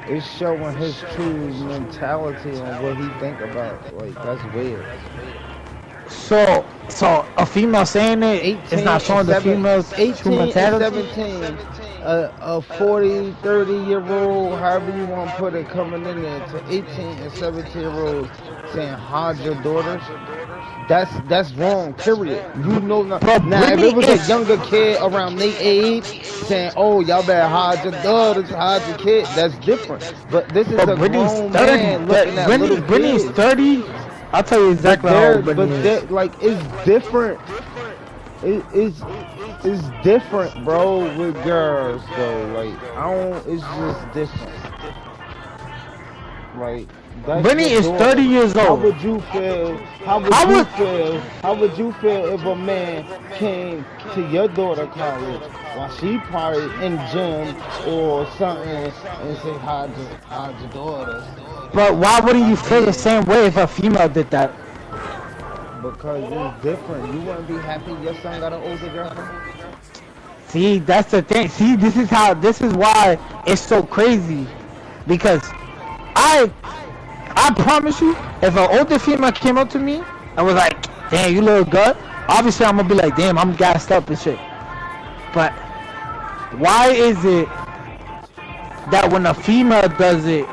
S2: it's showing his true mentality on what he think about. Like, that's weird.
S3: So a female saying it, it's not showing the female's true
S2: 18 and
S3: mentality?
S2: 17, a 40, 30-year-old, however you want to put it, coming in there to 18 and 17-year-olds saying hide your daughters. That's wrong, period. You know not. Now, if it was a younger kid around their age saying, oh, y'all better hide your daughters, hide your kid, that's different. But this is a grown man looking at little kids.
S3: Britney's 30. I'll tell you exactly how old Britney is.
S2: Like, it's different. It's different, bro, with girls, though. Like, it's just different. Like,
S3: Britney is 30 years old.
S2: How would you feel? How would you feel if a man came to your daughter college while she probably in gym or something and say hide your daughters?
S3: But why wouldn't you feel the same way if a female did that?
S2: Because it's different. You wouldn't be happy your son got an older girlfriend?
S3: See, that's the thing. See, this is why it's so crazy. Because I promise you, if an older female came up to me and was like, damn, you look good, obviously I'm gonna be like, damn, I'm gassed up and shit. But why is it that when a female does it,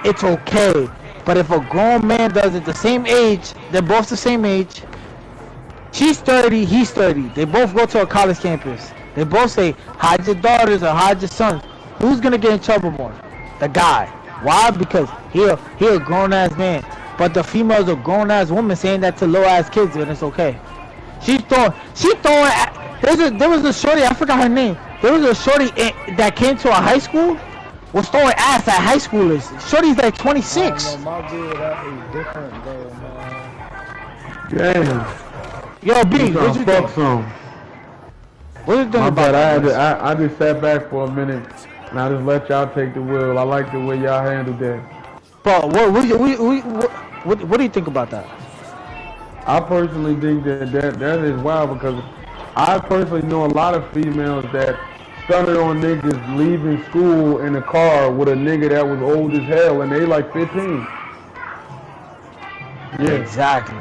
S3: it's okay, but if a grown man does it the same age, they're both the same age, she's 30, he's 30, they both go to a college campus, they both say hide your daughters or hide your sons, who's gonna get in trouble more? The guy. Why? Because he a grown ass man, but the female's a grown ass woman saying that to low ass kids, and it's okay. There was a shorty, I forgot her name, there was a shorty that came to a high school, was throwing ass at high schoolers. Shorty's like 26.
S2: My dude, that is different though, man.
S1: Damn.
S3: Yo, B, what you think? What you think about that?
S1: I just sat back for a minute and I just let y'all take the wheel. I like the way y'all handled that.
S3: But what do you think about that?
S1: I personally think that is wild because I personally know a lot of females that stunted on niggas leaving school in a car with a nigga that was old as hell and they like 15.
S3: Yeah, exactly.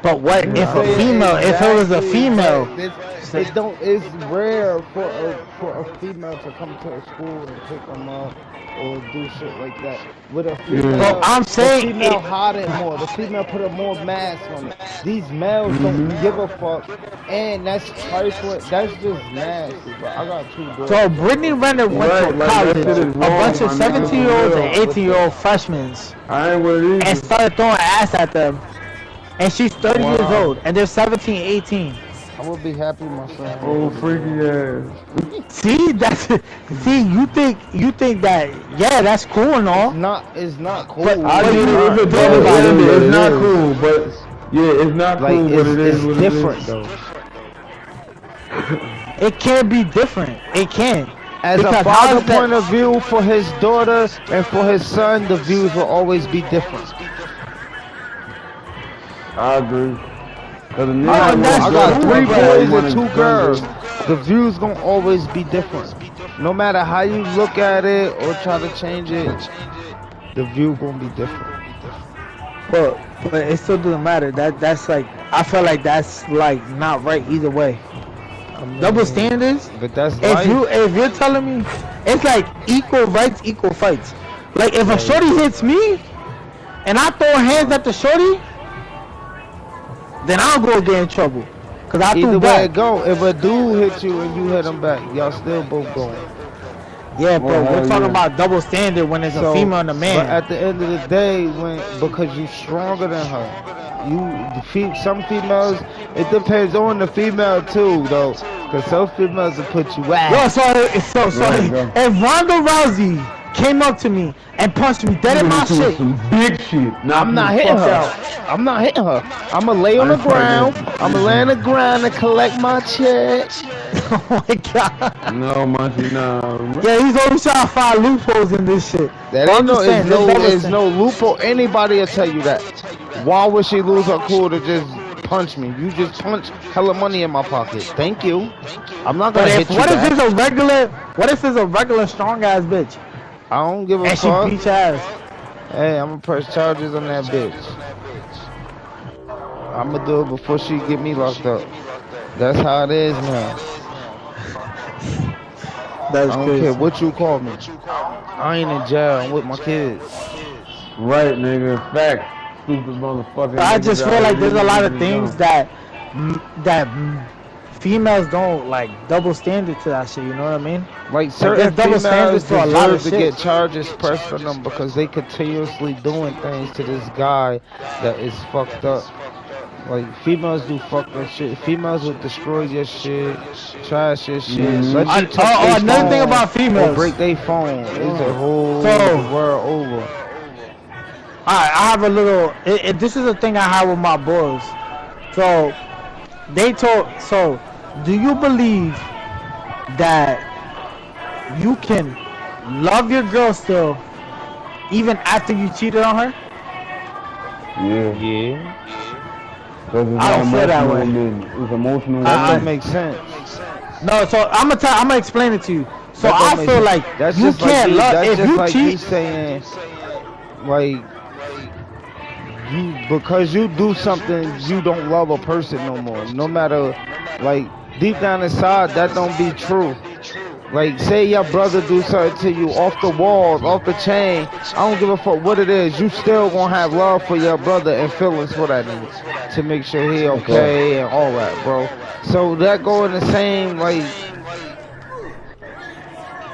S3: But what if a female? If it was a female,
S2: it's rare for a female to come to a school and pick them up or do shit like that. With a female,
S3: well, I'm saying
S2: the female hide it more. The female put a more mask on it. These males don't give a fuck, and that's trifling. That's just nasty. But I got two girls.
S3: So Brittany Renner went to college, a bunch of 17-year-olds and 18-year-old freshmen, and started throwing ass at them. And she's 30 years old, and they're 17, 18.
S2: I would be happy, my son.
S1: Oh, freaky ass.
S3: See, you think that, yeah, that's cool and all.
S2: It's not cool.
S3: But
S1: it's not cool, but yeah, it's not cool, but it is what it is.
S2: It's different, though.
S3: It can be different. It can.
S2: As a father point of view for his daughter and for his son, the views will always be different.
S1: I agree.
S2: I got 3 boys and 2 girls. The views gonna always be different. No matter how you look at it or try to change it, the view gonna be different.
S3: But it still doesn't matter. That's like, I feel like that's like not right either way. Double standards.
S2: But that's
S3: if you're telling me it's like equal rights, equal fights. Like if a shorty hits me and I throw hands at the shorty, then I'll go get in trouble. Cause I
S2: either
S3: threw
S2: way
S3: back.
S2: it go. If a dude hits you and you hit him back, y'all still both going.
S3: Yeah, but we're talking about double standard when it's a female and a man.
S2: But at the end of the day, because you're stronger than her, some females, it depends on the female too, though. Cause some females will put you out.
S3: Yo, so if Ronda Rousey came up to me and punched me dead in my shit,
S1: some big shit.
S2: I'm not hitting her. I'm not hitting her. I'ma lay on the ground. I'ma lay on the ground and collect my check.
S3: oh my god.
S1: No, Monty, no.
S3: Yeah, he's always trying to find loopholes in this shit.
S2: That ain't no, there's no loophole. Anybody will tell you that. Why would she lose her cool to just punch me? You just punch hella money in my pocket. Thank you. I'm not gonna hit you back.
S3: What if it's a regular strong ass bitch?
S2: I don't give a
S3: and
S2: fuck.
S3: And she beat your ass.
S2: Hey, I'ma press charges on that bitch. I'ma do it before she get me locked up. That's how it is now. I don't care what you call me. I ain't in jail. I'm with my kids.
S1: Right, nigga. Fact. Stupid motherfucker.
S3: I just feel like there's a lot of things that females don't like double standard to that shit. You know what I mean?
S2: Like certain females deserve to get charges pressed on them because they continuously doing things to this guy that is fucked up. Like females do fucked up shit. Females will destroy your shit, trash your shit. Let you touch
S3: another thing about females,
S2: break their phone. It's a whole world over.
S3: Alright, I have a little. This is a thing I have with my boys. So do you believe that you can love your girl still even after you cheated on her?
S2: Yeah.
S3: I don't feel that way.
S1: It's emotional.
S2: That don't make sense.
S3: No, so I'm gonna explain it to you. So I feel like you can't love if you cheat.
S2: You saying like because you do something, you don't love a person no more. No matter, like, deep down inside, that don't be true. Like, say your brother do something to you off the walls, off the chain. I don't give a fuck what it is. You still gonna have love for your brother and feelings for that nigga to make sure he okay and all that, bro. So that go in the same, like,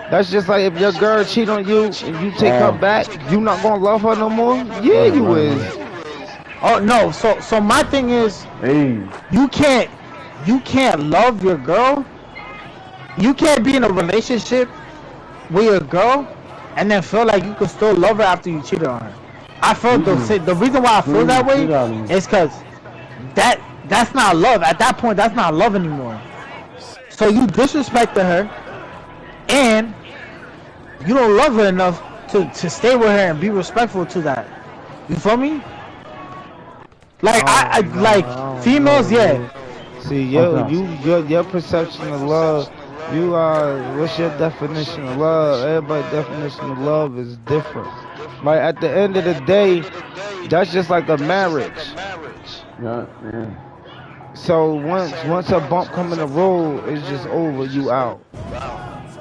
S2: that's just like if your girl cheat on you and you take her back, you not gonna love her no more? Yeah, you is.
S3: Oh no, so my thing is, you can't love your girl. You can't be in a relationship with your girl and then feel like you can still love her after you cheated on her. I feel the reason why I feel that way is because that's not love. At that point, that's not love anymore. So you disrespected her and you don't love her enough to stay with her and be respectful to that. You feel me? Like I like females, yeah.
S2: See, your perception of love, what's your definition of love? Everybody's definition of love is different. Like at the end of the day, that's just like a marriage.
S1: Yeah.
S2: So once a bump come in the road, it's just over. You out.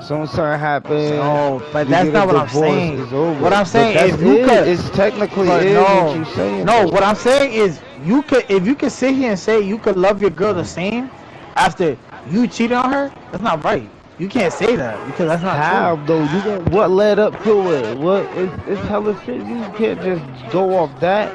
S2: So when something happens,
S3: but that's not what I'm saying. What I'm saying is
S2: it's technically what you saying.
S3: No, what I'm saying is if you can sit here and say you could love your girl the same after you cheated on her, that's not right. You can't say that because that's not
S2: how
S3: true.
S2: Though what led up to it? What it's hella shit. You can't just go off that.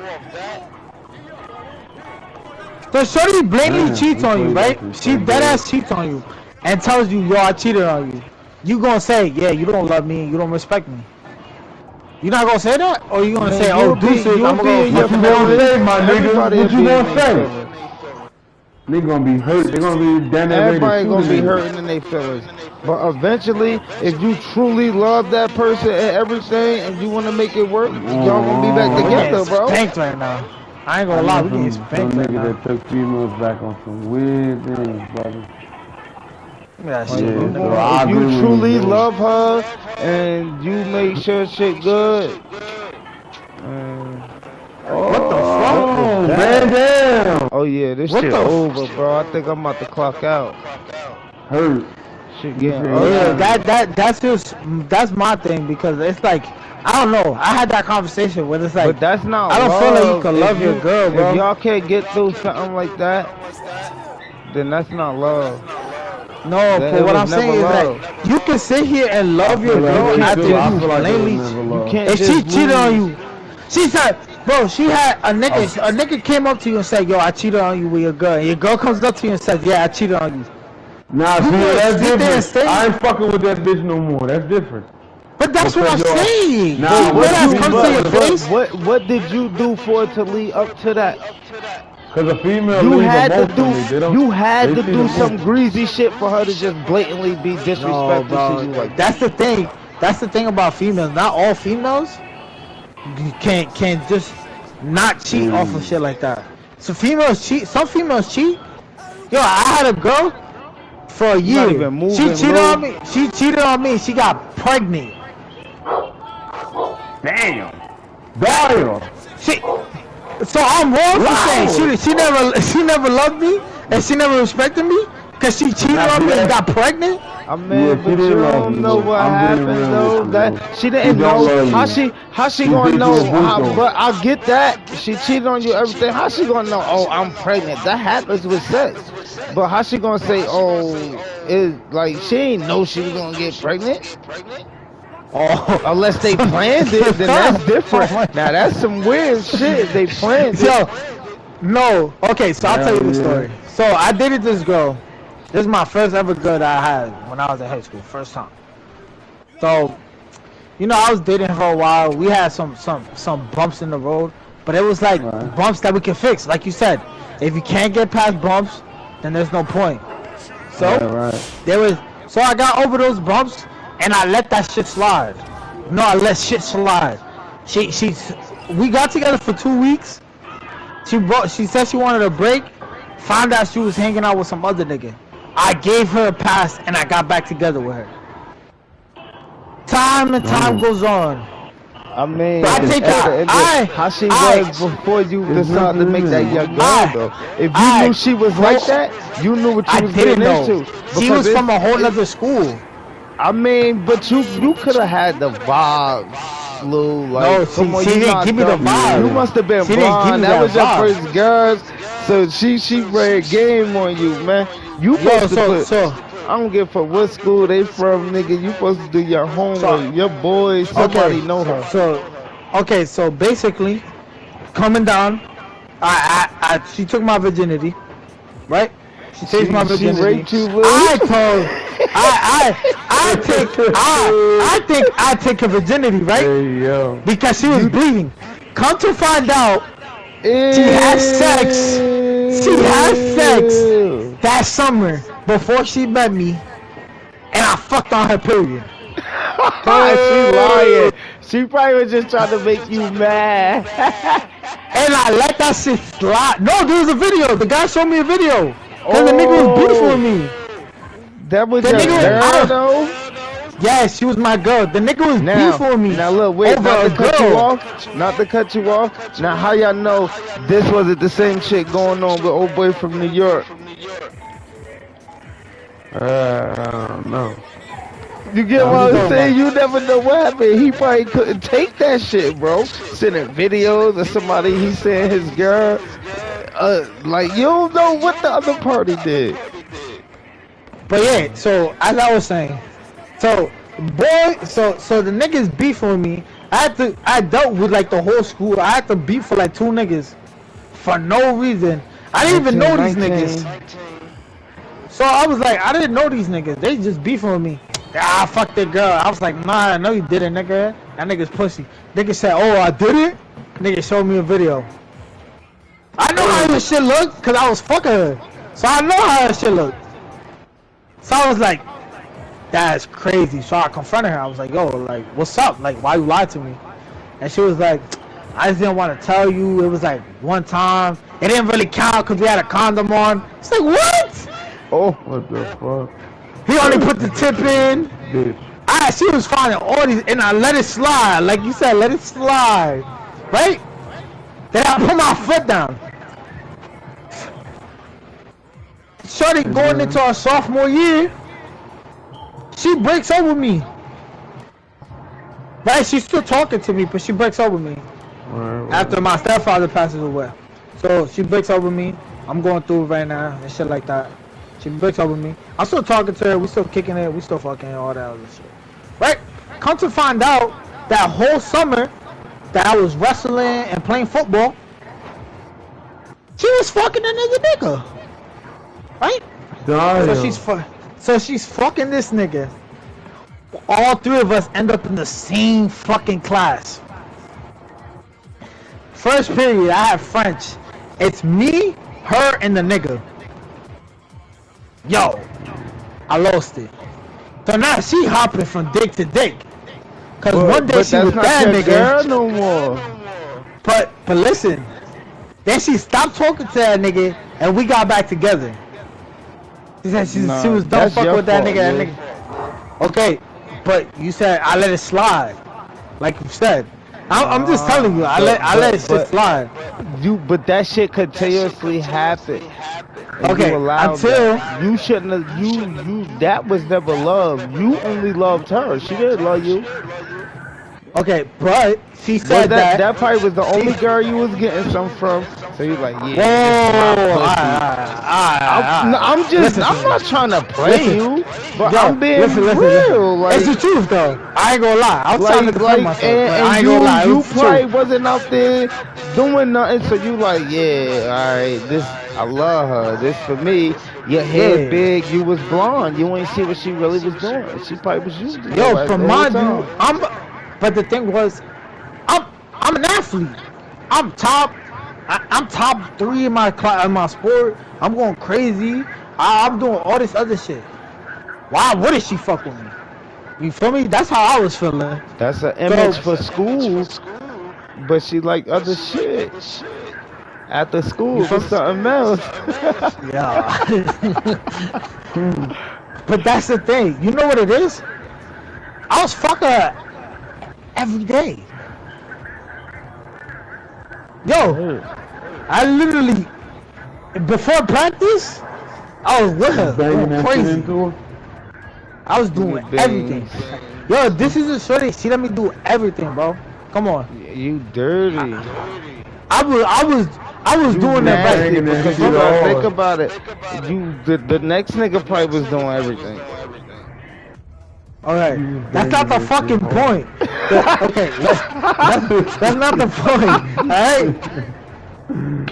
S3: So Shorty blatantly cheats on you, right? She deadass cheats on you and tells you, yo, I cheated on you. You gonna say, yeah, you don't love me and you don't respect me. You not gonna say that? Or you gonna say, oh, deuces, I'm gonna
S1: what you gonna say, my nigga? What you gonna say? They gonna be hurt. They gonna be damn near.
S2: Everybody gonna be hurting in their feelings. But eventually, if you truly love that person and everything, and you wanna make it work, y'all gonna be back together, bro.
S3: Spanked right now. I ain't gonna lie, we getting spanked right now.
S1: That took females back on some weird things, brother.
S3: If
S2: you truly love her and you make sure shit good.
S3: What the fuck?
S1: Oh, man, damn.
S2: Oh yeah, this shit over, bro. I think I'm about to clock out.
S1: Hurt.
S2: Shit getting
S3: that's my thing because it's like I don't know. I had that conversation where it's like,
S2: but that's not.
S3: I don't feel like you can love your girl, bro.
S2: If y'all can't get through something like that, then that's not love.
S3: No, but what I'm saying is that you can sit here and love your girl after you blatantly.
S2: You can't.
S3: If she cheated on you, she said, Bro, she had a nigga came up to you and said, yo, I cheated on you with your girl. And your girl comes up to you and says, yeah, I cheated on you.
S1: Nah, see, that's different. I ain't fucking with that bitch no more. That's different.
S3: But that's what I'm saying.
S1: Nah,
S2: what did you do for it to lead up to that?
S1: Cause a female
S2: you had to do some greasy shit for her to just blatantly be disrespectful to you like that.
S3: That's the thing. That's the thing about females. Not all females can just not cheat off of shit like that. So females cheat. Some females cheat. Yo, I had a girl for a year. She cheated on me. She cheated on me. She got pregnant.
S1: Damn.
S3: So I'm wrong for saying she never loved me and she never respected me because she cheated on me and got pregnant.
S2: I mean, but you don't know what happened though. That she didn't know. How she gonna know? But I get that she cheated on you, everything. How she gonna know? Oh, I'm pregnant. That happens with sex. But how she gonna say? Oh, it's like she ain't know she was gonna get pregnant. Oh, unless they planned it, then that's different. Now that's some weird shit. They planned it.
S3: No. Okay, so I'll tell you the story. So I dated this girl. This is my first ever girl that I had when I was in high school, first time. So, you know, I was dating her for a while. We had some bumps in the road, but it was like bumps that we can fix. Like you said, if you can't get past bumps, then there's no point. So so I got over those bumps. And I let that shit slide. No, I let shit slide. We got together for 2 weeks. She said she wanted a break. Found out she was hanging out with some other nigga. I gave her a pass and I got back together with her. Time and time goes on.
S2: I mean, how she was before you decided to make that your girl though. If you knew she was like that, you knew what you was getting into.
S3: She was from a whole other school.
S2: I mean, but you could have had the vibes, Lou. Like,
S3: no, she didn't give me the vibe.
S2: You must have been blind. That was your first girl, so she ran game on you, man. You supposed to put. I don't give a fuck what school they from, nigga. You supposed to do your homework. Your boys, somebody know her.
S3: So basically, coming down, she took my virginity, right? She takes my virginity.
S2: Raped you,
S3: I think I take her virginity, right?
S1: Hey, yo.
S3: Because she was bleeding. Come to find out, she had sex. She had sex that summer before she met me, and I fucked on her period.
S2: She lying. She probably was just trying to make you mad.
S3: And I let that shit slide. No, there was a video. The guy showed me a video. Cause the nigga was beefing with me.
S2: That was your girl though?
S3: Yes, she was my girl. The nigga was beefing with me.
S2: Now look, wait, not to cut you off. Now how y'all know this wasn't the same shit going on with old boy from New York?
S1: I don't know.
S2: You get what I'm saying? You never know what happened. He probably couldn't take that shit, bro. Sending videos of somebody he saying his girl. Like, you don't know what the other party did.
S3: But yeah, so as I was saying, so the niggas beefing with me. I dealt with like the whole school. I had to beef for like 2 niggas for no reason. I didn't even know these niggas. So I was like, I didn't know these niggas. They just beefing with me. Ah, fuck that girl. I was like, nah, no you didn't, nigga. That nigga's pussy. Nigga said, oh, I did it? Nigga showed me a video. I know how this shit looked because I was fucking her. So I know how that shit looked. So I was like, that's crazy. So I confronted her. I was like, yo, like, what's up? Like, why you lied to me? And she was like, I just didn't want to tell you. It was like one time. It didn't really count because we had a condom on. It's like, what?
S1: Oh, what the fuck?
S3: He only put the tip in.
S1: Bitch.
S3: She was finding all these, and I let it slide. Like you said, let it slide. Right? Then I put my foot down. Shorty going into our sophomore year, she breaks up with me. Right? She's still talking to me, but she breaks up with me. After my stepfather passes away. So she breaks up with me. I'm going through it right now and shit like that. She breaks up with me. I'm still talking to her. We still kicking it. We still fucking all that other shit. Right? Come to find out that whole summer, that I was wrestling and playing football, she was fucking another nigga, right?
S1: Damn.
S3: So she's fucking this nigga. All three of us end up in the same fucking class. First period, I have French. It's me, her, and the nigga. Yo, I lost it. So now she hopping from dick to dick. Cause one day she was that nigga.
S2: Girl no more.
S3: But listen, then she stopped talking to that nigga, and we got back together. She said she was done fucking with that nigga. That nigga. Okay, but you said I let it slide, like you said. I'm just telling you, I let it shit slide.
S2: But that shit continuously happened.
S3: Okay, until
S2: that. You shouldn't have. You that was never love. You only loved her. She didn't love you.
S3: Okay, but she said
S2: that probably was the only girl you was getting some from. So you like,
S3: yeah. Whoa,
S2: I'm not trying to play you, but I'm being real.
S3: Listen.
S2: Like,
S3: it's the truth though. I ain't gonna lie. I'm trying to defend myself.
S2: And
S3: I ain't gonna lie.
S2: You probably wasn't out there doing nothing, so you like, yeah, alright, this, I love her. This for me. Your head big, you was blonde. You ain't see what she really was doing. She probably was using.
S3: Yo, from my view, but the thing was, I'm an athlete. I'm top 3 in my class, in my sport. I'm going crazy. I'm doing all this other shit. Why wouldn't she fuck with me? You feel me? That's how I was feeling.
S2: That's an image for school, but she like other shit. After school, for something else.
S3: Yeah. But that's the thing. You know what it is? I was fucking her every day. Yo, I literally, before practice, I was with her, going crazy. I was doing everything. Yo, this is a shorty. She let me do everything, bro. Come on.
S2: You dirty.
S3: I was doing that right.
S2: Because think about it. The next nigga probably was doing everything.
S3: Alright, that's not the fucking point. Okay, that's not the point. Alright?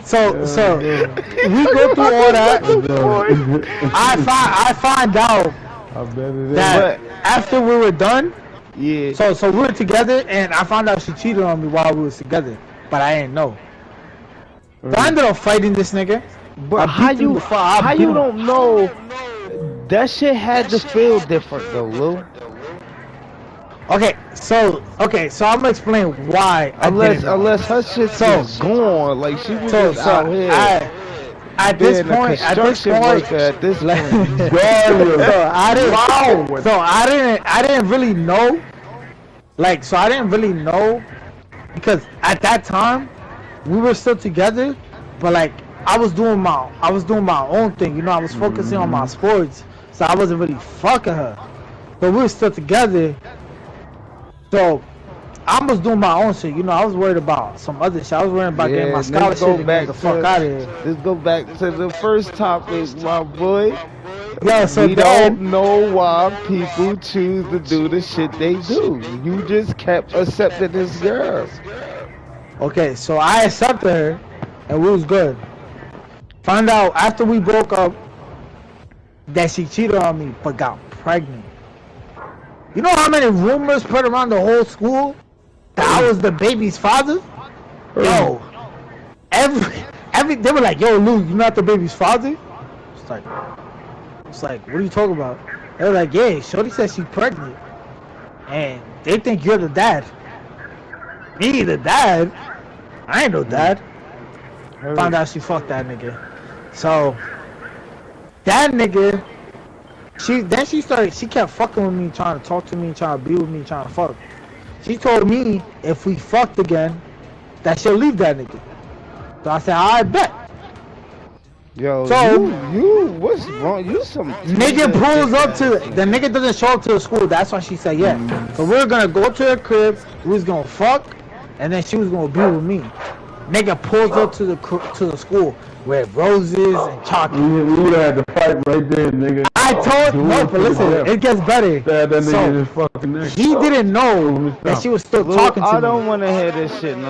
S3: So we go through all that. I find out that after we were done, so we were together, and I found out she cheated on me while we was together, but I didn't know. So I ended up fighting this nigga.
S2: But how you don't know? That shit had to feel different though, Lou.
S3: Okay, so I'm gonna explain why.
S2: Unless her shit was gone, like she was just out here.
S3: At this point, I didn't really know. Like, so I didn't really know because at that time we were still together, but like I was doing my own thing. You know, I was focusing on my sports, so I wasn't really fucking her. But we were still together. So I was doing my own shit, you know. I was worried about some other shit. I was worried about getting my scholarship and getting the fuck out of here.
S2: Let's go back to the first topic, my boy.
S3: Yeah, so
S2: we don't know why people choose to do the shit they do. You just kept accepting this girl.
S3: Okay, so I accepted her, and we was good. Found out after we broke up that she cheated on me, but got pregnant. You know how many rumors spread around the whole school that I was the baby's father? Yo, every they were like, yo, Lou, you're not the baby's father? It's like, what are you talking about? They were like, yeah, shorty says she's pregnant, and they think you're the dad. Me, the dad? I ain't no dad. Found out she fucked that nigga. So that nigga. She kept fucking with me, trying to talk to me, trying to be with me, trying to fuck. She told me if we fucked again, that she'll leave that nigga. So I said, I bet.
S2: Yo, so you what's wrong? You some
S3: nigga pulls up to the nigga doesn't show up to the school. That's why she said yeah. So we're gonna go to her crib. We was gonna fuck, and then she was gonna be with me. Nigga pulls up to the school with roses and chocolate.
S1: We would have had to fight right there, nigga.
S3: I I told
S1: Dude,
S3: no, but listen,
S1: yeah.
S3: it gets better.
S1: That nigga
S3: So
S1: just fucking neck.
S3: he didn't know that she was still
S2: Luke,
S3: talking to
S2: I
S3: me.
S2: don't want to hear this shit no